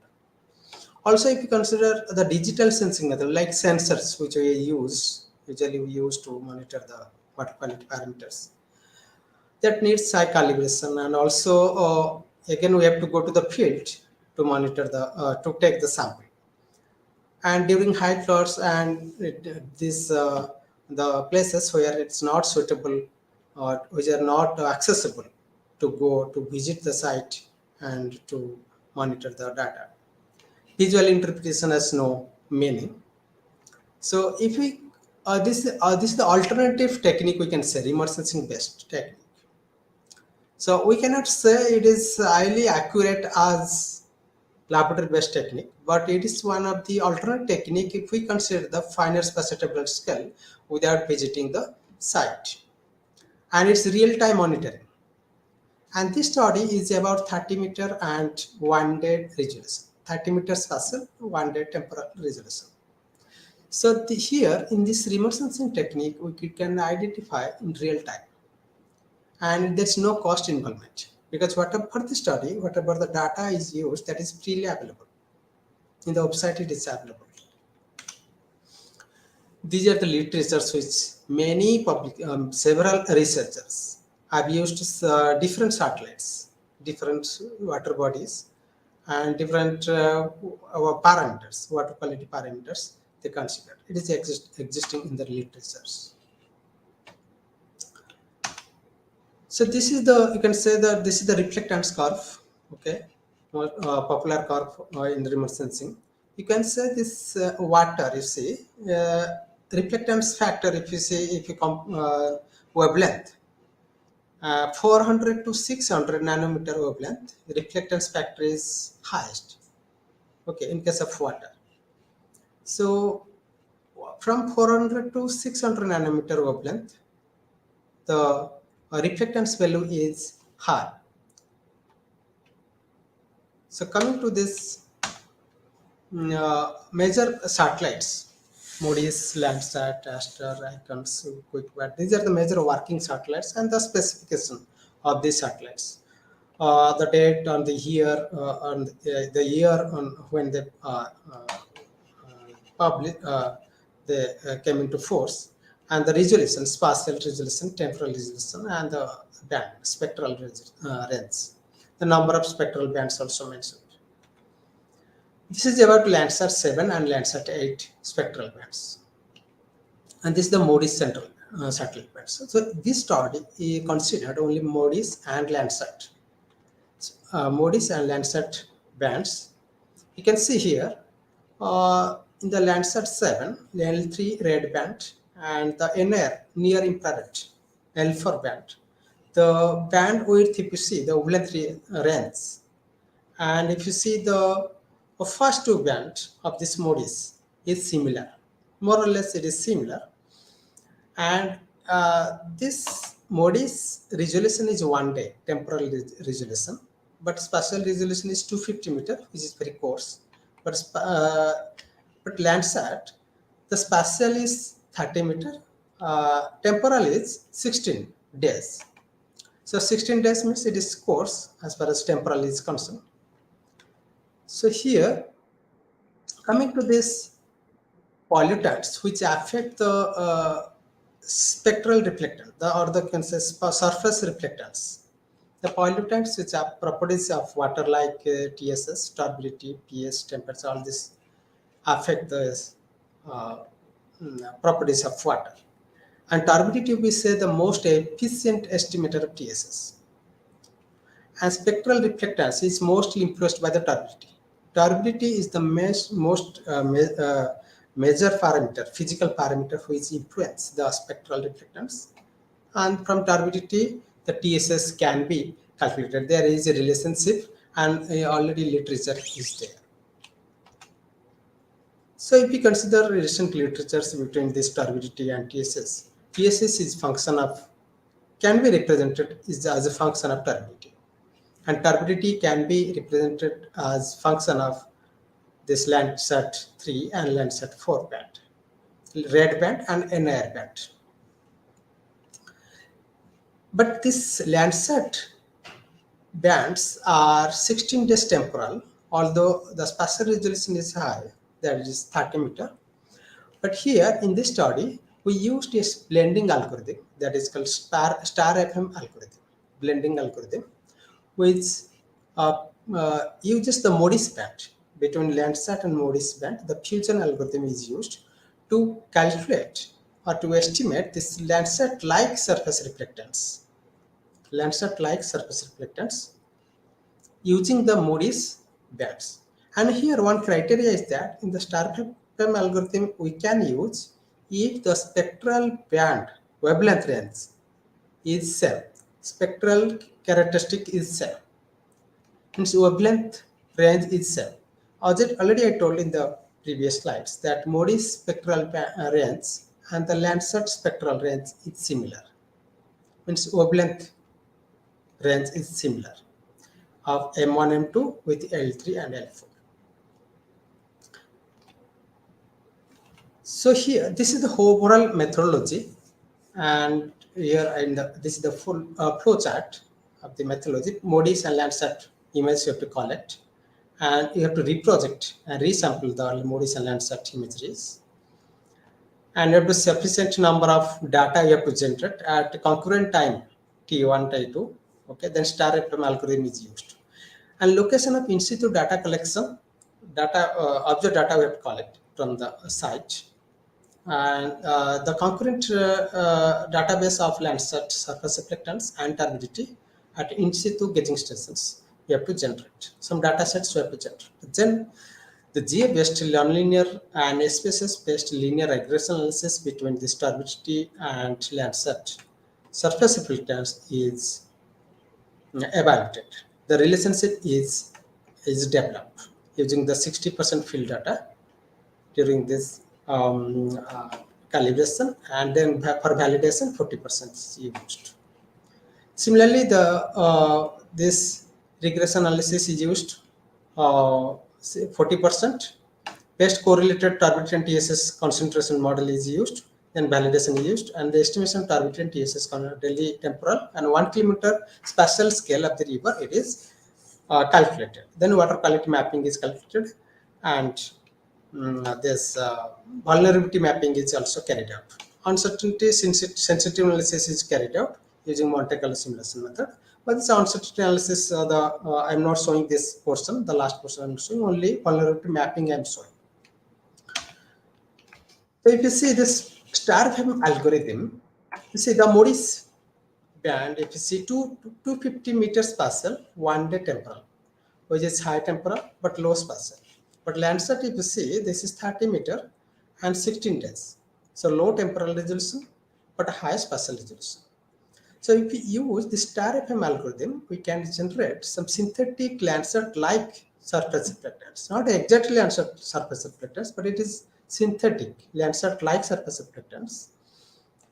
Also, if you consider the digital sensing method like sensors, which we use, usually we use to monitor the water quality parameters, that needs high calibration, and also again we have to go to the field to monitor the to take the sample. And during high floods and this the places where it's not suitable or which are not accessible to go to visit the site and to monitor the data, visual interpretation has no meaning. So if we this is the alternative technique, we can say remote sensing based technique. So we cannot say it is highly accurate as laboratory based technique, but it is one of the alternate technique if we consider the finer spatial temporal scale without visiting the site. And it's real time monitoring. And this study is about 30 meter and 1 day resolution. 30 meter spatial, 1 day temporal resolution. So here in this remote sensing technique, we can identify in real time, and there's no cost involvement because whatever the study, whatever the data is used, that is freely available in the website. It is available. These are the literatures which many public, several researchers have used different satellites, different water bodies, and different parameters, water quality parameters they consider. It is existing in the literatures. So this is the, you can say that this is the reflectance curve, okay, popular curve in the remote sensing. You can say this water, you see, reflectance factor, if you see, if you wavelength, 400 to 600 nanometer wavelength, reflectance factor is highest, okay, in case of water. So from 400 to 600 nanometer wavelength, the reflectance value is high. So coming to this major satellites, Moody's, Landsat, Aster, Icons, QuickWat, these are the major working satellites and the specification of these satellites. The date on the year, on the year on when they they came into force, and the resolution, spatial resolution, temporal resolution, and the band, spectral range. The number of spectral bands also mentioned. This is about Landsat 7 and Landsat 8 spectral bands. And this is the Moody's central satellite bands. So this study considered only Moody's and Landsat. Moody's and Landsat bands. You can see here in the Landsat 7, the L3 red band and the NR near infrared L4 band. The band width, if you see the wavelength range, and if you see the first two bands of this Moody's is similar, more or less it is similar. And this Moody's resolution is 1 day temporal resolution, but spatial resolution is 250 meter, which is very coarse. But Landsat, the spatial is 30 meter, temporal is 16 days. So 16 days means it is coarse as far as temporal is concerned. So here, coming to this pollutants which affect the spectral reflectance, or the can say surface reflectance. The pollutants which are properties of water like TSS, turbidity, pH, temperature, all this affect the properties of water. And turbidity, we say, the most efficient estimator of TSS. And spectral reflectance is mostly influenced by the turbidity. Turbidity is the most major parameter, physical parameter, which influence the spectral reflectance. And from turbidity, the TSS can be calculated. There is a relationship, and already literature is there. So if we consider recent literatures between this turbidity and TSS, TSS is function of, can be represented as a function of turbidity, and turbidity can be represented as function of this Landsat 3 and Landsat 4 band, red band and NIR band. But this Landsat bands are 16 days temporal, although the spatial resolution is high, that is 30 meter. But here in this study, we used a blending algorithm that is called star FM algorithm, blending algorithm, which uses the MODIS band. Between Landsat and MODIS band, the fusion algorithm is used to calculate or to estimate this Landsat-like surface reflectance. Landsat-like surface reflectance using the MODIS bands. And here one criteria is that in the star FM algorithm we can use if the spectral band wavelength range is same, spectral characteristic is same, means wavelength range is same. Already I told in the previous slides that MODIS spectral range and the Landsat spectral range is similar, means wavelength range is similar of M1, M2 with L3 and L4. So here, this is the overall methodology, and here this is the full flow chart of the methodology. MODIS and Landsat images you have to collect, and you have to reproject and resample the MODIS and Landsat imageries. And you have to sufficient number of data you have to generate at concurrent time T1, T2. Okay, then star FM algorithm is used. And location of in situ data collection, data object data we have to collect from the site, and the concurrent database of Landsat surface reflectance and turbidity at in situ gauging stations we have to generate. Some data sets we have to generate. Then the GA-based nonlinear and species-based linear regression analysis between this turbidity and Landsat surface reflectance is evaluated. The relationship is developed using the 60% field data during this calibration, and then for validation 40% is used. Similarly, this regression analysis is used 40%. Best correlated turbidity and TSS concentration model is used, then validation is used, and the estimation of turbidity and TSS daily temporal and 1 kilometer spatial scale of the river it is calculated. Then water quality mapping is calculated, and this vulnerability mapping is also carried out. Uncertainty sensitive analysis is carried out using Monte Carlo simulation method. But this uncertainty analysis, I'm not showing this portion. The last portion I'm showing only vulnerability mapping I'm showing. So if you see this star FM algorithm, you see the MODIS band. If you see 250 meters spatial, 1 day temporal, which is high temporal but low spatial. But Landsat, if you see, this is 30 meter and 16 days. So low temporal resolution, but high spatial resolution. So if we use the star FM algorithm, we can generate some synthetic Landsat-like surface reflectance. Not exactly Landsat surface reflectance, but it is synthetic Landsat-like surface reflectance,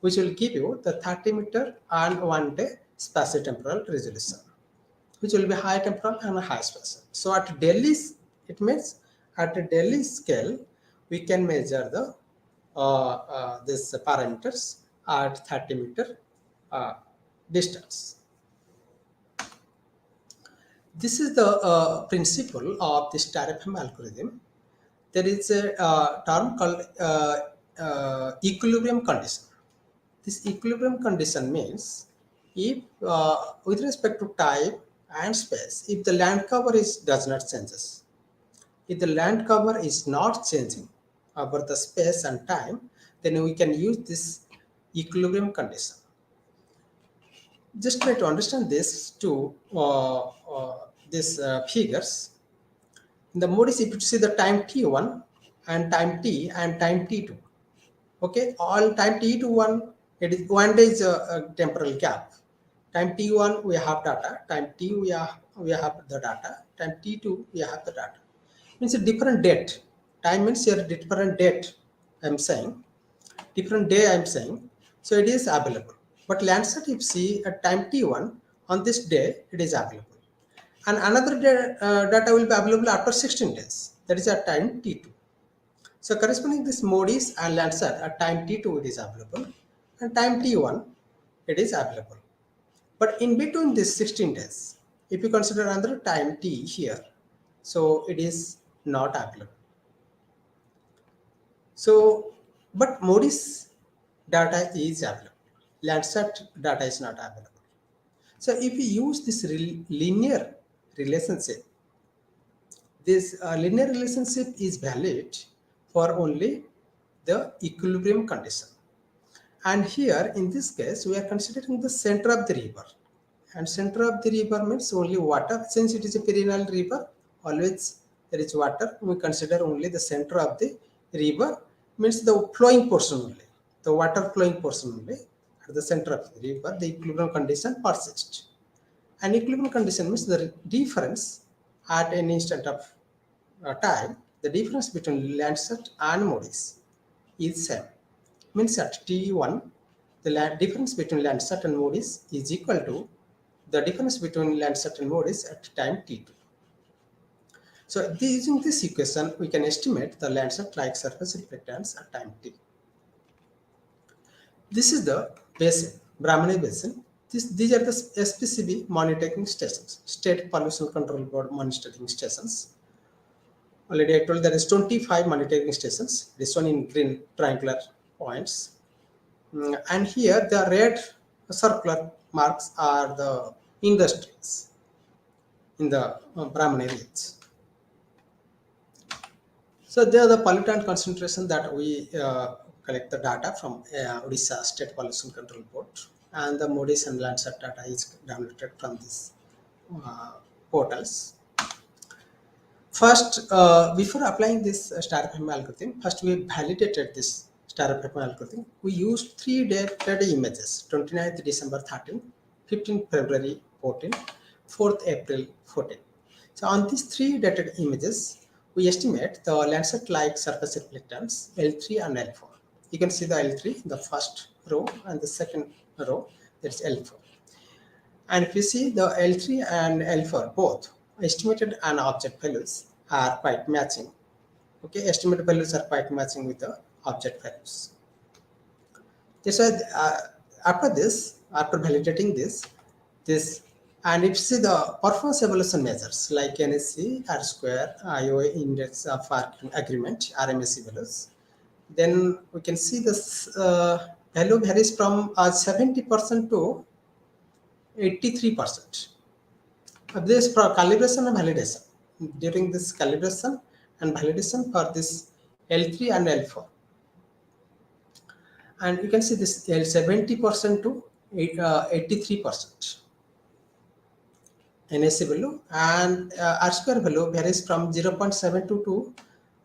which will give you the 30 meter and 1 day spatio-temporal resolution, which will be high temporal and high spatial. So at Delhi, it means at a Delhi scale, we can measure the these parameters at 30 meter distance. This is the principle of the star FM algorithm. There is a term called equilibrium condition. This equilibrium condition means if with respect to time and space, if the land cover does not changes, if the land cover is not changing over the space and time, then we can use this equilibrium condition. Just try to understand this to these figures. In the MODIS, if you see the time t1 and time t and time t2, okay, all time t1, it is 1 day is a temporal gap. Time t1 we have data, time t we have the data, time t2 we have the data. Means a different date. Time means here different date. I'm saying different day. I'm saying so it is available. But Landsat, if you see at time t1 on this day, it is available, and another day, data will be available after 16 days. That is at time t2. So corresponding this MODIS and Landsat at time t2 it is available, and time t1 it is available. But in between this 16 days, if you consider another time t here, so it is not available. So, but MODIS data is available. Landsat data is not available. So if we use this linear relationship. This linear relationship is valid for only the equilibrium condition. And here in this case we are considering the center of the river, and center of the river means only water. Since it is a perennial river, always there is water, we consider only the center of the river, means the flowing portion only, the water flowing portion only. At the center of the river the equilibrium condition persists. An equilibrium condition means the difference at an instant of time, the difference between Landsat and Moody's is same. Means at T1, the difference between Landsat and Moody's is equal to the difference between Landsat and Moody's at time T2. So using this equation, we can estimate the Landsat-like surface reflectance at time T. This is the basin, Brahmani basin. These are the SPCB monitoring stations, State Pollution Control Board monitoring stations. Already I told there is 25 monitoring stations. This one in green triangular points. And here the red circular marks are the industries in the Brahman areas. So they are the pollutant concentration that we collect the data from Odisha State Pollution Control Board, and the Moody's and Landsat data is downloaded from these portals. First, before applying this star FEM algorithm, first we validated this star FEM algorithm. We used 3 data images: 29th December 13, 15th February 14, 4th April 14. So on these 3 dated images, we estimate the Landsat-like surface reflectance L3 and L4. You can see the L3 in the first row and the second row, that's L4. And if you see the L3 and L4 both estimated and object values are quite matching. Okay, estimated values are quite matching with the object values. That's why after validating this, and if you see the performance evaluation measures like NSC, R square, IOA index of agreement, RMSE values, then we can see this value varies from 70% to 83%. This for calibration and validation. During this calibration and validation for this L3 and L4, and you can see this 70% to 83% NSC value, and R square value varies from 0.72 to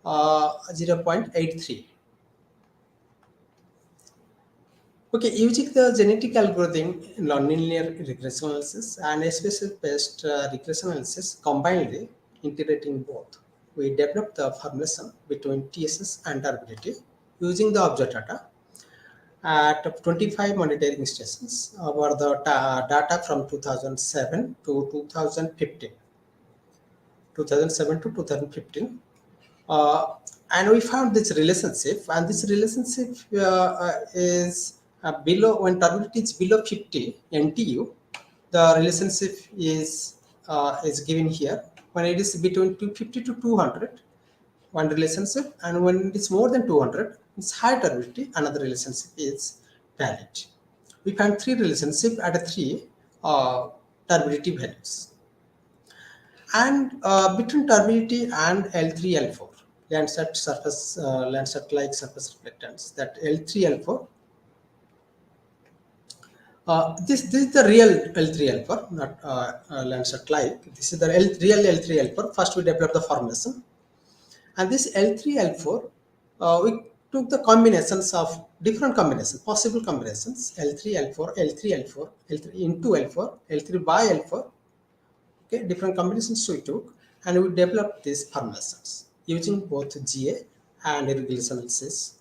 0.83. Okay, using the genetic algorithm, nonlinear regression analysis and species-based regression analysis combinedly integrating both, we developed the formulation between TSS and turbidity using the object data at 25 monitoring stations over the data from 2007 to 2015. 2007 to 2015. And we found this relationship, and this relationship is below, when turbidity is below 50 NTU, the relationship is given here. When it is between 250 to 200, one relationship, and when it is more than 200, it's high turbidity, another relationship is valid. We found 3 relationships at 3 turbidity values. And between turbidity and L3, L4, Landsat surface, Landsat-like surface reflectance, that L3, L4. This is the real L3, L4, not Landsat-like. This is the real L3, L4. First, we develop the formulation, and this L3, L4, we took the combinations of different combinations, possible combinations: L3, L4, L3, L4, L3 into L4, L3 by L4. Okay, different combinations we took, and we developed these formulations using both GA and regression analysis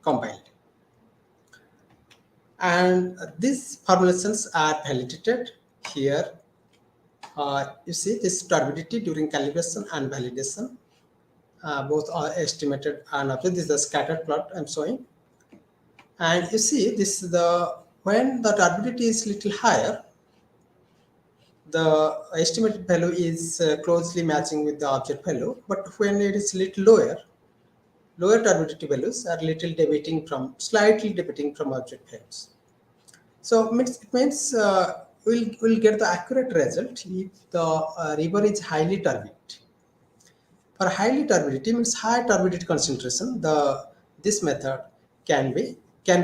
combined. And these formulations are validated here. You see this turbidity during calibration and validation. Both are estimated and this is the scattered plot I'm showing. And you see this is the, when the turbidity is little higher, the estimated value is closely matching with the object value, but when it is little lower turbidity values are slightly deviating from object values. So it means we'll get the accurate result if the river is highly turbid. For highly turbidity means high turbidity concentration, this method can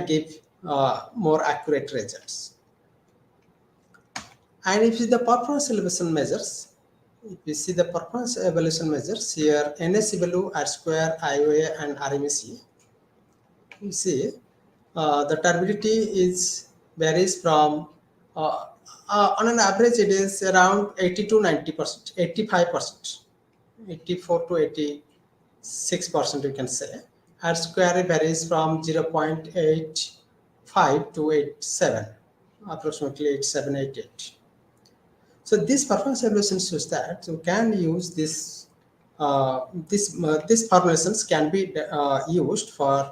give more accurate results. And if you see the performance evaluation measures, if you see the performance evaluation measures here, NSW, R square, IOA, and RMSE, you see the turbidity is varies from on an average it is around 80 to 90%, 85%, 84 to 86% you can say. R square varies from 0.85 to 87, approximately 87, 88. So this performance evaluation shows that you can use these formulations can be used for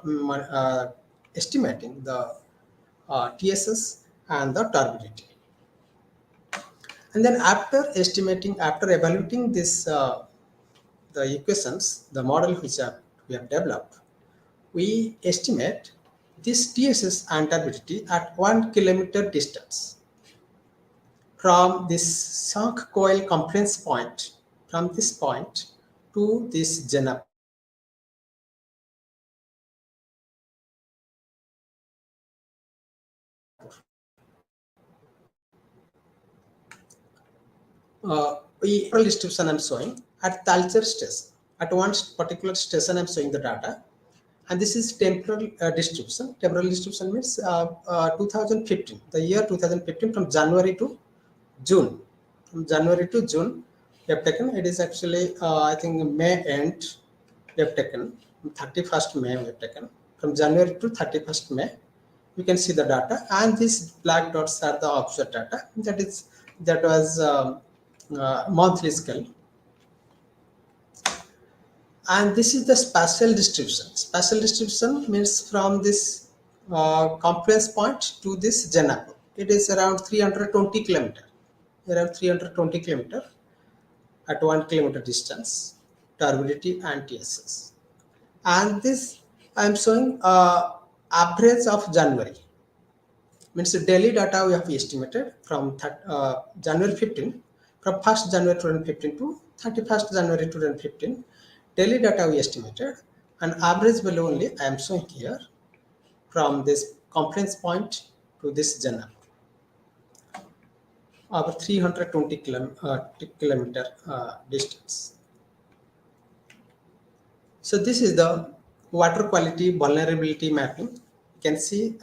estimating the TSS and the turbidity. And then after evaluating this the equations, the model which we have developed, we estimate this TSS and turbidity at 1 kilometer distance from this sunk coil confluence point, from this point to this Jenapur. Distribution I'm showing at Talcher station. At one particular station I'm showing the data, and this is temporal distribution. Temporal distribution means 2015, the year 2015 from January to June. From January to June, we have taken. It is actually I think May end. We have taken 31st May. We have taken from January to 31st May. You can see the data, and these black dots are the observed data. That was monthly scale. And this is the spatial distribution. Spatial distribution means from this confluence point to this Janapur. It is around 320 kilometer. Around 320 kilometer at 1 kilometer distance, turbidity and TSS. And this I am showing average of January. Means the daily data we have estimated from January 15, from 1st January 2015 to 31st January 2015. Daily data we estimated, and average value only I am showing here from this confluence point to this Jana, over 320 kilometer distance. So this is the water quality vulnerability mapping. You can see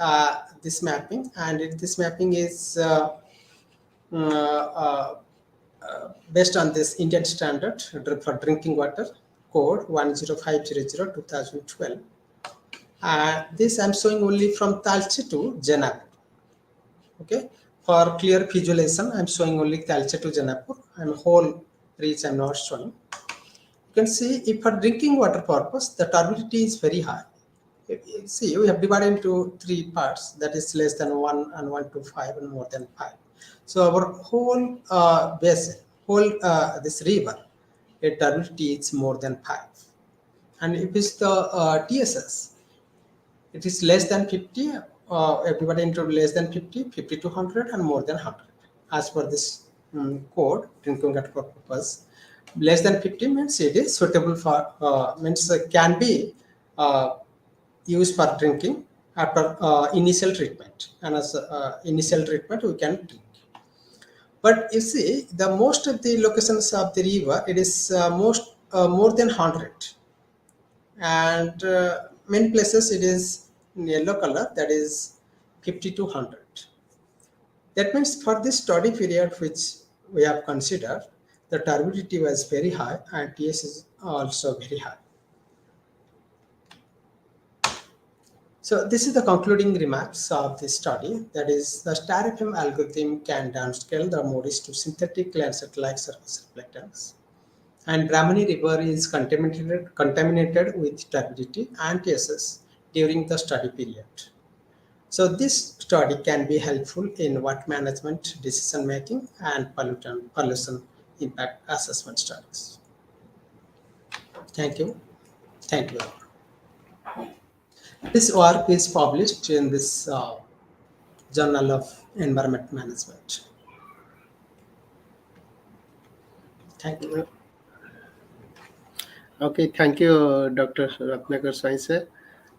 this mapping, and this mapping is based on this Indian standard for drinking water code 10500-2012. This I'm showing only from Talche to Janapur. Okay, for clear visualization, I'm showing only Talche to Janapur. I'm whole reach I'm not showing. You can see if for drinking water purpose, the turbidity is very high. See, we have divided into 3 parts, that is less than 1 and 1 to 5 and more than 5. So our whole basin, whole this river, a turbidity is more than 5. And if it's the TSS, it is less than 50, everybody into less than 50, 50 to 100 and more than 100. As per this code, drinking water purpose, less than 50 means it is suitable for, means can be used for drinking after initial treatment. And as initial treatment, we can drink. But you see, the most of the locations of the river, it is more than 100. And many places it is in yellow color, that is 50 to 100. That means for this study period which we have considered, the turbidity was very high and TS is also very high. So this is the concluding remarks of this study. That is, the star FM algorithm can downscale the MODIS to synthetic Landsat-like surface reflectance. And Brahmani river is contaminated with turbidity and TSS during the study period. So this study can be helpful in water management, decision making, and pollution impact assessment studies. Thank you. Thank you. This work is published in this Journal of Environment Management. Thank you. Okay, thank you, Dr. Ratnakar Science.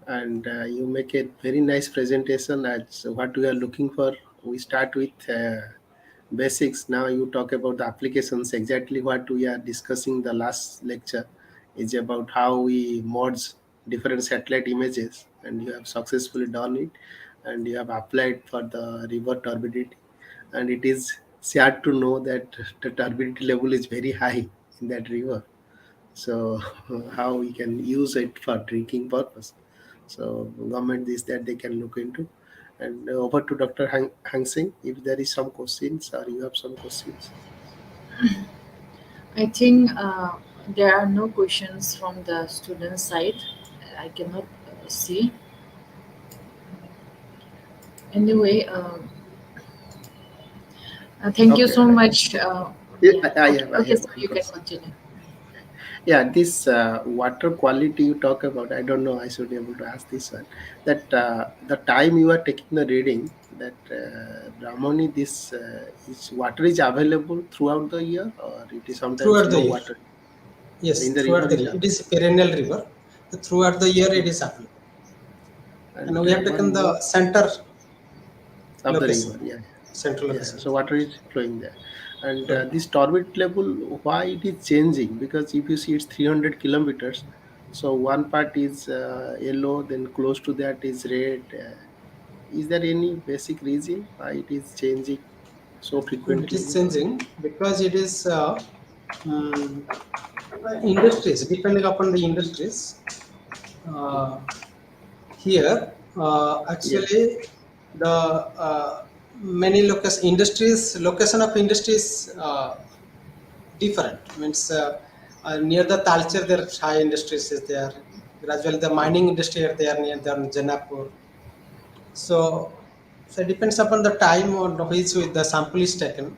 And you make a very nice presentation as what we are looking for. We start with basics. Now you talk about the applications. Exactly what we are discussing the last lecture is about how we merge different satellite images, and you have successfully done it, and you have applied for the river turbidity, and it is sad to know that the turbidity level is very high in that river. So how we can use it for drinking purpose. So government is that they can look into. And over to Dr. Hang Singh, if there is some questions or you have some questions. I think there are no questions from the student side. I cannot see. Anyway, thank you Okay. so much. Yeah, Yeah. Okay. I Okay. have So one you can question. continue. Yeah, this water quality you talk about, I don't know, I should be able to ask this one. That the time you are taking the reading, that Brahmani, this is water is available throughout the year, or it is sometimes Throughout the no year. water Yes, in the throughout river the is year. It available. is perennial river. Throughout the year it is Okay. available. And And we have one taken more the center of the location. river, yeah. Central Yeah, location. so water is flowing there. And Flowing. this turbid level, why it is changing? Because if you see it's 300 kilometers, so one part is yellow, then close to that is red. Is there any basic reason why it is changing so It frequently? is changing because it is mm, industries, depending upon the industries. Uh, Here, Yeah, actually, the many location industries location of industries different. Means near the Talcher, there are high industries is there. Gradually, the mining industry are there near the Janapur. So, so it depends upon the time on which the sample is taken,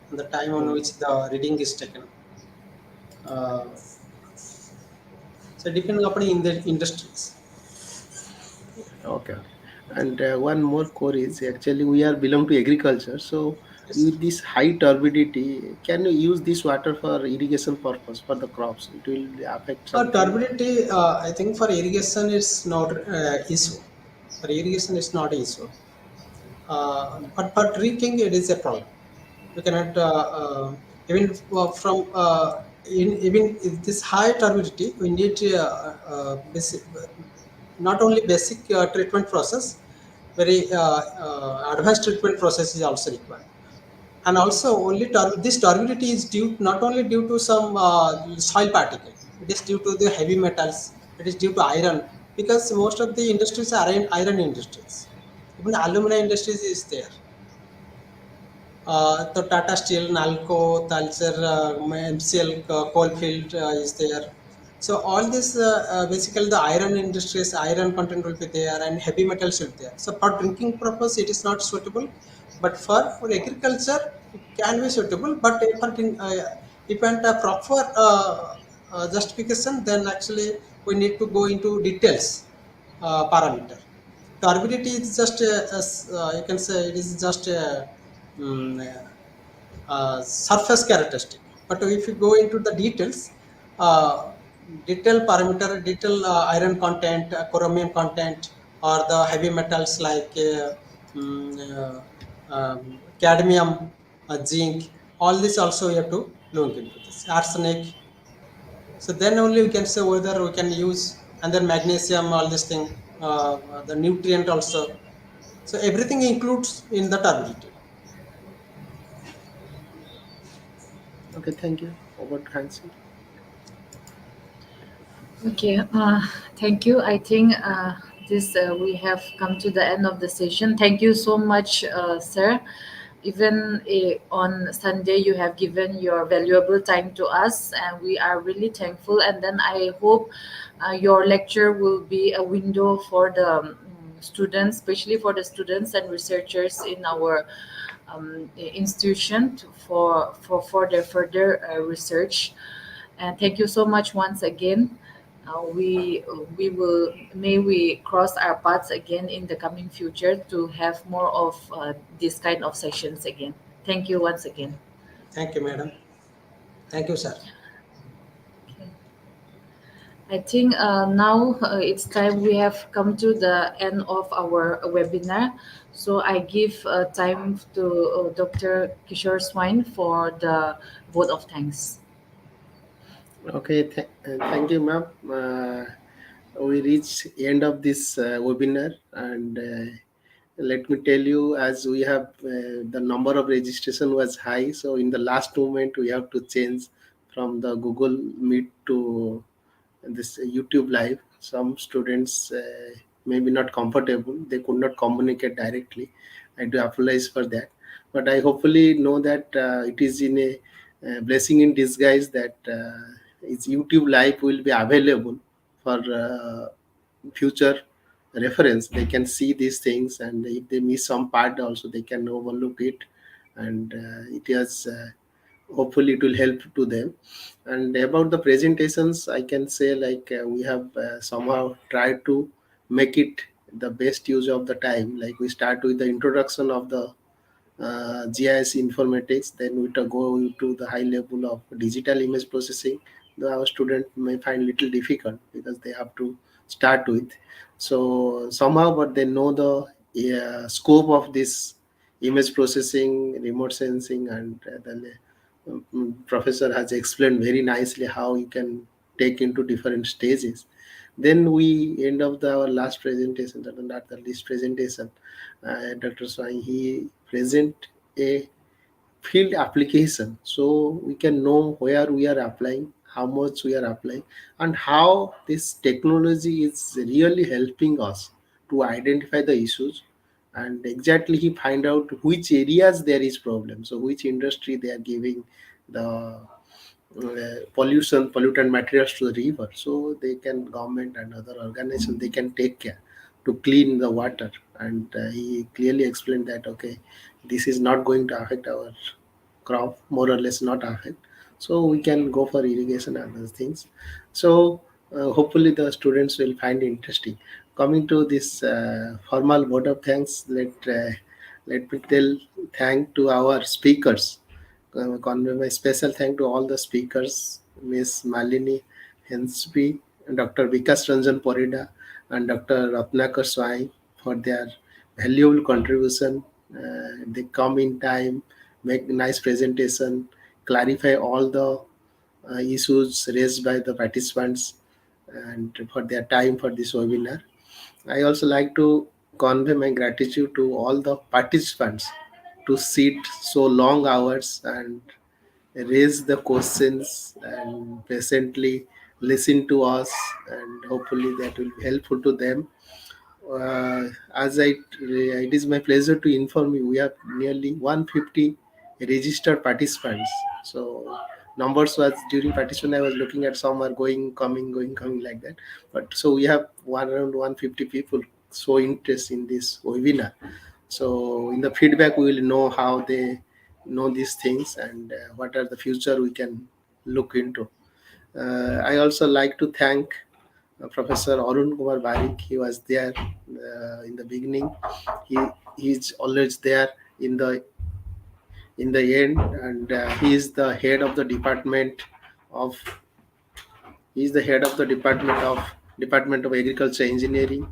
and the time on mm, which the reading is taken. Uh, so depending upon in the industries. okay, okay. And one more core is actually we are belong to agriculture. So Yes. with this high turbidity, can you use this water for irrigation purpose for the crops? It will affect something. Turbidity, I think for irrigation it's not issue. For irrigation it's not issue. But for drinking it is a problem. We cannot even from even if this high turbidity we need basic, not only basic treatment process, very advanced treatment process is also required. And also only this turbidity is due not only due to some soil particle, it is due to the heavy metals, it is due to iron, because most of the industries are iron industries, even alumina industries is there. The Tata Steel, Nalco, Talcher, MCL, Coalfield is there. So all this basically the iron industries, iron content will be there and heavy metals will be there. So for drinking purpose, it is not suitable, but for agriculture, it can be suitable. But if and a proper justification, then actually we need to go into details parameter. Turbidity is just you can say it is just a surface characteristic. But if you go into the details, detail parameter, detail iron content, chromium content, or the heavy metals like cadmium, zinc, all this also we have to look into this. Arsenic. So then only we can say whether we can use, and then magnesium, all this thing, the nutrient also. So everything includes in the turbidity. Okay, thank you. Over to Hansi. Okay, thank you. I think this we have come to the end of the session. Thank you so much, sir. Even on Sunday, you have given your valuable time to us, and we are really thankful. And then I hope your lecture will be a window for the students, especially for the students and researchers in our institution for their further research. And thank you so much once again. We will may we cross our paths again in the coming future to have more of this kind of sessions again. Thank you once again. Thank you, madam. Thank you, sir. I think now it's time we have come to the end of our webinar. So I give time to Dr. Kishore Swine for the vote of thanks. Okay, thank you, ma'am. We reach end of this webinar, and let me tell you, as we have the number of registration was high, so in the last moment we have to change from the Google Meet to this YouTube live. Some students maybe not comfortable; they could not communicate directly. I do apologize for that, but I hopefully know that it is in a blessing in disguise that its YouTube live will be available for future reference. They can see these things, and if they miss some part, also they can overlook it, and it is. Hopefully it will help to them. And about the presentations, I can say like we have somehow tried to make it the best use of the time. Like we start with the introduction of the GIS informatics, then we to go to the high level of digital image processing. Though our student may find little difficult because they have to start with. So somehow, but they know the scope of this image processing, remote sensing, and professor has explained very nicely how you can take into different stages. Then we end of our last presentation, not the least presentation, Dr. Swai, he present a field application, so we can know where we are applying, how much we are applying, and how this technology is really helping us to identify the issues. And exactly he find out which areas there is problem, so which industry they are giving the pollutant materials to the river, so they can, government and other organization, they can take care to clean the water. And he clearly explained that okay, this is not going to affect our crop, more or less not affect, so we can go for irrigation and other things. So hopefully the students will find interesting. Coming to this formal vote of thanks, let me tell thank to our speakers, convey my special thank to all the speakers, Miss Malini Hensby, Dr. Vikas Ranjan Porida, and Dr. Ratnakar Swai for their valuable contribution. They come in time, make nice presentation, clarify all the issues raised by the participants, and for their time for this webinar. I also like to convey my gratitude to all the participants to sit so long hours and raise the questions and patiently listen to us, and hopefully that will be helpful to them. As it is my pleasure to inform you, we have nearly 150 registered participants. So numbers was during participation, I was looking at some are going, coming like that. But so we have around 150 people so interest in this webinar. So in the feedback, we will know how they know these things, and what are the future we can look into. I also like to thank Professor Arun Kumar Barik. He was there in the beginning. He he's always there in the end, and he is the head of the of Department of Agriculture Engineering,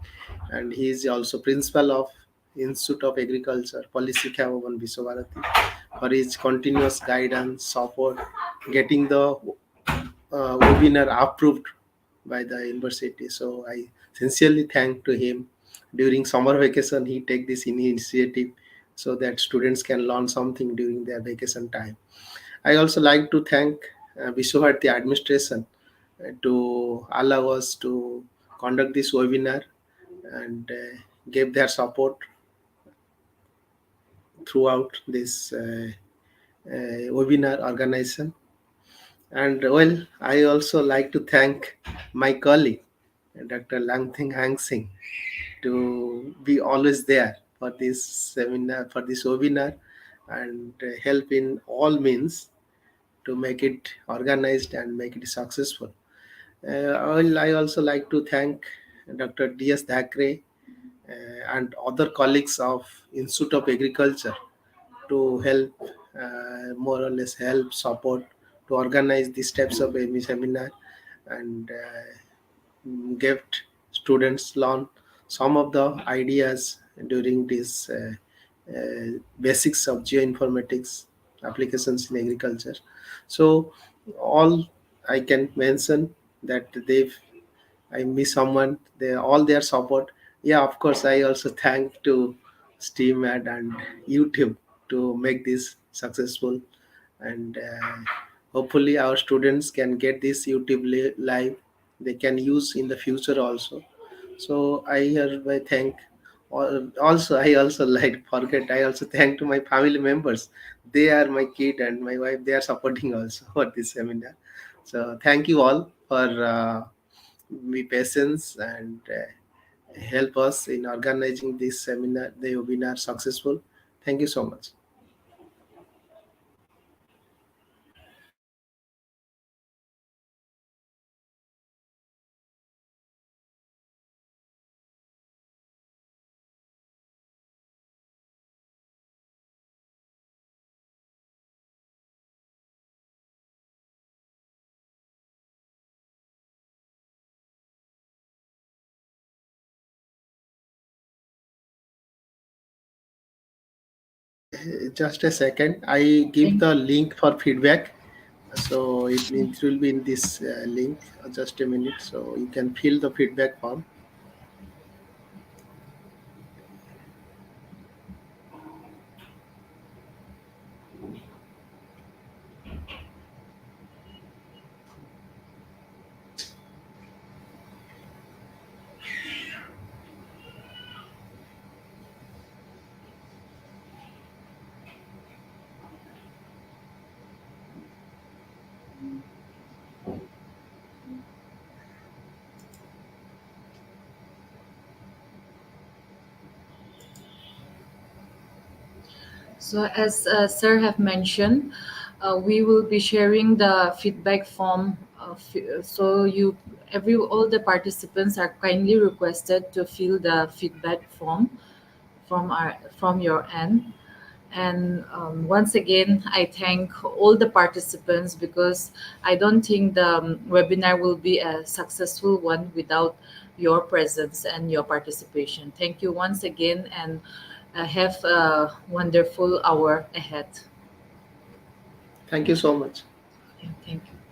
and he is also principal of Institute of Agriculture, Policy Bhavan Viswabharati, for his continuous guidance, support, getting the webinar approved by the university. So I sincerely thank to him. During summer vacation, he take this initiative so that students can learn something during their vacation time. I also like to thank Vishwabharati administration to allow us to conduct this webinar, and give their support throughout this webinar organization. And well, I also like to thank my colleague, Dr. Langthing Hang Singh, to be always there for this seminar, for this webinar, and help in all means to make it organized and make it successful. I also like to thank Dr. D.S. Thackeray and other colleagues of Institute of Agriculture to help, more or less help support to organize these types of AMI seminar, and give students learn some of the ideas during this basics of geoinformatics applications in agriculture. So all I can mention that they've I miss someone, all their support. Yeah, of course, I also thank to SteamAd and YouTube to make this successful, and hopefully our students can get this YouTube live. They can use in the future also. So I hereby thank. Also, I also like forget. I also thank to my family members. They are my kid and my wife. They are supporting also for this seminar. So thank you all for be patience and help us in organizing this seminar, the webinar successful. Thank you so much. Just a second. I give Thank the link for feedback. So it will be in this link. Just a minute. So you can fill the feedback form. So, as Sir have mentioned, we will be sharing the feedback form. So, all the participants are kindly requested to fill the feedback form from your end. And once again, I thank all the participants because I don't think the webinar will be a successful one without your presence and your participation. Thank you once again, and have a wonderful hour ahead. Thank you so much. Yeah, thank you.